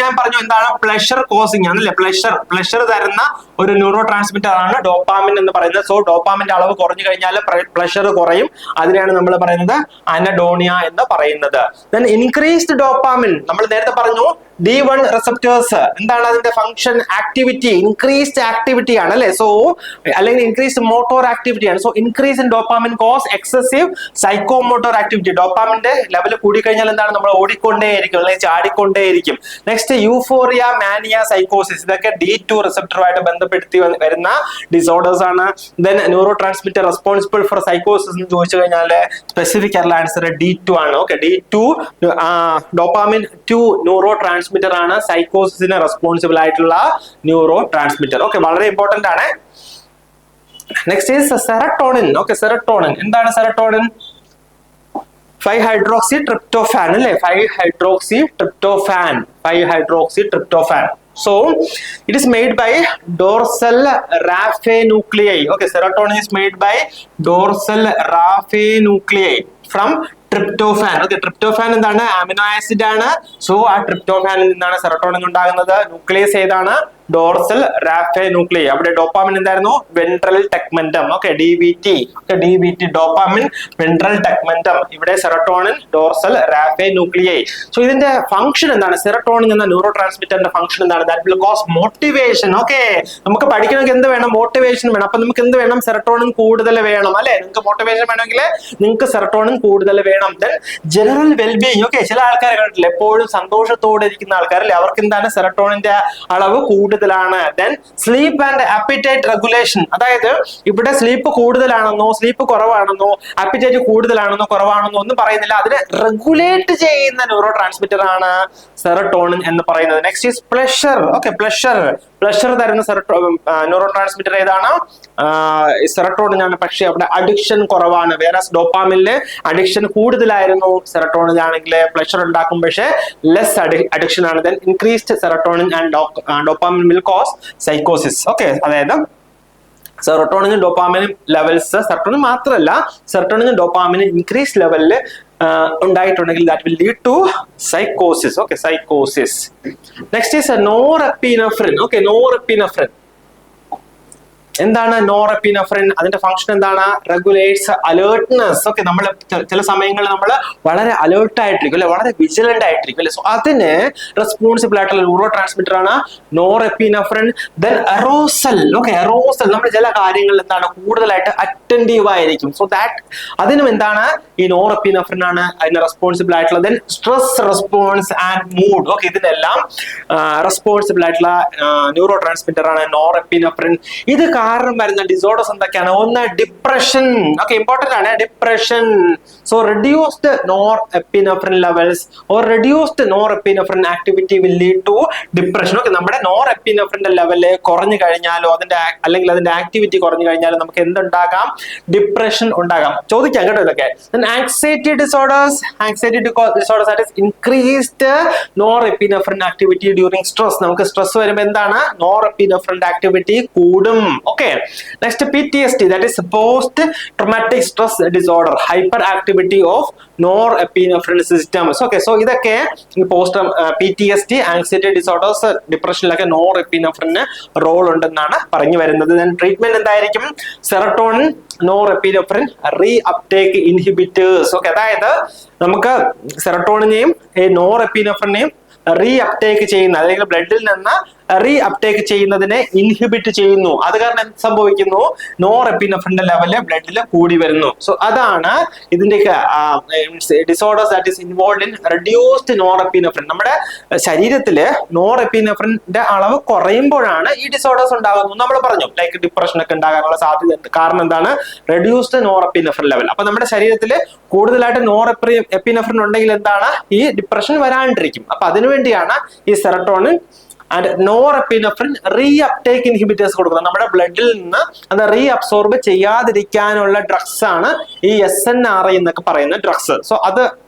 ഞാൻ പറഞ്ഞു എന്താണ്? പ്ലഷർ കോസിങ് ആണല്ലേ, പ്ലഷർ തരുന്ന ഒരു ന്യൂറോ ട്രാൻസ്മിറ്റർ ആണ് ഡോപ്പാമിൻ എന്ന് പറയുന്നത്. സോ ഡോപ്പാമിന്റെ അളവ് കുറഞ്ഞു കഴിഞ്ഞാൽ പ്ലഷർ കുറയും, അതിനെയാണ് നമ്മൾ പറയുന്നത് അനഡോണിയ എന്ന് പറയുന്നത്. ദെൻ ഇൻക്രീസ്ഡ് ഡോപ്പാമിൻ, നമ്മൾ നേരത്തെ പറഞ്ഞു D1 റിസപ്റ്റേഴ്സ് എന്താണ് അതിന്റെ ഫംഗ്ഷൻ? ആക്ടിവിറ്റി, ഇൻക്രീസ്ഡ് ആക്ടിവിറ്റി ആണ് അല്ലെ. സോ അല്ലെങ്കിൽ ഇൻക്രീസ്ഡ് മോട്ടോർ ആക്ടിവിറ്റി ആണ്. So increase in dopamine cause excessive psychomotor activity. ഡോപ്പാമിന്റെ ലെവൽ കൂടി കഴിഞ്ഞാൽ എന്താണ്? നമ്മൾ ഓടിക്കൊണ്ടേയിരിക്കും അല്ലെങ്കിൽ ചാടിക്കൊണ്ടേയിരിക്കും. നെക്സ്റ്റ് യൂഫോറിയ, മാനിയ, സൈക്കോസിസ്, ഇതൊക്കെ D2 റിസപ്റ്ററുമായിട്ട് ബന്ധപ്പെടുത്തി വരുന്ന ഡിസോർഡേഴ്സ് ആണ്. Then neurotransmitter responsible for സൈക്കോസിസ് എന്ന് ചോദിച്ചു കഴിഞ്ഞാൽ സ്പെസിഫിക് ആയിട്ടുള്ള ആൻസർ D2 ആണ്. Okay, D2 dopamine 2 neuro transmitter ആണ് സൈക്കോസിസിന് റെസ്പോൺസിബിൾ ആയിട്ടുള്ള ന്യൂറോ ട്രാൻസ്മിറ്റർ. ഓക്കെ, വളരെ ഇമ്പോർട്ടന്റ് ആണ്. Next is serotonin. Okay, serotonin എന്താണ്? സെറട്ടോണിൻ 5-hydroxytryptophan അല്ലേ, 5-hydroxytryptophan. So it is made by dorsal raphe nuclei. Okay, serotonin is made by dorsal raphe nuclei from tryptophan. Okay, tryptophan എന്താണ്? Amino acid ആണ്. So ആ ട്രിപ്റ്റോഫാനിൽ നിന്നാണ് serotonin ഉണ്ടാകുന്നത്. Nucleus ഏതാണ്? Dorsal raphe nuclei. അവിടെ dopamine എന്തായിരുന്നു? Ventral tegmentum. Okay, DVT. Dopamine ventral tegmentum. ഇവിടെ serotonin dorsal raphe nuclei. So ഇതിന്റെ ഫംഗ്ഷൻ എന്താണ്? സെറട്ടോണിൻ എന്ന ന്യൂറോ ട്രാൻസ്മിറ്ററിന്റെ ഫംഗ്ഷൻ എന്താണ്? That will cause motivation. Okay, നമുക്ക് പഠിക്കണമെങ്കിൽ എന്ത് വേണം? മോട്ടിവേഷൻ വേണം. അപ്പൊ നമുക്ക് എന്ത് വേണം? സെറട്ടോണിൻ കൂടുതൽ വേണം അല്ലെ. നിങ്ങൾക്ക് മോട്ടിവേഷൻ വേണമെങ്കിൽ നിങ്ങൾക്ക് സെറട്ടോണിൻ കൂടുതൽ വേണം. General wellbeing. ഓക്കെ, ചില ആൾക്കാരെ കണ്ടിട്ടില്ല എപ്പോഴും സന്തോഷത്തോടെ ഇരിക്കുന്ന ആൾക്കാരല്ലേ, അവർക്ക് എന്താണ്? സെറട്ടോണിന്റെ അളവ് കൂടുതലാണ്. Then sleep and appetite regulation, അതായത് ഇവിടെ സ്ലീപ്പ് കൂടുതലാണെന്നോ സ്ലീപ്പ് കുറവാണെന്നോ അപ്പിറ്റൈറ്റ് കൂടുതലാണെന്നോ കുറവാണെന്നോ ഒന്നും പറയുന്നില്ല, അതിനെ റെഗുലേറ്റ് ചെയ്യുന്ന ന്യൂറോ ട്രാൻസ്മിറ്റർ ആണ് സെറട്ടോണിൻ എന്ന് പറയുന്നത്. Next is pleasure. Okay, pleasure തരുന്ന ന്യൂറോ ട്രാൻസ്മിറ്റർ ഏതാണ്? സെറട്ടോണിൻ ആണ്. പക്ഷേ അവിടെ അഡിക്ഷൻ കുറവാണ്. വേറെ ഡോപ്പാമിനില് അഡിക്ഷൻ കൂടുതലായിരുന്നു, സെറട്ടോണിൻ ആണെങ്കിൽ പ്ലഷർ ഉണ്ടാക്കും പക്ഷേ ലെസ് അഡിക്ഷൻ ആണ്. Then increased serotonin and dopamine will cause സൈക്കോസിസ്. ഓക്കെ, അതായത് സെറട്ടോണിനും ഡോപ്പാമിനും ലെവൽസ്, സെറട്ടോണിൻ മാത്രമല്ല സെറട്ടോണിനും ഡോപ്പാമിനും ഇൻക്രീസ് ലെവലിൽ ഉണ്ടായിട്ടുണ്ടെങ്കിൽ that will lead to psychosis. Okay, psychosis. Next is norepinephrine. Okay, norepinephrine എന്താണ്? നോറെപ്പിനെഫ്രിൻ അതിന്റെ ഫംഗ്ഷൻ എന്താണ്? Regulates alertness. ഓക്കെ, നമ്മൾ ചില സമയങ്ങളിൽ നമ്മൾ വളരെ അലേർട്ട് ആയിട്ടിരിക്കും അല്ലെ, വളരെ വിജിലന്റ് ആയിട്ടിരിക്കും അല്ലെ. സോ അതിന് റെസ്പോൺസിബിൾ ആയിട്ടുള്ള ന്യൂറോ ട്രാൻസ്മിറ്റർ ആണ് norepinephrine. Then arousal. Okay, arousal നമ്മൾ ചില കാര്യങ്ങളിൽ എന്താണ്? കൂടുതലായിട്ട് അറ്റൻറ്റീവ് ആയിരിക്കും. സോ ദാറ്റ് അതിനും എന്താണ്? ഈ നോറെപ്പിനെഫ്രിൻ ആണ് അതിന് റെസ്പോൺസിബിൾ ആയിട്ടുള്ളത്. Then stress response and mood. Okay, ഇതിനെല്ലാം റെസ്പോൺസിബിൾ ആയിട്ടുള്ള ന്യൂറോ ട്രാൻസ്മിറ്റർ ആണ് നോറെപ്പിനെഫ്രിൻ. ഇത് കാരണം വരുന്ന ഡിസോർഡേഴ്സ് എന്തൊക്കെയാണ്? ഒന്ന് ഡിപ്രഷൻ. ഓക്കെ, ഇമ്പോർട്ടന്റ് ആണ് depression. So reduced norepinephrine levels or reduced norepinephrine activity will lead to depression. Okay, നമ്മുടെ നോറെപ്പിനെഫ്രിന്റെ ലെവല് കുറഞ്ഞു കഴിഞ്ഞാലോ അല്ലെങ്കിൽ അതിന്റെ ആക്ടിവിറ്റി കുറഞ്ഞു കഴിഞ്ഞാലോ നമുക്ക് എന്തുണ്ടാകാം? ഡിപ്രഷൻ ഉണ്ടാകാം. ചോദിക്കാം കേട്ടോ ഇതൊക്കെ. Anxiety disorders that is increased norepinephrine activity during stress. നമുക്ക് സ്ട്രെസ് വരുമ്പോൾ എന്താണ്? നോറെപ്പിനെഫ്രിന്റെ ആക്ടിവിറ്റി കൂടും. Okay, next PTSD, that is post traumatic stress disorder, hyperactivity of norepinephrine systems. Okay, so ഇതൊക്കെ പോസ്റ്റ് PTSD, ആങ്സൈറ്റി ഡിസോർഡേഴ്സ്, ഡിപ്രഷനിലൊക്കെ നോറെപ്പിനെഫ്രിന് റോൾ ഉണ്ടെന്നാണ് പറഞ്ഞു വരുന്നത്. ട്രീറ്റ്മെന്റ് എന്തായിരിക്കും? Serotonin norepinephrine reuptake inhibitors. Okay, അതായത് നമുക്ക് സെറട്ടോണിനെയും നോറെപ്പിനെഫ്രിനെയും റീ അപ്ടേക്ക് ചെയ്യുന്ന അല്ലെങ്കിൽ ബ്ലഡിൽ നിന്ന് റീ അപ്ടേക്ക് ചെയ്യുന്നതിനെ ഇൻഹിബിറ്റ് ചെയ്യുന്നു. അത് കാരണം എന്ത് സംഭവിക്കുന്നു? നോറെപ്പിനെഫ്രിന്റെ ലെവല് ബ്ലഡിൽ കൂടി വരുന്നു. സോ അതാണ് ഇതിന്റെയൊക്കെ disorders that is involve in reduced norepinephrine. നമ്മുടെ ശരീരത്തില് നോറെപ്പിനെഫ്രിന്റെ അളവ് കുറയുമ്പോഴാണ് ഈ ഡിസോർഡേഴ്സ് ഉണ്ടാകുന്നത് നമ്മൾ പറഞ്ഞു. ലൈക്ക് ഡിപ്രഷൻ ഒക്കെ ഉണ്ടാകാനുള്ള സാധ്യത. കാരണം എന്താണ്? Reduced norepinephrine level. അപ്പൊ നമ്മുടെ ശരീരത്തിൽ കൂടുതലായിട്ട് നോറെപ്പിനെഫ്രിൻ ഉണ്ടെങ്കിൽ എന്താണ്? ഈ ഡിപ്രഷൻ വരാണ്ടിരിക്കും. അപ്പൊ അതിനുവേണ്ടിയാണ് ഈ serotonin and norepinephrine reuptake inhibitors കൊടുക്കുന്നത്. നമ്മുടെ ബ്ലഡിൽ നിന്ന് അത് റീ അബ്സോർബ് ചെയ്യാതിരിക്കാനുള്ള ഡ്രഗ്സ് ആണ് ഈ SNRI എന്നൊക്കെ പറയുന്ന ഡ്രഗ്സ്. സോ അത്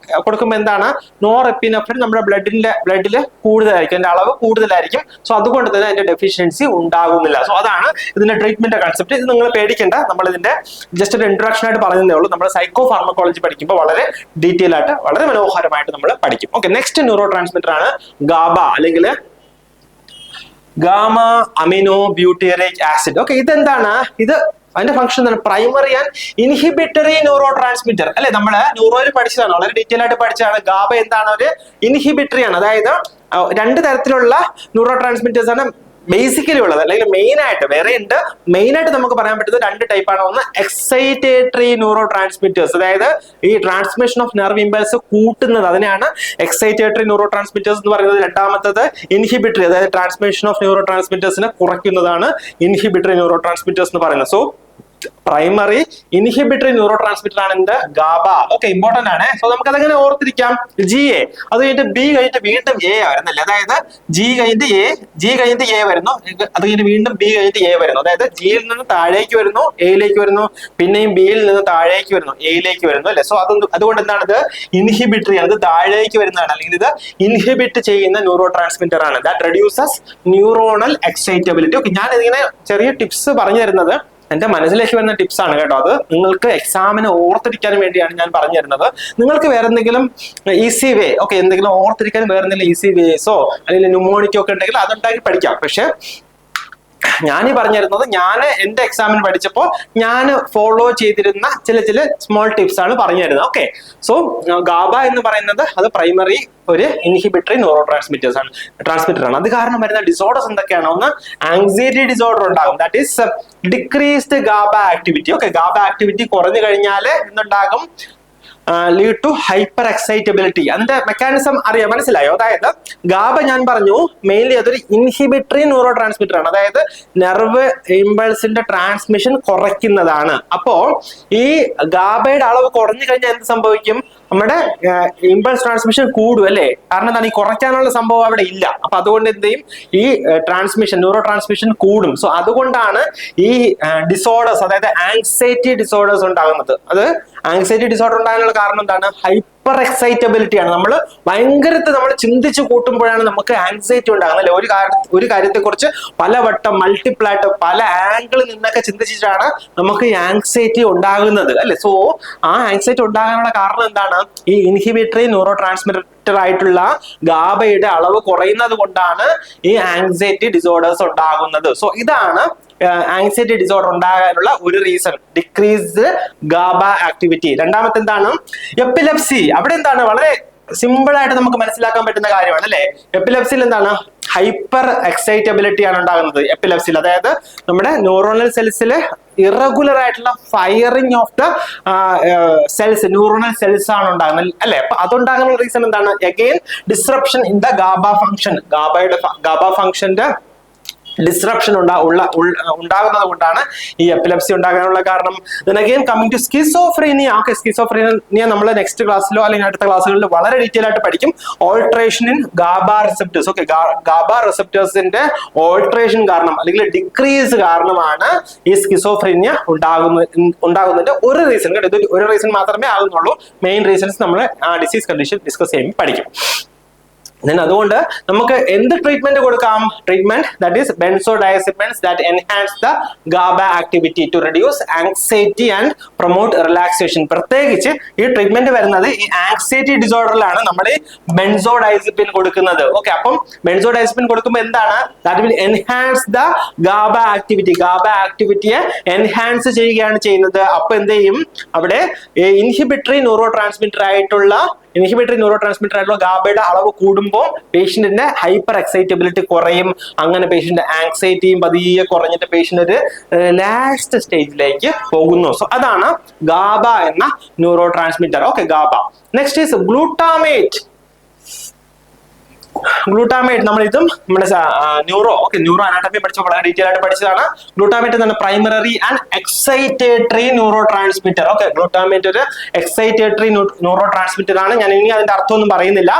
കൊടുക്കുമ്പോൾ എന്താണ്, നോറെപ്പിനെഫ്രിൻ നമ്മുടെ ബ്ലഡിൽ കൂടുതലായിരിക്കും, അതിന്റെ അളവ് കൂടുതലായിരിക്കും. സോ അതുകൊണ്ട് തന്നെ അതിന്റെ ഡെഫിഷ്യൻസി ഉണ്ടാകുന്നില്ല. സോ അതാണ് ഇതിന്റെ ട്രീറ്റ്മെന്റ് കൺസെപ്റ്റ്. ഇത് നിങ്ങൾ പേടിക്കേണ്ട, നമ്മൾ ഇതിന്റെ ജസ്റ്റ് ഒരു ഇൻട്രൊഡക്ഷൻ ആയിട്ട് പറഞ്ഞതേ ഉള്ളൂ. നമ്മൾ സൈക്കോ ഫാർമക്കോളജി പഠിക്കുമ്പോൾ വളരെ ഡീറ്റെയിൽ ആയിട്ട് വളരെ മനോഹരമായിട്ട് നമ്മൾ പഠിക്കും. ഓക്കെ, നെക്സ്റ്റ് ന്യൂറോ ട്രാൻസ്മിറ്റർ ആണ് ഗാബ അല്ലെങ്കിൽ ഗാമ അമിനോ ബ്യൂട്ടേറിക് ആസിഡ്. ഓക്കെ, ഇതെന്താണ്? ഇത് അതിന്റെ ഫംഗ്ഷൻ എന്താണ്? Primary and inhibitory neuro transmitter അല്ലെ. നമ്മള് ന്യൂറോയിൽ പഠിച്ചതാണ്, വളരെ ഡീറ്റെയിൽ ആയിട്ട് പഠിച്ചതാണ്. ഗാബ എന്താണ്? ഒരു ഇൻഹിബിറ്ററി ആണ്. അതായത് രണ്ട് തരത്തിലുള്ള ന്യൂറോ ട്രാൻസ്മിറ്റേഴ്സ് ആണ് ബേസിക്കലി ഉള്ളത്, അല്ലെങ്കിൽ മെയിൻ ആയിട്ട് വേറെ ഉണ്ട്. മെയിൻ ആയിട്ട് നമുക്ക് പറയാൻ പറ്റുന്നത് രണ്ട് ടൈപ്പാണ്. ഒന്ന് എക്സൈറ്റേറ്ററി ന്യൂറോ ട്രാൻസ്മിറ്റേഴ്സ്, അതായത് ഈ ട്രാൻസ്മിഷൻ ഓഫ് നെർവ് ഇമ്പൾസ് കൂട്ടുന്നത്, അതിനെയാണ് എക്സൈറ്റേറ്ററി ന്യൂറോ ട്രാൻസ്മിറ്റേഴ്സ് എന്ന് പറയുന്നത്. രണ്ടാമത്തത് ഇൻഹിബിറ്ററി, അതായത് ട്രാൻസ്മിഷൻ ഓഫ് ന്യൂറോ ട്രാൻസ്മിറ്റേഴ്സിനെ കുറയ്ക്കുന്നതാണ് ഇൻഹിബിറ്ററി ന്യൂറോ ട്രാൻസ്മിറ്റേഴ്സ് എന്ന് പറയുന്നത്. So primary inhibitory neuro transmitter ആണ് എന്ത്? ഗാബ. ഓക്കെ, ഇമ്പോർട്ടന്റ് ആണ്. സോ നമുക്ക് അതെങ്ങനെ ഓർത്തിരിക്കാം? GA, അത് കഴിഞ്ഞിട്ട് B കഴിഞ്ഞിട്ട് വീണ്ടും A വരുന്നല്ലേ. അതായത് G കഴിഞ്ഞിട്ട് A വരുന്നു, അത് കഴിഞ്ഞിട്ട് വീണ്ടും B കഴിഞ്ഞിട്ട് A വരുന്നു. അതായത് ജിയിൽ നിന്ന് താഴേക്ക് വരുന്നു, എയിലേക്ക് വരുന്നു, പിന്നെയും ബിയിൽ നിന്ന് താഴേക്ക് വരുന്നു, എയിലേക്ക് വരുന്നു അല്ലെ. സോ അതുകൊണ്ട് എന്താണ് ഇത്? ഇൻഹിബിറ്ററി ആണ്, ഇത് താഴേക്ക് വരുന്നതാണ്, അല്ലെങ്കിൽ ഇത് ഇൻഹിബിറ്റ് ചെയ്യുന്ന ന്യൂറോ ട്രാൻസ്മിറ്റർ ആണ്. That reduces neuronal excitability. Okay, ഞാൻ ഇതിങ്ങനെ ചെറിയ ടിപ്സ് പറഞ്ഞു തരുന്നത് എന്റെ മനസ്സിലേക്ക് വരുന്ന ടിപ്സ് ആണ് കേട്ടോ. അത് നിങ്ങൾക്ക് എക്സാമിന് ഓർത്തിരിക്കാൻ വേണ്ടിയാണ് ഞാൻ പറഞ്ഞു തരുന്നത്. നിങ്ങൾക്ക് വേറെ എന്തെങ്കിലും ഈസി വേ, ഓക്കെ, എന്തെങ്കിലും ഓർത്തിരിക്കാൻ വേറെ എന്തെങ്കിലും ഈസി വേസോ അല്ലെങ്കിൽ ന്യൂമോണിക്കോ ഒക്കെ ഉണ്ടെങ്കിൽ അതുണ്ടാക്കി പഠിക്കാം. പക്ഷെ ഞാനീ പറഞ്ഞിരുന്നത് ഞാൻ എന്റെ എക്സാമിന് പഠിച്ചപ്പോൾ ഞാൻ ഫോളോ ചെയ്തിരുന്ന ചില സ്മോൾ ടിപ്സ് ആണ് പറഞ്ഞു തരുന്നത്. ഓക്കെ, സോ ഗാബ എന്ന് പറയുന്നത് അത് പ്രൈമറി ഒരു ഇൻഹിബിറ്ററി ന്യൂറോ ട്രാൻസ്മിറ്റർ ആണ്. അത് കാരണം വരുന്ന ഡിസോർഡേഴ്സ് എന്തൊക്കെയാണ്? ഒന്ന് ആങ്സൈറ്റി ഡിസോർഡർ ഉണ്ടാകും, that is decreased GABA activity. Okay, GABA activity കുറഞ്ഞു കഴിഞ്ഞാൽ എന്തുണ്ടാകും? Lead to hyperexcitability. അതിന്റെ മെക്കാനിസം അറിയാം, മനസ്സിലായോ? അതായത് ഗാബ ഞാൻ പറഞ്ഞു മെയിൻലി അതൊരു ഇൻഹിബിറ്ററി ന്യൂറോ ട്രാൻസ്മിറ്റർ ആണ്, അതായത് നെർവ് ഇമ്പൾസിന്റെ ട്രാൻസ്മിഷൻ കുറയ്ക്കുന്നതാണ്. അപ്പോ ഈ ഗാബയുടെ അളവ് കുറഞ്ഞു കഴിഞ്ഞാൽ എന്ത് സംഭവിക്കും? നമ്മുടെ ഇമ്പൾസ് ട്രാൻസ്മിഷൻ കൂടും അല്ലേ. കാരണം എന്താണ്? ഈ കുറയ്ക്കാനുള്ള സംഭവം അവിടെ ഇല്ല. അപ്പൊ അതുകൊണ്ട് എന്ത് ചെയ്യും? ഈ ന്യൂറോ ട്രാൻസ്മിഷൻ കൂടും. സോ അതുകൊണ്ടാണ് ഈ ഡിസോർഡേഴ്സ്, അതായത് ആങ്സൈറ്റി ഡിസോർഡേഴ്സ് ഉണ്ടാകുന്നത്. അത് ആങ്സൈറ്റി ഡിസോർഡർ ഉണ്ടാകാനുള്ള കാരണം എന്താണ്? ഹൈപ്പർ എക്സൈറ്റബിലിറ്റി ആണ്. നമ്മൾ ഭയങ്കരത്തെ നമ്മൾ ചിന്തിച്ചു കൂട്ടുമ്പോഴാണ് നമുക്ക് ആങ്സൈറ്റി ഉണ്ടാകുന്നത് അല്ലെ. ഒരു കാര്യത്തെ കുറിച്ച് പലവട്ടം മൾട്ടിപ്പിൾ ആയിട്ട് പല ആംഗിളിൽ നിന്നൊക്കെ ചിന്തിച്ചിട്ടാണ് നമുക്ക് ഈ ആങ്സൈറ്റി ഉണ്ടാകുന്നത് അല്ലെ. സോ ആ ആങ്സൈറ്റി ഉണ്ടാകാനുള്ള കാരണം എന്താണ്? ഈ ഇൻഹിബിറ്ററി ന്യൂറോ ട്രാൻസ്മിറ്റർ ആയിട്ടുള്ള ഗാബയുടെ അളവ് കുറയുന്നത് കൊണ്ടാണ് ഈ ആങ്സൈറ്റി ഡിസോർഡേഴ്സ് ഉണ്ടാകുന്നത്. സോ ഇതാണ് ആങ്സൈറ്റി ഡിസോർഡർ ഉണ്ടാകാനുള്ള ഒരു റീസൺ, ഡിക്രീസ്ഡ് ഗാബ ആക്ടിവിറ്റി. രണ്ടാമത്തെ എന്താണ്? എപ്പിലെപ്സി. അവിടെ എന്താണ്? വളരെ സിമ്പിൾ ആയിട്ട് നമുക്ക് മനസ്സിലാക്കാൻ പറ്റുന്ന കാര്യമാണ് അല്ലെ. എപ്പിലെപ്സിയിൽ എന്താണ്? ഹൈപ്പർ എക്സൈറ്റബിലിറ്റി ആണ് ഉണ്ടാകുന്നത് എപ്പിലെപ്സിയിൽ. അതായത് നമ്മുടെ ന്യൂറോണൽ സെൽസിൽ ഇറഗുലർ ആയിട്ടുള്ള firing of the cells, neuronal cells ആണ് ഉണ്ടാകുന്നത് അല്ലെ. അപ്പൊ അതുണ്ടാകുന്ന റീസൺ എന്താണ്? Again disruption in the GABA function. GABA ഫംഗ്ഷന്റെ ഡിസ്റപ്ഷൻ ഉണ്ടാകുന്നത് കൊണ്ടാണ് ഈ എപ്പിലെപ്സി ഉണ്ടാകാനുള്ള കാരണം. Again coming to schizophrenia. Okay, schizophrenia നമ്മൾ നെക്സ്റ്റ് ക്ലാസ്സിലോ അല്ലെങ്കിൽ അടുത്ത ക്ലാസ്സുകളിൽ വളരെ ഡീറ്റെയിൽ ആയിട്ട് പഠിക്കും. Alteration in GABA receptors. Okay, GABA റിസെപ്റ്റേഴ്സിന്റെ ഓൾട്രേഷൻ കാരണം അല്ലെങ്കിൽ ഡിക്രീസ് കാരണമാണ് ഈ സ്കിസോഫ്രീനിയ ഉണ്ടാകുന്നതിന്റെ ഒരു റീസൺ. ഇത് ഒരു റീസൺ മാത്രമേ ആകുന്നുള്ളൂ. മെയിൻ റീസൺസ് നമ്മൾ ആ ഡിസീസ് കണ്ടീഷൻ ഡിസ്കസ് ചെയ്യുമ്പോൾ പഠിക്കും. അതുകൊണ്ട് നമുക്ക് എന്ത് ട്രീറ്റ്മെന്റ് കൊടുക്കാം? Treatment that is benzodiazepines that enhance the GABA activity to reduce anxiety and promote relaxation. പ്രത്യേകിച്ച് ഈ ട്രീറ്റ്മെന്റ് വരുന്നത് ഈ ആങ്സൈറ്റി ഡിസോർഡറിലാണ് നമ്മൾ ഈ ബെൻസോഡയസെപിൻ കൊടുക്കുന്നത്. ഓക്കെ, അപ്പം ബെൻസോഡയസെപിൻ കൊടുക്കുമ്പോൾ എന്താണ്? That will enhance the GABA activity. GABA ആക്ടിവിറ്റിയെ എൻഹാൻസ് ചെയ്യുകയാണ് ചെയ്യുന്നത്. അപ്പൊ എന്ത് ചെയ്യും? അവിടെ ഇൻഹിബിറ്ററി ന്യൂറോ ട്രാൻസ്മിറ്റർ ആയിട്ടുള്ള ഗാബയുടെ അളവ് കൂടുമ്പോൾ പേഷ്യന്റിന്റെ ഹൈപ്പർ എക്സൈറ്റബിലിറ്റി കുറയും. അങ്ങനെ പേഷ്യന്റ് ആങ്സൈറ്റിയും പതിയെ കുറഞ്ഞിട്ട് പേഷ്യന്റ് ഒരു ലാസ്റ്റ് സ്റ്റേജിലേക്ക് പോകുന്നു. സോ അതാണ് ഗാബ എന്ന neuro transmitter. Okay, GABA. Next is glutamate. നമ്മൾ ഇതും നമ്മുടെ ന്യൂറോ അനാട്ടമി പഠിച്ച വളരെ ഡീറ്റെയിൽ ആയിട്ട് പഠിച്ചതാണ്. ഗ്ലൂട്ടാമേറ്റ് എന്നാണ് primary and excitatory neuro transmitter. Okay, glutamate ഒരു എക്സൈറ്റേറ്ററി ന്യൂറോ ട്രാൻസ്മിറ്റർ ആണ്. ഞാൻ ഇനി അതിന്റെ അർത്ഥമൊന്നും പറയുന്നില്ല.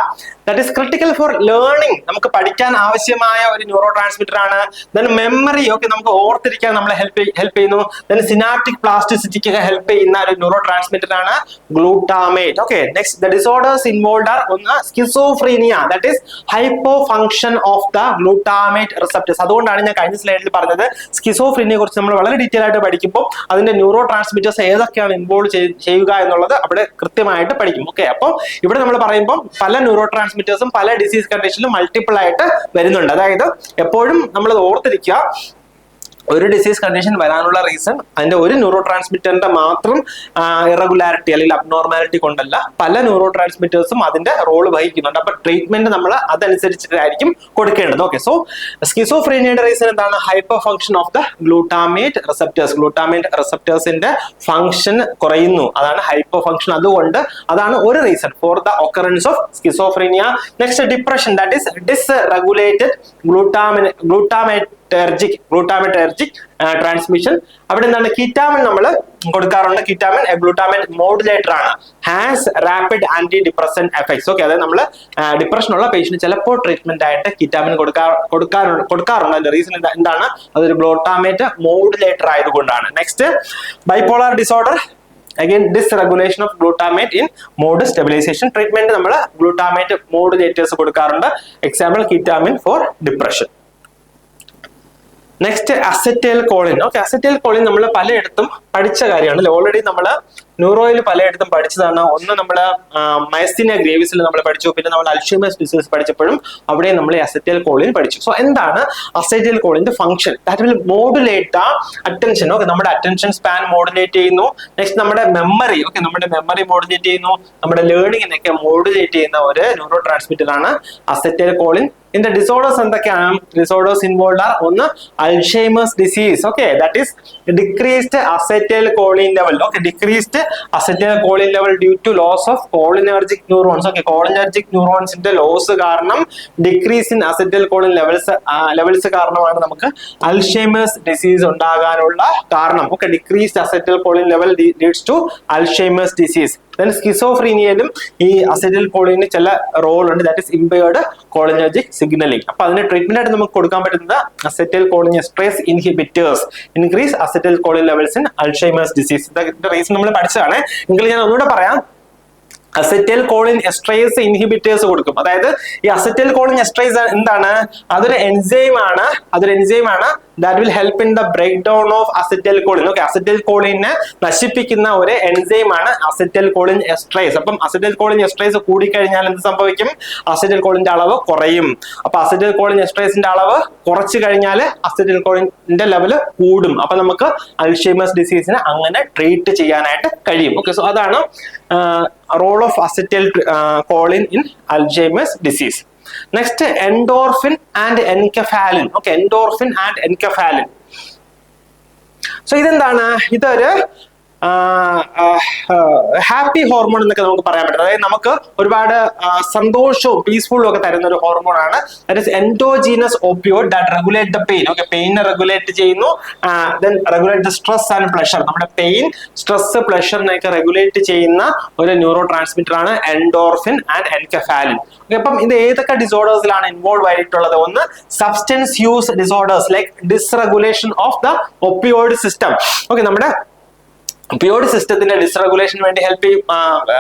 That is critical for learning, നമുക്ക് പഠിക്കാൻ ആവശ്യമായ ഒരു ന്യൂറോ ട്രാൻസ്മിറ്റർ ആണ്. ദെൻ മെമ്മറി, ഓക്കെ, നമുക്ക് ഓർത്തിരിക്കാൻ നമ്മളെ ഹെൽപ്പ് ചെയ്യുന്നു. ദെൻ സിനാപ്റ്റിക് പ്ലാസ്റ്റിസിറ്റിക്ക് ഹെൽപ്പ് ചെയ്യുന്ന ഒരു ന്യൂറോ ട്രാൻസ്മിറ്റർ ആണ് glutamate. Okay, next the disorders involve are ഒന്ന് schizophrenia, that is hypofunction of the glutamate receptors. അതുകൊണ്ടാണ് ഞാൻ കഴിഞ്ഞ സ്ലൈഡിൽ പറഞ്ഞത് സ്കിസോഫ്രീനിയെ കുറിച്ച് നമ്മൾ വളരെ ഡീറ്റെയിൽ ആയിട്ട് പഠിക്കുമ്പോൾ അതിന്റെ ന്യൂറോ ട്രാൻസ്മിറ്റേഴ്സ് ഏതൊക്കെയാണ് ഇൻവോൾവ് ചെയ്യുക എന്നുള്ളത് അവിടെ കൃത്യമായിട്ട് പഠിക്കും. ഓക്കെ, അപ്പോൾ ഇവിടെ നമ്മൾ പറയുമ്പോൾ പല ന്യൂറോ ട്രാൻസ്മിറ്റേഴ്സും പല ഡിസീസ് കണ്ടീഷനിലും മൾട്ടിപ്പിൾ ആയിട്ട് വരുന്നുണ്ട്. അതായത് എപ്പോഴും നമ്മൾ ഓർത്തിരിക്കുക, ഒരു ഡിസീസ് കണ്ടീഷൻ വരാനുള്ള റീസൺ അതിന്റെ ഒരു ന്യൂറോ ട്രാൻസ്മിറ്ററിന്റെ മാത്രം ഇറഗുലാരിറ്റി അല്ലെങ്കിൽ അബ്നോർമാലിറ്റി കൊണ്ടല്ല, പല ന്യൂറോ ട്രാൻസ്മിറ്റേഴ്സും അതിന്റെ റോൾ വഹിക്കുന്നുണ്ട്. അപ്പൊ ട്രീറ്റ്മെന്റ് നമ്മൾ അതനുസരിച്ചിട്ടായിരിക്കും കൊടുക്കേണ്ടത്. ഓക്കെ, സോ സ്കിസോഫ്രീനിയയുടെ റീസൺ എന്താണ്? Hyper function of the glutamate receptors. Glutamate റിസപ്റ്റേഴ്സിന്റെ ഫംഗ്ഷൻ കുറയുന്നു, അതാണ് ഹൈപ്പർ ഫംഗ്ഷൻ. അതുകൊണ്ട് അതാണ് ഒരു reason for the occurrence of schizophrenia. Next depression, that is dysregulated glutamatergic transmission. അവിടെ എന്താണ്? കീറ്റാമിൻ നമ്മൾ കൊടുക്കാറുണ്ട്. കീറ്റാമിൻ ഗ്ലൂട്ടാമേറ്റ് മോഡുലേറ്റർ ആണ്, has rapid antidepressant effects. Okay, അതായത് നമ്മൾ ഡിപ്രഷൻ ഉള്ള പേഷ്യന്റ് ചിലപ്പോൾ ട്രീറ്റ്മെന്റ് ആയിട്ട് കീറ്റാമിൻ കൊടുക്കാറുണ്ട്. അതിന്റെ റീസൺ എന്താണ്? അതൊരു ഗ്ലൂട്ടാമേറ്റ് മോഡുലേറ്റർ ആയതുകൊണ്ടാണ്. Next bipolar disorder, again dysregulation of glutamate in mode stabilization. Treatment നമ്മൾ ഗ്ലൂട്ടാമേറ്റ് മോഡുലേറ്റേഴ്സ് കൊടുക്കാറുണ്ട്. Example ketamine for depression. Next acetylcholine. Okay, acetylcholine നമ്മൾ പലയിടത്തും പഠിച്ച കാര്യമാണ്. ഓൾറെഡി നമ്മൾ ന്യൂറോയിൽ പലയിടത്തും പഠിച്ചതാണ്. ഒന്ന് നമ്മൾ മൈസ്തീനിയ ഗ്രേവിസിൽ നമ്മൾ പഠിച്ചു, പിന്നെ നമ്മൾ അൽഷൈമേഴ്സ് ഡിസീസ് പഠിച്ചപ്പോഴും അവിടെ നമ്മൾ അസറ്റൈൽ കോളിൻ പഠിച്ചു. സോ എന്താണ് അസറ്റൈൽ കോളിന്റെ function? That will modulate the attention. Okay, നമ്മുടെ അറ്റൻഷൻ സ്പാൻ മോഡുലേറ്റ് ചെയ്യുന്നു. നെക്സ്റ്റ് നമ്മുടെ മെമ്മറി, ഓക്കെ, നമ്മുടെ മെമ്മറി മോഡുലേറ്റ് ചെയ്യുന്നു. നമ്മുടെ ലേണിങ്ങിനൊക്കെ മോഡുലേറ്റ് ചെയ്യുന്ന ഒരു ന്യൂറോ ട്രാൻസ്മിറ്റർ ആണ് അസറ്റൈൽ കോളിൻ. ഇതിന്റെ ഡിസോർഡേഴ്സ് എന്തൊക്കെയാണ്? ഡിസോർഡേഴ്സ് ഇൻവോൾവ് ആർ ഒന്ന് Alzheimer's disease. Okay, that is decreased acetylcholine level. Okay, decreased acetylcholine level due to loss of cholinergic neurons. Okay, cholinergic ന്യൂറോൺസിന്റെ loss കാരണം decrease in acetylcholine levels കാരണമാണ് നമുക്ക് Alzheimer's disease ഉണ്ടാകാനുള്ള കാരണം. Okay, decreased acetylcholine level leads to Alzheimer's disease. Then സ്കിസോഫ്രീനിയയിലും ഈ അസറ്റൈൽ കോളിന് ചില റോൾ ഉണ്ട്, that is impaired cholinergic signaling. അപ്പൊ അതിന്റെ ട്രീറ്റ്മെന്റ് ആയിട്ട് നമുക്ക് കൊടുക്കാൻ പറ്റുന്നത് acetylcholinesterase inhibitors increase acetylcholine levels in Alzheimer's disease. ഇതിന്റെ റീസൺ നമ്മൾ പഠിച്ചതാണ്. എങ്കിൽ ഞാൻ ഒന്നുകൂടെ പറയാം. അസറ്റൈൽ കോളിൻ എസ്ട്രേസ് ഇൻഹിബിറ്റേഴ്സ് കൊടുക്കും. അതായത് ഈ അസറ്റൈൽ കോളിൻ എസ്ട്രേസ് എന്താണ്? അതൊരു എൻസൈം ആണ് that will help in the break down of acetylcholine. Okay, അസറ്റൈൽ കോളിനെ നശിപ്പിക്കുന്ന ഒരു എൻസൈം ആണ് അസറ്റൈൽ കോളിൻ എസ്ട്രേസ്. അപ്പം അസറ്റൈൽ കോളിൻ എസ്ട്രേസ് കൂടിക്കഴിഞ്ഞാൽ എന്ത് സംഭവിക്കും? അസറ്റൈൽ കോളിന്റെ അളവ് കുറയും. അപ്പൊ അസറ്റൈൽ കോളിൻ എസ്ട്രേസിന്റെ അളവ് കുറച്ചു കഴിഞ്ഞാൽ അസറ്റൈൽ കോളിന്റെ ലെവല് കൂടും. അപ്പൊ നമുക്ക് അൽഷൈമേഴ്സ് ഡിസീസിനെ അങ്ങനെ ട്രീറ്റ് ചെയ്യാനായിട്ട് കഴിയും. ഓക്കെ, സോ അതാണ് role of acetylcholine in Alzheimer's disease. Next endorphin and enkephalin. Okay, endorphin and enkephalin. So ഇതെന്താണ്? ഇതൊരു ഹാപ്പി ഹോർമോൺ എന്നൊക്കെ നമുക്ക് പറയാൻ പറ്റും. അതായത് നമുക്ക് ഒരുപാട് സന്തോഷവും പീസ്ഫുള്ളും ഒക്കെ തരുന്ന ഒരു ഹോർമോൺ ആണ്. That is endogenous opioid that regulate the pain. Okay, പെയിനെ റെഗുലേറ്റ് ചെയ്യുന്നു. Then regulate the stress and pleasure. നമ്മുടെ പെയിൻ, സ്ട്രെസ്, പ്ലഷറിനെയൊക്കെ റെഗുലേറ്റ് ചെയ്യുന്ന ഒരു ന്യൂറോ ട്രാൻസ്മിറ്റർ ആണ് എൻഡോർഫിൻ ആൻഡ് എൻകെഫാലിൻ. ഓക്കെ, അപ്പം ഇത് ഏതൊക്കെ ഡിസോർഡേഴ്സിലാണ് ഇൻവോൾവ് ആയിട്ടുള്ളത്? ഒന്ന് substance use disorders like dysregulation of the opioid system. Okay, നമ്മുടെ ഒപ്പിയോയിഡ് സിസ്റ്റത്തിന്റെ ഡിസ്റെഗുലേഷന് വേണ്ടി ഹെൽപ്പ് ചെയ്യും.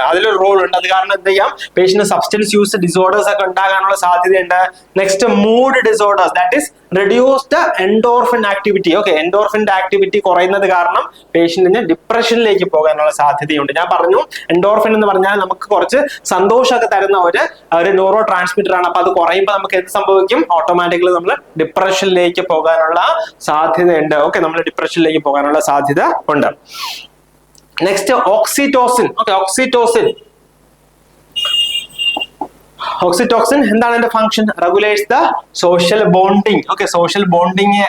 അതിലൊരു റോൾ ഉണ്ട്. അത് കാരണം എന്ത് ചെയ്യാം? പേഷ്യന്റ് സബ്സ്റ്റൻസ് യൂസ് ഡിസോർഡേഴ്സ് ഒക്കെ ഉണ്ടാകാനുള്ള സാധ്യതയുണ്ട്. Next mood disorders, that is reduced endorphin activity. Okay, എൻഡോർഫിന്റെ ആക്ടിവിറ്റി കുറയുന്നത് കാരണം പേഷ്യന്റിന് ഡിപ്രഷനിലേക്ക് പോകാനുള്ള സാധ്യതയുണ്ട്. ഞാൻ പറഞ്ഞു എൻഡോർഫിൻ എന്ന് പറഞ്ഞാൽ നമുക്ക് കുറച്ച് സന്തോഷമൊക്കെ തരുന്ന ഒരു ന്യൂറോ ട്രാൻസ്മിറ്റർ ആണ്. അപ്പൊ അത് കുറയുമ്പോൾ നമുക്ക് എന്ത് സംഭവിക്കും? ഓട്ടോമാറ്റിക്കലി നമ്മൾ ഡിപ്രഷനിലേക്ക് പോകാനുള്ള സാധ്യതയുണ്ട്. ഓക്കെ, നമ്മൾ ഡിപ്രഷനിലേക്ക് പോകാനുള്ള സാധ്യത ഉണ്ട്. Next oxytocin. ഓക്കെ, ഓക്സിറ്റോക്സിൻ എന്താണ് അതിന്റെ function? Regulates the social bonding. Okay, social bonding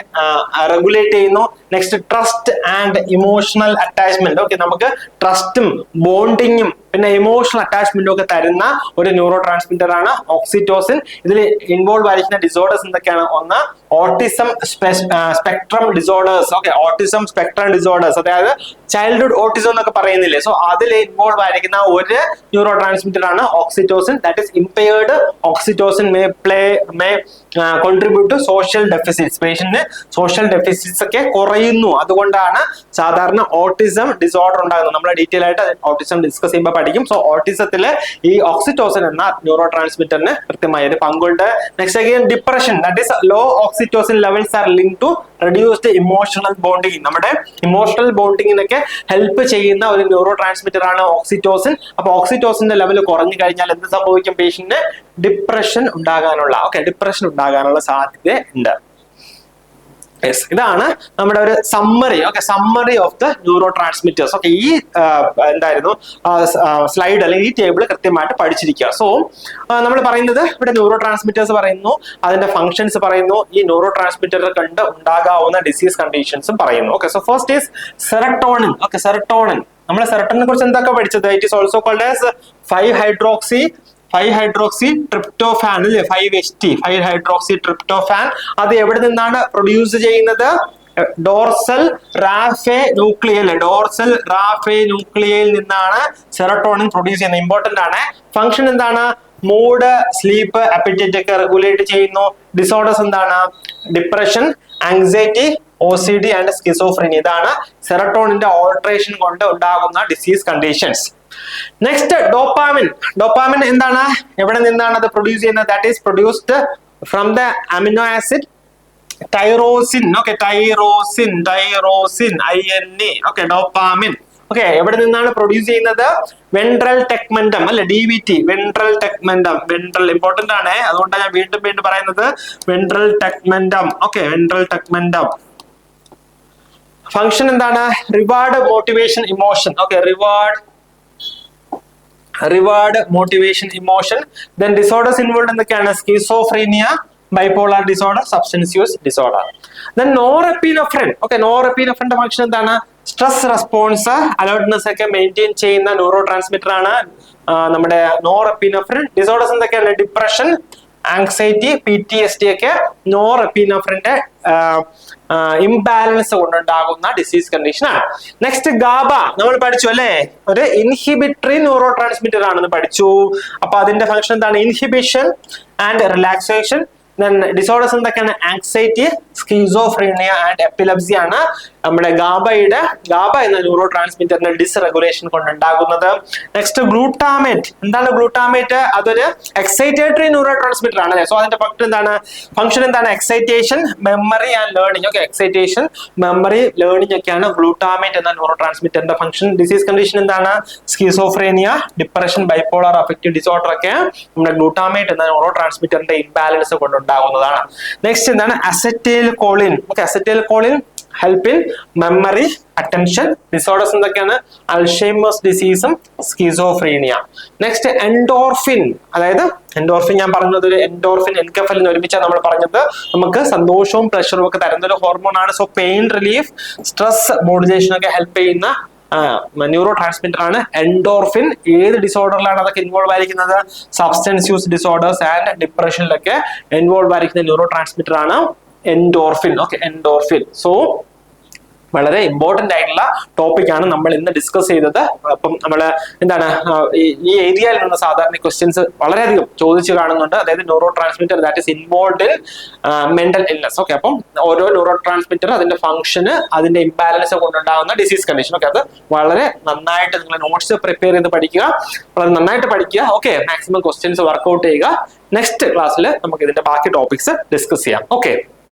regulate ചെയ്യുന്നു. Next trust and emotional attachment. Okay, നമുക്ക് ട്രസ്റ്റും ബോണ്ടിങ്ങും പിന്നെ ഇമോഷണൽ അറ്റാച്ച്മെന്റും ഒക്കെ തരുന്ന ഒരു ന്യൂറോ ട്രാൻസ്മിറ്റർ ആണ് ഓക്സിറ്റോസിൻ. ഇതിൽ ഇൻവോൾവ് ആയിരിക്കുന്ന ഡിസോർഡേഴ്സ് എന്തൊക്കെയാണ്? ഒന്ന് autism spectrum disorders. Okay, autism spectrum disorders, അതായത് ചൈൽഡ്ഹുഡ് ഓട്ടിസം എന്നൊക്കെ പറയുന്നില്ലേ, സോ അതിൽ ഇൻവോൾവ് ആയിരിക്കുന്ന ഒരു ന്യൂറോ ട്രാൻസ്മിറ്റർ ആണ് oxytocin. That is impaired oxytocin may contribute to social deficits. പേഷ്യന്റിന് social deficits ഒക്കെ കുറയുന്നു. അതുകൊണ്ടാണ് സാധാരണ ഓട്ടിസം ഡിസോർഡർ ഉണ്ടാകുന്നത്. നമ്മൾ ഡീറ്റെയിൽ ആയിട്ട് ഓട്ടിസം ഡിസ്കസ് ചെയ്യുമ്പോൾ പഠിക്കും. സോ ഓട്ടിസത്തില് ഈ ഓക്സിറ്റോസിൻ എന്ന ന്യൂറോ ട്രാൻസ്മിറ്ററിന് കൃത്യമായ ഒരു പങ്കുണ്ട്. Next again depression, that is low oxytocin levels are link to reduced emotional bonding. നമ്മുടെ ഇമോഷണൽ ബോണ്ടിങ്ങിനൊക്കെ ഹെൽപ്പ് ചെയ്യുന്ന ഒരു ന്യൂറോ ട്രാൻസ്മിറ്റർ ആണ് ഓക്സിറ്റോസിൻ. അപ്പൊ ഓക്സിറ്റോസിന്റെ ലെവൽ കുറഞ്ഞു കഴിഞ്ഞാൽ എന്ത് സംഭവിക്കും? പേഷ്യന്റിന് ഡിപ്രഷൻ ഉണ്ടാകാനുള്ള സാധ്യത ഉണ്ട്. യെസ്, ഇതാണ് നമ്മുടെ ഒരു summary. Okay, summary of the neuro transmitters. Okay, ഈ എന്തായിരുന്നു സ്ലൈഡ് അല്ലെങ്കിൽ ഈ ടേബിൾ കൃത്യമായിട്ട് പഠിച്ചിരിക്കുക. സോ നമ്മൾ പറയുന്നത് ഇവിടെ ന്യൂറോ ട്രാൻസ്മിറ്റേഴ്സ് പറയുന്നു, അതിന്റെ ഫങ്ഷൻസ് പറയുന്നു, ഈ ന്യൂറോ ട്രാൻസ്മിറ്റർ കണ്ട് ഉണ്ടാകാവുന്ന ഡിസീസ് കണ്ടീഷൻസും പറയുന്നു. Okay, so first is serotonin. Okay, serotonin, നമ്മൾ സെറട്ടോണിനെ കുറിച്ച് എന്തൊക്കെ പഠിച്ചത്? It is also called as five hydroxy tryptophan അല്ലേ, 5-HT 5-ഹൈഡ്രോക്സി ട്രിപ്റ്റോഫാൻ. അത് എവിടെ നിന്നാണ് പ്രൊഡ്യൂസ് ചെയ്യുന്നത്? ഡോർസൽ റാഫേ ന്യൂക്ലിയയിൽ നിന്നാണ് സെറട്ടോണിൻ പ്രൊഡ്യൂസ് ചെയ്യുന്നത്. ഇമ്പോർട്ടന്റ് ആണ്. ഫംഗ്ഷൻ എന്താണ്? മൂഡ്, സ്ലീപ്പ്, അപ്പറ്റൈറ്റ് ഒക്കെ റെഗുലേറ്റ് ചെയ്യുന്നു. ഡിസോർഡേഴ്സ് എന്താണ്? Depression, anxiety, OCD and schizophrenia. ഇതാണ് സെറട്ടോണിന്റെ ഓൾട്ടറേഷൻ കൊണ്ട് ഉണ്ടാകുന്ന ഡിസീസ് കണ്ടീഷൻസ്. നെക്സ്റ്റ് ഡോപ്പാമിൻ എന്താണ്? എവിടെ നിന്നാണ് അത് പ്രൊഡ്യൂസ് ചെയ്യുന്നത്? That is produced from the amino acid tyrosine. Okay, tyrosine INE. Okay, dopamine. Okay, എവിടെ നിന്നാണ് പ്രൊഡ്യൂസ് ചെയ്യുന്നത്? വെൻട്രൽ ടെഗ്മെന്റം അല്ലെ, DVT. വെൻട്രൽ ഇമ്പോർട്ടന്റ് ആണ്, അതുകൊണ്ടാണ് ഞാൻ വീണ്ടും പറയുന്നത് ventral tegmentum. Okay, ventral tegmentum. Function എന്താണ്? Reward, motivation, emotion. Okay, reward, motivation, emotion. Then disorders involve എന്തൊക്കെയാണ്? Schizophrenia, bipolar disorder, substance use disorder. Then norepinephrine. Okay, നോറെപ്പിനെഫ്രിന്റെ ഫംഗ്ഷൻ എന്താണ്? സ്ട്രെസ് റെസ്പോൺസ്, അലേർട്ട്നെസ് ഒക്കെ മെയിൻറ്റെയിൻ ചെയ്യുന്ന ന്യൂറോ ട്രാൻസ്മിറ്റർ ആണ് നമ്മുടെ norepinephrine. Disorders എന്തൊക്കെയാണ്? Depression, anxiety, PTSD ഒക്കെ നോറെപ്പിനെഫ്രിന്റെ ഇംബാലൻസ് കൊണ്ടുണ്ടാകുന്ന ഡിസീസ് കണ്ടീഷൻ ആണ്. നെക്സ്റ്റ് ഗാബ നമ്മൾ പഠിച്ചു അല്ലെ, ഒരു ഇൻഹിബിറ്ററി ന്യൂറോ ട്രാൻസ്മിറ്റർ ആണെന്ന് പഠിച്ചു. അപ്പൊ അതിന്റെ ഫംഗ്ഷൻ എന്താണ്? Inhibition and relaxation. ഡിസോർഡേഴ്സ് എന്തൊക്കെയാണ്? ആങ്സൈറ്റി, സ്കിസോഫ്രീനിയ ആൻഡ് എപ്പിലെപ്സി ആണ് നമ്മുടെ ഗാബ എന്ന ന്യൂറോ ട്രാൻസ്മിറ്ററിന്റെ ഡിസ്റെഗുലേഷൻ കൊണ്ടുണ്ടാകുന്നത്. Next glutamate. എന്താണ് ഗ്ലൂട്ടാമേറ്റ്? അതൊരു എക്സൈറ്റേറ്ററി ന്യൂറോ ട്രാൻസ്മിറ്റർ ആണ്. സോ അതിന്റെ ഫംഗ്ഷൻ എന്താണ്? Excitation, memory and learning. Okay, excitation, memory, learning ഒക്കെയാണ് ഗ്ലൂട്ടാമേറ്റ് എന്ന ന്യൂറോ ട്രാൻസ്മിറ്ററിന്റെ ഫംഗ്ഷൻ. ഡിസീസ് കണ്ടീഷൻ എന്താണ്? Schizophrenia, depression, bipolar affective disorder ഒക്കെ നമ്മുടെ ഗ്ലൂട്ടാമേറ്റ് എന്ന ന്യൂറോ ട്രാൻസ്മിറ്ററിന്റെ ഇംബാലൻസ് കൊണ്ടുണ്ടാകുന്നതാണ്. നെക്സ്റ്റ് എന്താണ്? Acetylcholine. Okay, acetyl Colin help in memory, attention. Disorders എന്തൊക്കെയാണ്? അൽഷൈമേഴ്സ് ഡിസീസും സ്കിസോഫ്രീനിയ. Next endorphin. അതായത് എൻഡോർഫിൻ ഞാൻ പറഞ്ഞത് ഒരു എൻഡോർഫിൻ എൻകഫലിൻ ഒരുമിച്ചാണ് നമ്മൾ പറഞ്ഞത്. നമുക്ക് സന്തോഷവും പ്ലഷറും ഒക്കെ തരുന്ന ഒരു ഹോർമോൺ ആണ്. So pain relief, stress modulation ഒക്കെ ഹെൽപ്പ് ചെയ്യുന്ന ന്യൂറോ ട്രാൻസ്മിറ്റർ ആണ് എൻഡോർഫിൻ. ഏത് ഡിസോർഡറിലാണ് അതൊക്കെ ഇൻവോൾവ് ആയിരിക്കുന്നത്? സബ്സ്റ്റൻസ് യൂസ് ഡിസോർഡേഴ്സ് ആൻഡ് ഡിപ്രഷനിലൊക്കെ ഇൻവോൾവ് ആയിരിക്കുന്ന ന്യൂറോ ട്രാൻസ്മിറ്റർ ആണ് എൻഡോർഫിൻ. Okay, endorphin. സോ വളരെ ഇമ്പോർട്ടന്റ് ആയിട്ടുള്ള ടോപ്പിക് ആണ് നമ്മൾ ഇന്ന് ഡിസ്കസ് ചെയ്തത്. അപ്പം നമ്മൾ എന്താണ് ഈ ഏരിയയിൽ നിന്ന് സാധാരണ ക്വസ്റ്റ്യൻസ് വളരെയധികം ചോദിച്ചു കാണുന്നുണ്ട്. അതായത് neuro transmitter that is involved in mental illness. Okay, അപ്പം ഓരോ ന്യൂറോ ട്രാൻസ്മിറ്റർ അതിന്റെ ഫംഗ്ഷന്, അതിന്റെ ഇംബാലൻസ് കൊണ്ടുണ്ടാകുന്ന ഡിസീസ് കണ്ടീഷൻ. ഓക്കെ, അത് വളരെ നന്നായിട്ട് നിങ്ങൾ നോട്ട്സ് പ്രിപ്പയർ ചെയ്ത് പഠിക്കുക, വളരെ നന്നായിട്ട് പഠിക്കുക. ഓക്കെ, മാക്സിമം ക്വസ്റ്റ്യൻസ് വർക്ക്ഔട്ട് ചെയ്യുക. നെക്സ്റ്റ് ക്ലാസ്സിൽ നമുക്ക് ഇതിന്റെ ബാക്കി ടോപ്പിക്സ് ഡിസ്കസ് ചെയ്യാം. ഓക്കെ.